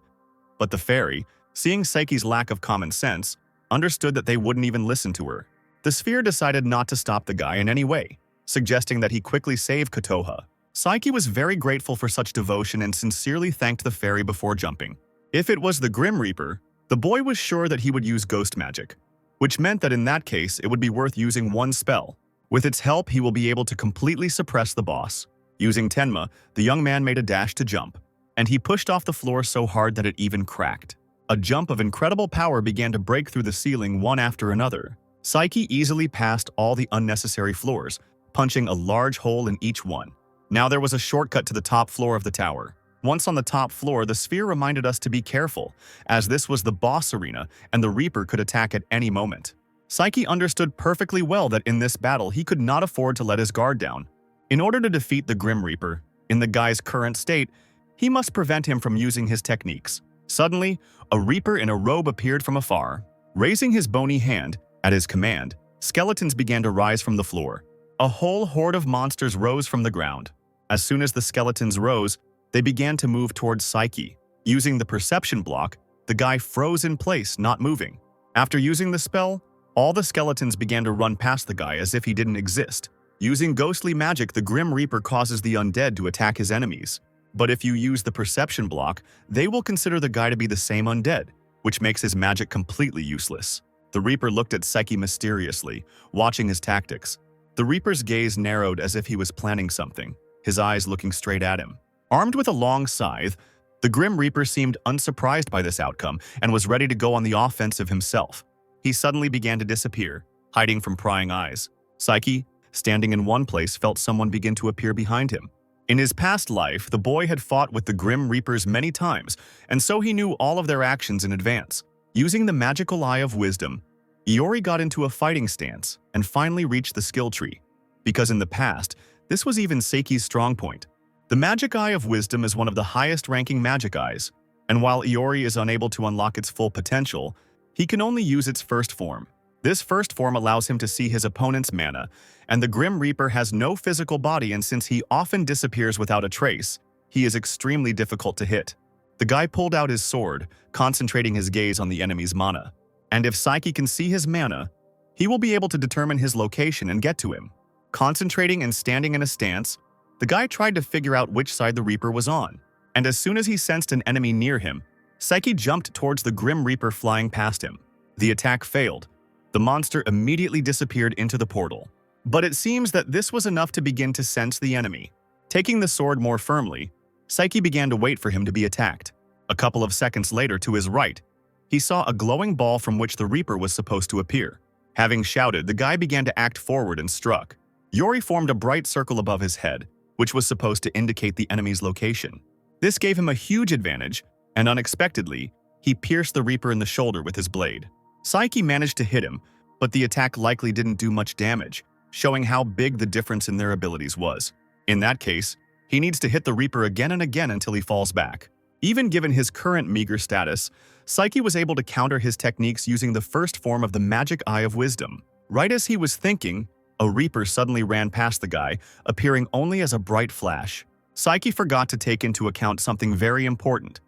But the fairy, seeing Psyche's lack of common sense, understood that they wouldn't even listen to her. The sphere decided not to stop the guy in any way, suggesting that he quickly save Kotoha. Psyche was very grateful for such devotion and sincerely thanked the fairy before jumping. If it was the Grim Reaper, the boy was sure that he would use ghost magic, which meant that in that case it would be worth using one spell. With its help, he will be able to completely suppress the boss. Using Tenma, the young man made a dash to jump, and he pushed off the floor so hard that it even cracked. A jump of incredible power began to break through the ceiling one after another. Psyche easily passed all the unnecessary floors, punching a large hole in each one. Now there was a shortcut to the top floor of the tower. Once on the top floor, the sphere reminded us to be careful, as this was the boss arena and the Reaper could attack at any moment. Psyche understood perfectly well that in this battle he could not afford to let his guard down. In order to defeat the Grim Reaper, in the guy's current state, he must prevent him from using his techniques. Suddenly, a Reaper in a robe appeared from afar. Raising his bony hand, at his command, skeletons began to rise from the floor. A whole horde of monsters rose from the ground. As soon as the skeletons rose, they began to move towards Psyche. Using the perception block, the guy froze in place, not moving. After using the spell, all the skeletons began to run past the guy as if he didn't exist. Using ghostly magic, the Grim Reaper causes the undead to attack his enemies. But if you use the perception block, they will consider the guy to be the same undead, which makes his magic completely useless. The Reaper looked at Psyche mysteriously, watching his tactics. The Reaper's gaze narrowed as if he was planning something, his eyes looking straight at him. Armed with a long scythe, the Grim Reaper seemed unsurprised by this outcome and was ready to go on the offensive himself. He suddenly began to disappear, hiding from prying eyes. Psyche, standing in one place, felt someone begin to appear behind him. In his past life, the boy had fought with the Grim Reapers many times, and so he knew all of their actions in advance. Using the magical eye of wisdom, Iori got into a fighting stance and finally reached the skill tree, because in the past, this was even Seiki's strong point. The magic eye of wisdom is one of the highest-ranking magic eyes, and while Iori is unable to unlock its full potential, he can only use its first form. This first form allows him to see his opponent's mana, and the Grim Reaper has no physical body, and since he often disappears without a trace, he is extremely difficult to hit. The guy pulled out his sword, concentrating his gaze on the enemy's mana. And if Psyche can see his mana, he will be able to determine his location and get to him. Concentrating and standing in a stance, the guy tried to figure out which side the Reaper was on. And as soon as he sensed an enemy near him, Psyche jumped towards the Grim Reaper flying past him. The attack failed. The monster immediately disappeared into the portal. But it seems that this was enough to begin to sense the enemy. Taking the sword more firmly, Psyche began to wait for him to be attacked. A couple of seconds later, to his right, he saw a glowing ball from which the Reaper was supposed to appear. Having shouted, the guy began to act forward and struck. Iori formed a bright circle above his head, which was supposed to indicate the enemy's location. This gave him a huge advantage, and unexpectedly, he pierced the Reaper in the shoulder with his blade. Psyche managed to hit him, but the attack likely didn't do much damage, showing how big the difference in their abilities was. In that case, he needs to hit the Reaper again and again until he falls back. Even given his current meager status, Psyche was able to counter his techniques using the first form of the magic eye of wisdom. Right as he was thinking, a Reaper suddenly ran past the guy, appearing only as a bright flash. Psyche forgot to take into account something very important,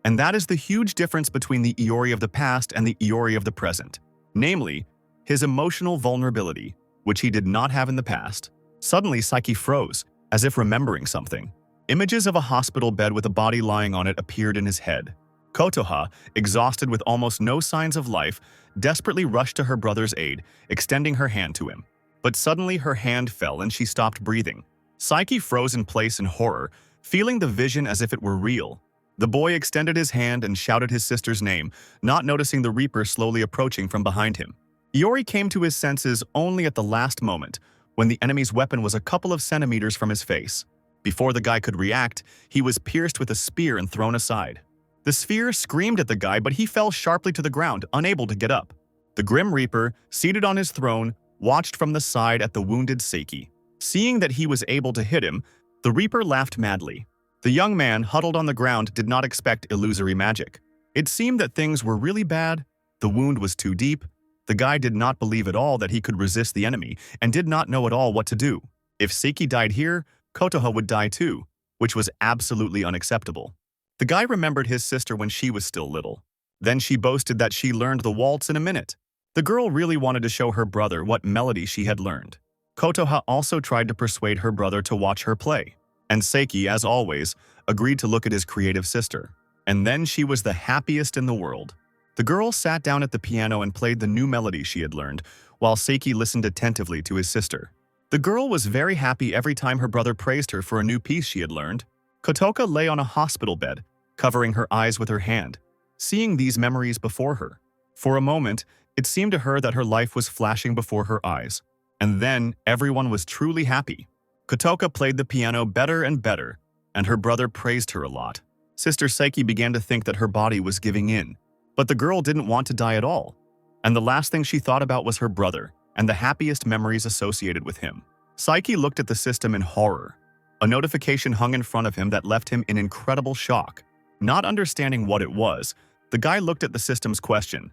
and that is the huge difference between the Iori of the past and the Iori of the present. Namely, his emotional vulnerability, which he did not have in the past. Suddenly, Saiki froze, as if remembering something. Images of a hospital bed with a body lying on it appeared in his head. Kotoha, exhausted with almost no signs of life, desperately rushed to her brother's aid, extending her hand to him. But suddenly her hand fell and she stopped breathing. Saiki froze in place in horror, feeling the vision as if it were real. The boy extended his hand and shouted his sister's name, not noticing the Reaper slowly approaching from behind him. Iori came to his senses only at the last moment, when the enemy's weapon was a couple of centimeters from his face. Before the guy could react, he was pierced with a spear and thrown aside. The sphere screamed at the guy, but he fell sharply to the ground, unable to get up. The Grim Reaper, seated on his throne, watched from the side at the wounded Saiki. Seeing that he was able to hit him, the Reaper laughed madly. The young man, huddled on the ground, did not expect illusory magic. It seemed that things were really bad. The wound was too deep. The guy did not believe at all that he could resist the enemy, and did not know at all what to do. If Saiki died here, Kotoha would die too, which was absolutely unacceptable. The guy remembered his sister when she was still little. Then she boasted that she learned the waltz in a minute. The girl really wanted to show her brother what melody she had learned. Kotoha also tried to persuade her brother to watch her play. And Saiki, as always, agreed to look at his creative sister. And then she was the happiest in the world. The girl sat down at the piano and played the new melody she had learned, while Saiki listened attentively to his sister. The girl was very happy every time her brother praised her for a new piece she had learned. Kotoka lay on a hospital bed, covering her eyes with her hand, seeing these memories before her. For a moment, it seemed to her that her life was flashing before her eyes. And then everyone was truly happy. Kotoka played the piano better and better, and her brother praised her a lot. Sister Saiki began to think that her body was giving in, but the girl didn't want to die at all. And the last thing she thought about was her brother, and the happiest memories associated with him. Saiki looked at the system in horror. A notification hung in front of him that left him in incredible shock. Not understanding what it was, the guy looked at the system's question.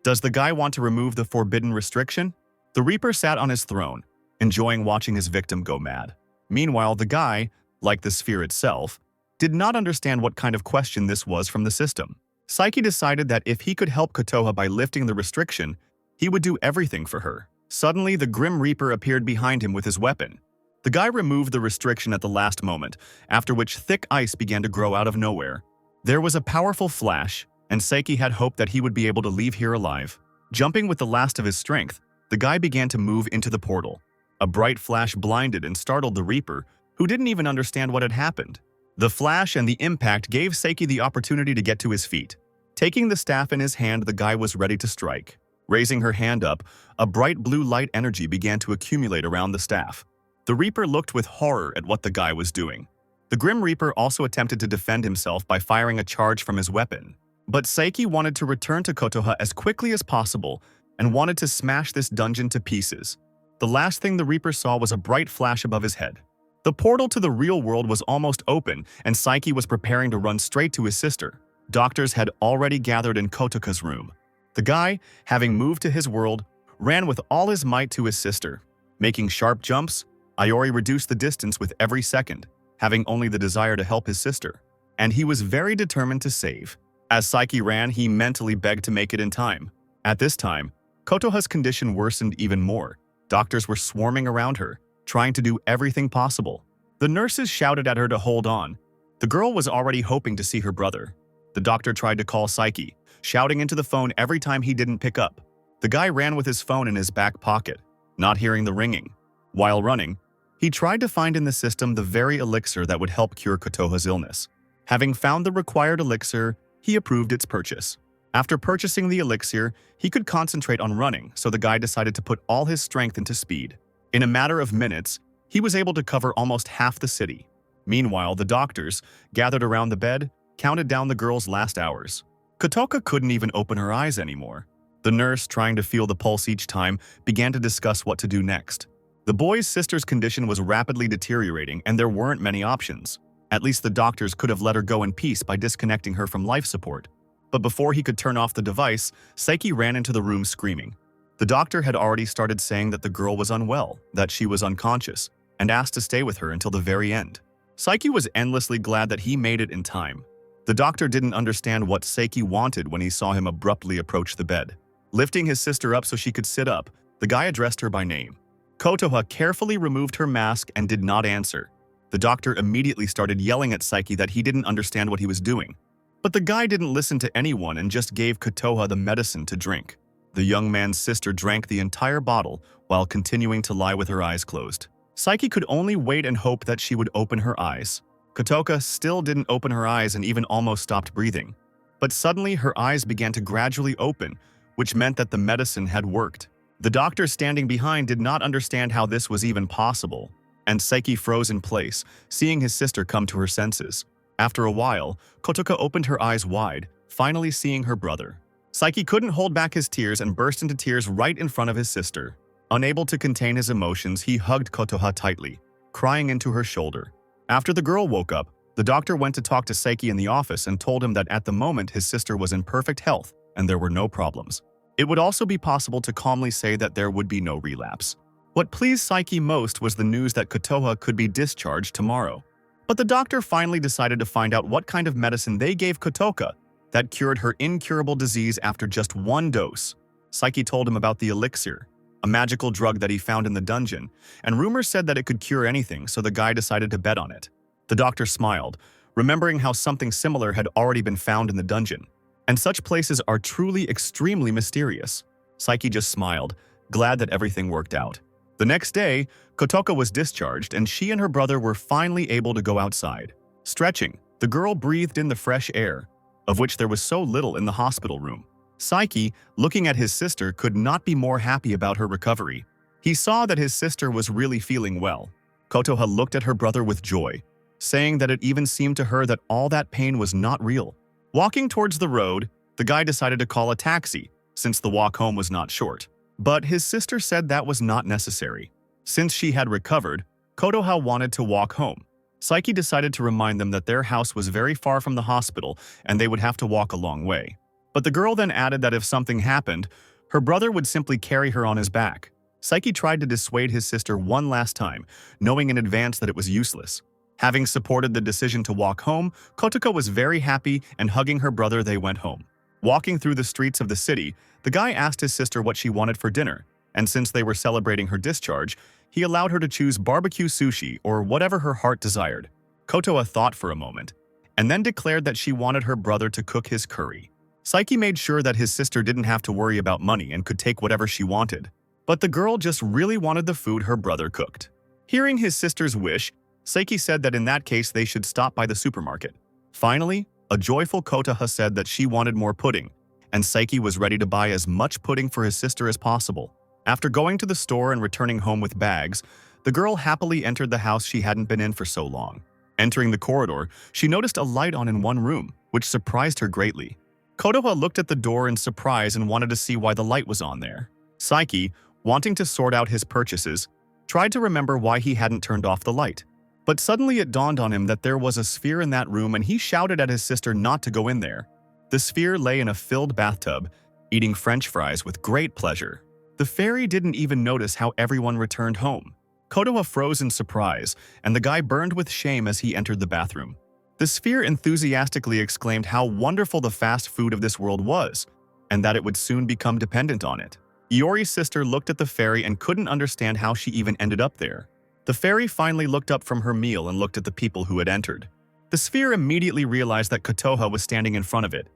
Does the guy want to remove the forbidden restriction? The Reaper sat on his throne, enjoying watching his victim go mad. Meanwhile, the guy, like the sphere itself, did not understand what kind of question this was from the system. Saiki decided that if he could help Kotoha by lifting the restriction, he would do everything for her. Suddenly, the Grim Reaper appeared behind him with his weapon. The guy removed the restriction at the last moment, after which thick ice began to grow out of nowhere. There was a powerful flash, and Saiki had hoped that he would be able to leave here alive. Jumping with the last of his strength, the guy began to move into the portal. A bright flash blinded and startled the Reaper, who didn't even understand what had happened. The flash and the impact gave Saiki the opportunity to get to his feet. Taking the staff in his hand, the guy was ready to strike. Raising her hand up, a bright blue light energy began to accumulate around the staff. The Reaper looked with horror at what the guy was doing. The Grim Reaper also attempted to defend himself by firing a charge from his weapon. But Saiki wanted to return to Kotoha as quickly as possible and wanted to smash this dungeon to pieces. The last thing the Reaper saw was a bright flash above his head. The portal to the real world was almost open, and Saiki was preparing to run straight to his sister. Doctors had already gathered in Kotoka's room. The guy, having moved to his world, ran with all his might to his sister. Making sharp jumps, Iori reduced the distance with every second, having only the desire to help his sister. And he was very determined to save. As Saiki ran, he mentally begged to make it in time. At this time, Kotoha's condition worsened even more. Doctors were swarming around her, trying to do everything possible. The nurses shouted at her to hold on. The girl was already hoping to see her brother. The doctor tried to call Saiki, shouting into the phone every time he didn't pick up. The guy ran with his phone in his back pocket, not hearing the ringing. While running, he tried to find in the system the very elixir that would help cure Kotoha's illness. Having found the required elixir, he approved its purchase. After purchasing the elixir, he could concentrate on running, so the guy decided to put all his strength into speed. In a matter of minutes, he was able to cover almost half the city. Meanwhile, the doctors, gathered around the bed, counted down the girl's last hours. Kotoka couldn't even open her eyes anymore. The nurse, trying to feel the pulse each time, began to discuss what to do next. The boy's sister's condition was rapidly deteriorating, and there weren't many options. At least the doctors could have let her go in peace by disconnecting her from life support. But before he could turn off the device, Saiki ran into the room screaming. The doctor had already started saying that the girl was unwell, that she was unconscious, and asked to stay with her until the very end. Saiki was endlessly glad that he made it in time. The doctor didn't understand what Saiki wanted when he saw him abruptly approach the bed. Lifting his sister up so she could sit up, the guy addressed her by name. Kotoha carefully removed her mask and did not answer. The doctor immediately started yelling at Saiki that he didn't understand what he was doing. But the guy didn't listen to anyone and just gave Kotoha the medicine to drink. The young man's sister drank the entire bottle while continuing to lie with her eyes closed. Saiki could only wait and hope that she would open her eyes. Kotoka still didn't open her eyes and even almost stopped breathing. But suddenly her eyes began to gradually open, which meant that the medicine had worked. The doctor standing behind did not understand how this was even possible, and Saiki froze in place, seeing his sister come to her senses. After a while, Kotoka opened her eyes wide, finally seeing her brother. Saiki couldn't hold back his tears and burst into tears right in front of his sister. Unable to contain his emotions, he hugged Kotoha tightly, crying into her shoulder. After the girl woke up, the doctor went to talk to Saiki in the office and told him that at the moment his sister was in perfect health and there were no problems. It would also be possible to calmly say that there would be no relapse. What pleased Saiki most was the news that Kotoha could be discharged tomorrow. But the doctor finally decided to find out what kind of medicine they gave Kotoka that cured her incurable disease after just one dose. Saiki told him about the elixir, a magical drug that he found in the dungeon, and rumors said that it could cure anything, so the guy decided to bet on it. The doctor smiled, remembering how something similar had already been found in the dungeon. And such places are truly extremely mysterious. Saiki just smiled, glad that everything worked out. The next day, Kotoka was discharged and she and her brother were finally able to go outside. Stretching, the girl breathed in the fresh air, of which there was so little in the hospital room. Saiki, looking at his sister, could not be more happy about her recovery. He saw that his sister was really feeling well. Kotoha looked at her brother with joy, saying that it even seemed to her that all that pain was not real. Walking towards the road, the guy decided to call a taxi, since the walk home was not short. But his sister said that was not necessary. Since she had recovered, Kotoha wanted to walk home. Saiki decided to remind them that their house was very far from the hospital and they would have to walk a long way. But the girl then added that if something happened, her brother would simply carry her on his back. Saiki tried to dissuade his sister one last time, knowing in advance that it was useless. Having supported the decision to walk home, Kotoka was very happy, and hugging her brother they went home. Walking through the streets of the city, the guy asked his sister what she wanted for dinner, and since they were celebrating her discharge, he allowed her to choose barbecue sushi or whatever her heart desired. Kotoha thought for a moment, and then declared that she wanted her brother to cook his curry. Saiki made sure that his sister didn't have to worry about money and could take whatever she wanted. But the girl just really wanted the food her brother cooked. Hearing his sister's wish, Saiki said that in that case they should stop by the supermarket. Finally, a joyful Kotoha said that she wanted more pudding, and Saiki was ready to buy as much pudding for his sister as possible. After going to the store and returning home with bags, the girl happily entered the house she hadn't been in for so long. Entering the corridor, she noticed a light on in one room, which surprised her greatly. Kotoha looked at the door in surprise and wanted to see why the light was on there. Saiki, wanting to sort out his purchases, tried to remember why he hadn't turned off the light. But suddenly it dawned on him that there was a sphere in that room and he shouted at his sister not to go in there. The sphere lay in a filled bathtub, eating French fries with great pleasure. The fairy didn't even notice how everyone returned home. Kotoha froze in surprise, and the guy burned with shame as he entered the bathroom. The sphere enthusiastically exclaimed how wonderful the fast food of this world was, and that it would soon become dependent on it. Iori's sister looked at the fairy and couldn't understand how she even ended up there. The fairy finally looked up from her meal and looked at the people who had entered. The sphere immediately realized that Kotoha was standing in front of it,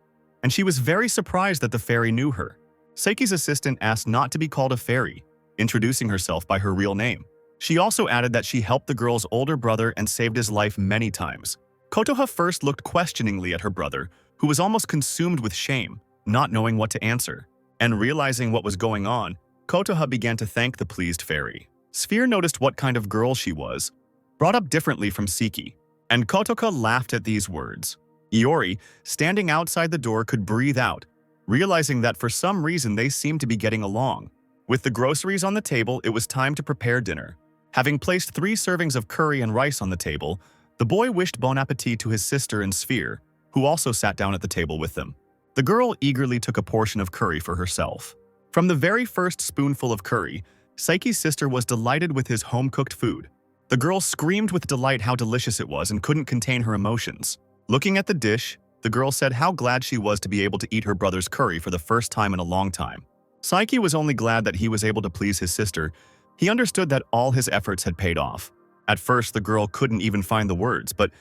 and she was very surprised that the fairy knew her. Seiki's assistant asked not to be called a fairy, introducing herself by her real name. She also added that she helped the girl's older brother and saved his life many times. Kotoha first looked questioningly at her brother, who was almost consumed with shame, not knowing what to answer. And realizing what was going on, Kotoha began to thank the pleased fairy. Sphere noticed what kind of girl she was, brought up differently from Seiki, and Kotoha laughed at these words. Iori, standing outside the door, could breathe out, realizing that for some reason they seemed to be getting along. With the groceries on the table, it was time to prepare dinner. Having placed 3 servings of curry and rice on the table, the boy wished bon appetit to his sister and Sphere, who also sat down at the table with them. The girl eagerly took a portion of curry for herself. From the very first spoonful of curry, Seiki's sister was delighted with his home-cooked food. The girl screamed with delight how delicious it was and couldn't contain her emotions. Looking at the dish, the girl said how glad she was to be able to eat her brother's curry for the first time in a long time. Saiki was only glad that he was able to please his sister. He understood that all his efforts had paid off. At first, the girl couldn't even find the words, but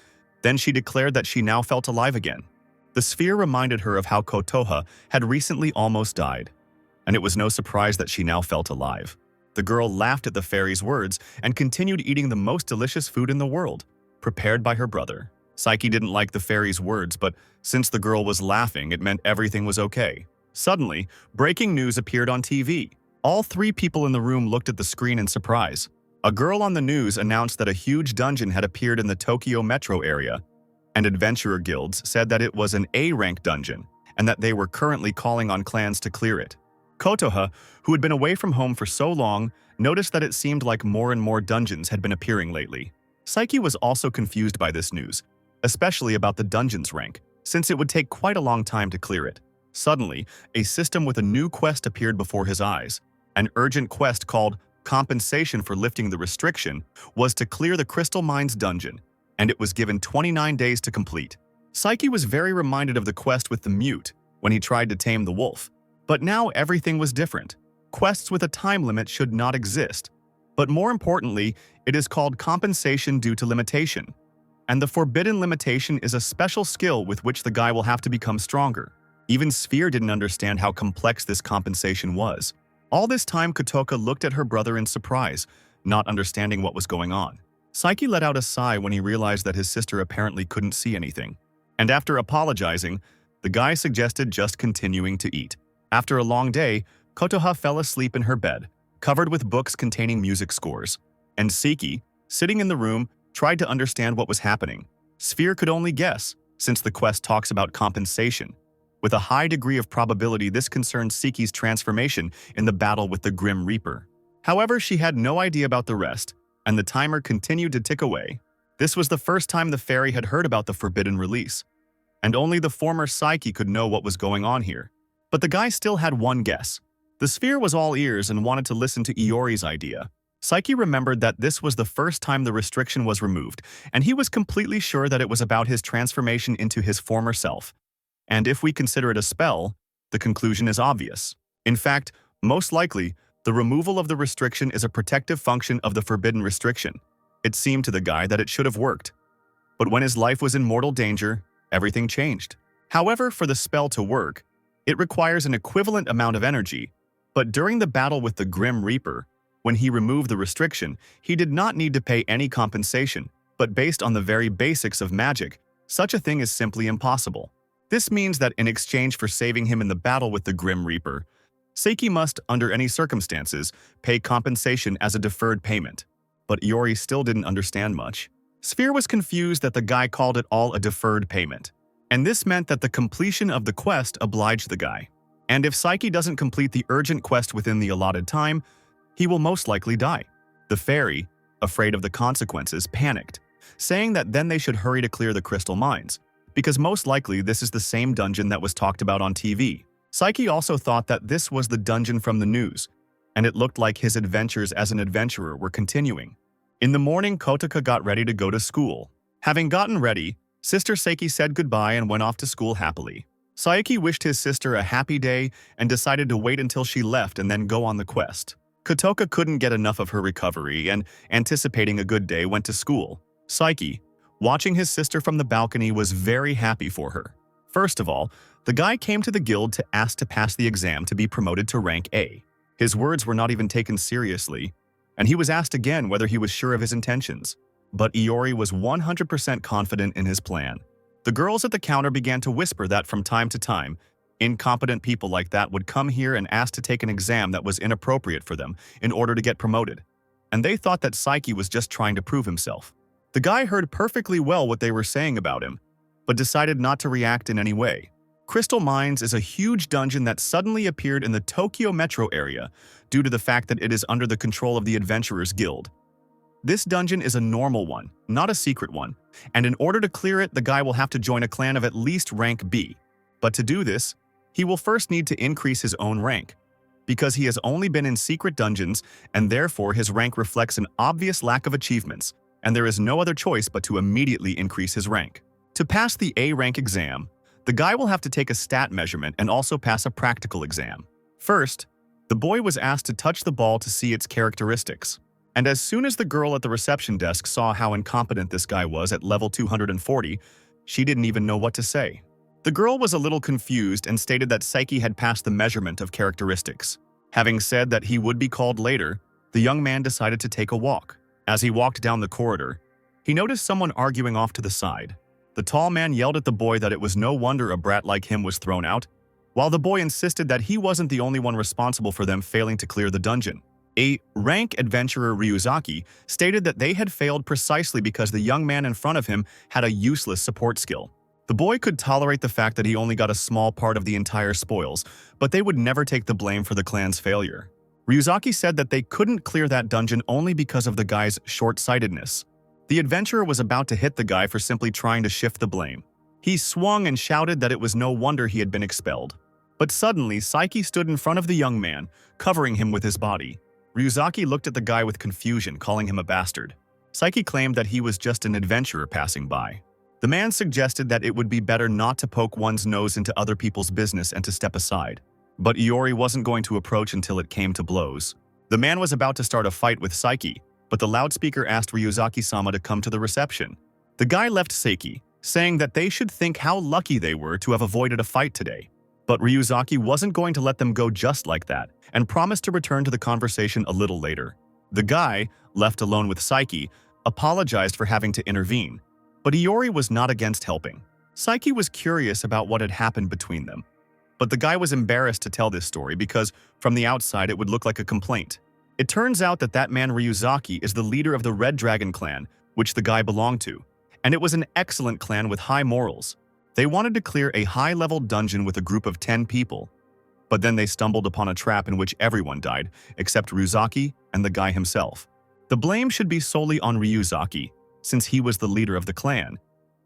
then she declared that she now felt alive again. The sphere reminded her of how Kotoha had recently almost died, and it was no surprise that she now felt alive. The girl laughed at the fairy's words and continued eating the most delicious food in the world, prepared by her brother. Saiki didn't like the fairy's words, but since the girl was laughing, it meant everything was okay. Suddenly, breaking news appeared on TV. All three people in the room looked at the screen in surprise. A girl on the news announced that a huge dungeon had appeared in the Tokyo metro area, and adventurer guilds said that it was an A-rank dungeon and that they were currently calling on clans to clear it. Kotoha, who had been away from home for so long, noticed that it seemed like more and more dungeons had been appearing lately. Saiki was also confused by this news, especially about the dungeon's rank, since it would take quite a long time to clear it. Suddenly, a system with a new quest appeared before his eyes. An urgent quest called Compensation for Lifting the Restriction was to clear the Crystal Mines dungeon, and it was given 29 days to complete. Saiki was very reminded of the quest with the mute when he tried to tame the wolf. But now everything was different. Quests with a time limit should not exist. But more importantly, it is called compensation due to limitation. And the forbidden limitation is a special skill with which the guy will have to become stronger. Even Sphere didn't understand how complex this compensation was. All this time, Kotoka looked at her brother in surprise, not understanding what was going on. Saiki let out a sigh when he realized that his sister apparently couldn't see anything. And after apologizing, the guy suggested just continuing to eat. After a long day, Kotoha fell asleep in her bed, covered with books containing music scores. And Saiki, sitting in the room, tried to understand what was happening. Sphere could only guess, since the quest talks about compensation. With a high degree of probability, this concerns Saiki's transformation in the battle with the Grim Reaper. However, she had no idea about the rest, and the timer continued to tick away. This was the first time the fairy had heard about the forbidden release, and only the former Saiki could know what was going on here. But the guy still had one guess. The sphere was all ears and wanted to listen to Iori's idea. Saiki remembered that this was the first time the restriction was removed, and he was completely sure that it was about his transformation into his former self. And if we consider it a spell, the conclusion is obvious. In fact, most likely, the removal of the restriction is a protective function of the forbidden restriction. It seemed to the guy that it should have worked. But when his life was in mortal danger, everything changed. However, for the spell to work, it requires an equivalent amount of energy. But during the battle with the Grim Reaper, when he removed the restriction, he did not need to pay any compensation. But based on the very basics of magic, such a thing is simply impossible. This means that in exchange for saving him in the battle with the Grim Reaper, Saiki must, under any circumstances, pay compensation as a deferred payment. But Iori still didn't understand much. Sphere was confused that the guy called it all a deferred payment. And this meant that the completion of the quest obliged the guy. And if Saiki doesn't complete the urgent quest within the allotted time, he will most likely die. The fairy, afraid of the consequences, panicked, saying that then they should hurry to clear the crystal mines, because most likely this is the same dungeon that was talked about on TV. Saiki also thought that this was the dungeon from the news, and it looked like his adventures as an adventurer were continuing. In the morning, Kotoka got ready to go to school. Having gotten ready, Sister Saiki said goodbye and went off to school happily. Saiki wished his sister a happy day and decided to wait until she left and then go on the quest. Kotoka couldn't get enough of her recovery and, anticipating a good day, went to school. Saiki, watching his sister from the balcony, was very happy for her. First of all, the guy came to the guild to ask to pass the exam to be promoted to rank A. His words were not even taken seriously, and he was asked again whether he was sure of his intentions. But Iori was 100% confident in his plan. The girls at the counter began to whisper that from time to time, incompetent people like that would come here and ask to take an exam that was inappropriate for them in order to get promoted. And they thought that Saiki was just trying to prove himself. The guy heard perfectly well what they were saying about him, but decided not to react in any way. Crystal Mines is a huge dungeon that suddenly appeared in the Tokyo metro area due to the fact that it is under the control of the Adventurers Guild. This dungeon is a normal one, not a secret one, and in order to clear it, the guy will have to join a clan of at least rank B. But to do this, he will first need to increase his own rank, because he has only been in secret dungeons and therefore his rank reflects an obvious lack of achievements, and there is no other choice but to immediately increase his rank. To pass the A rank exam, the guy will have to take a stat measurement and also pass a practical exam. First, The boy was asked to touch the ball to see its characteristics. And as soon as the girl at the reception desk saw how incompetent this guy was at level 240, she didn't even know what to say. The girl was a little confused and stated that Saiki had passed the measurement of characteristics. Having said that he would be called later, the young man decided to take a walk. As he walked down the corridor, he noticed someone arguing off to the side. The tall man yelled at the boy that it was no wonder a brat like him was thrown out, while the boy insisted that he wasn't the only one responsible for them failing to clear the dungeon. A rank adventurer Ryuzaki stated that they had failed precisely because the young man in front of him had a useless support skill. The boy could tolerate the fact that he only got a small part of the entire spoils, but they would never take the blame for the clan's failure. Ryuzaki said that they couldn't clear that dungeon only because of the guy's short-sightedness. The adventurer was about to hit the guy for simply trying to shift the blame. He swung and shouted that it was no wonder he had been expelled. But suddenly, Saiki stood in front of the young man, covering him with his body. Ryuzaki looked at the guy with confusion, calling him a bastard. Saiki claimed that he was just an adventurer passing by. The man suggested that it would be better not to poke one's nose into other people's business and to step aside. But Iori wasn't going to approach until it came to blows. The man was about to start a fight with Saiki, but the loudspeaker asked Ryuzaki-sama to come to the reception. The guy left Saiki, saying that they should think how lucky they were to have avoided a fight today. But Ryuzaki wasn't going to let them go just like that, and promised to return to the conversation a little later. The guy, left alone with Saiki, apologized for having to intervene, but Iori was not against helping. Saiki was curious about what had happened between them, but the guy was embarrassed to tell this story because, from the outside, it would look like a complaint. It turns out that man Ryuzaki is the leader of the Red Dragon clan, which the guy belonged to, and it was an excellent clan with high morals. They wanted to clear a high-level dungeon with a group of 10 people, but then they stumbled upon a trap in which everyone died, except Ryuzaki and the guy himself. The blame should be solely on Ryuzaki, since he was the leader of the clan,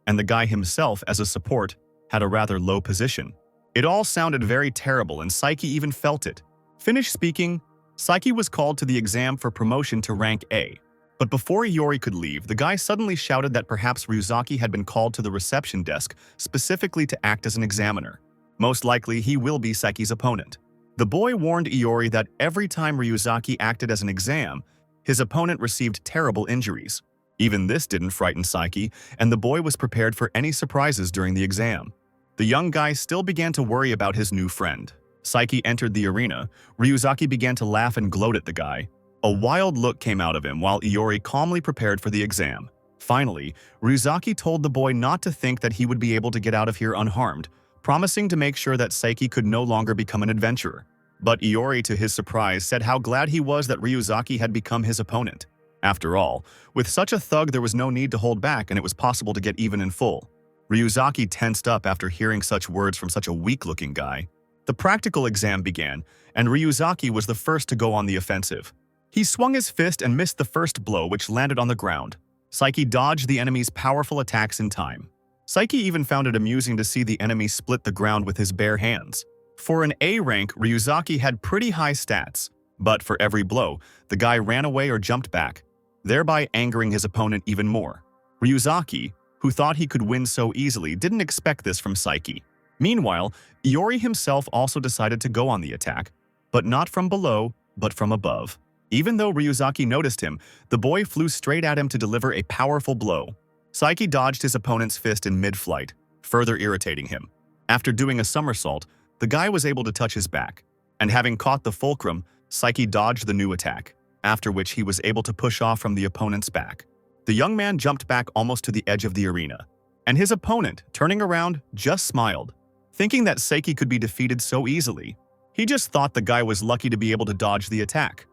and the guy himself, as a support, had a rather low position. It all sounded very terrible, and Saiki even felt it. Finished speaking, Saiki was called to the exam for promotion to rank A. But before Iori could leave, the guy suddenly shouted that perhaps Ryuzaki had been called to the reception desk specifically to act as an examiner. Most likely, he will be Saiki's opponent. The boy warned Iori that every time Ryuzaki acted as an exam, his opponent received terrible injuries. Even this didn't frighten Saiki, and the boy was prepared for any surprises during the exam. The young guy still began to worry about his new friend. Saiki entered the arena. Ryuzaki began to laugh and gloat at the guy. A wild look came out of him while Iori calmly prepared for the exam. Finally, Ryuzaki told the boy not to think that he would be able to get out of here unharmed, promising to make sure that Saiki could no longer become an adventurer. But Iori, to his surprise, said how glad he was that Ryuzaki had become his opponent. After all, with such a thug there was no need to hold back and it was possible to get even in full. Ryuzaki tensed up after hearing such words from such a weak-looking guy. The practical exam began, and Ryuzaki was the first to go on the offensive. He swung his fist and missed the first blow, which landed on the ground. Saiki dodged the enemy's powerful attacks in time. Saiki even found it amusing to see the enemy split the ground with his bare hands. For an A rank, Ryuzaki had pretty high stats, but for every blow, the guy ran away or jumped back, thereby angering his opponent even more. Ryuzaki, who thought he could win so easily, didn't expect this from Saiki. Meanwhile, Iori himself also decided to go on the attack, but not from below, but from above. Even though Ryuzaki noticed him, the boy flew straight at him to deliver a powerful blow. Saiki dodged his opponent's fist in mid-flight, further irritating him. After doing a somersault, the guy was able to touch his back, and having caught the fulcrum, Saiki dodged the new attack, after which he was able to push off from the opponent's back. The young man jumped back almost to the edge of the arena, and his opponent, turning around, just smiled. Thinking that Saiki could be defeated so easily, he just thought the guy was lucky to be able to dodge the attack.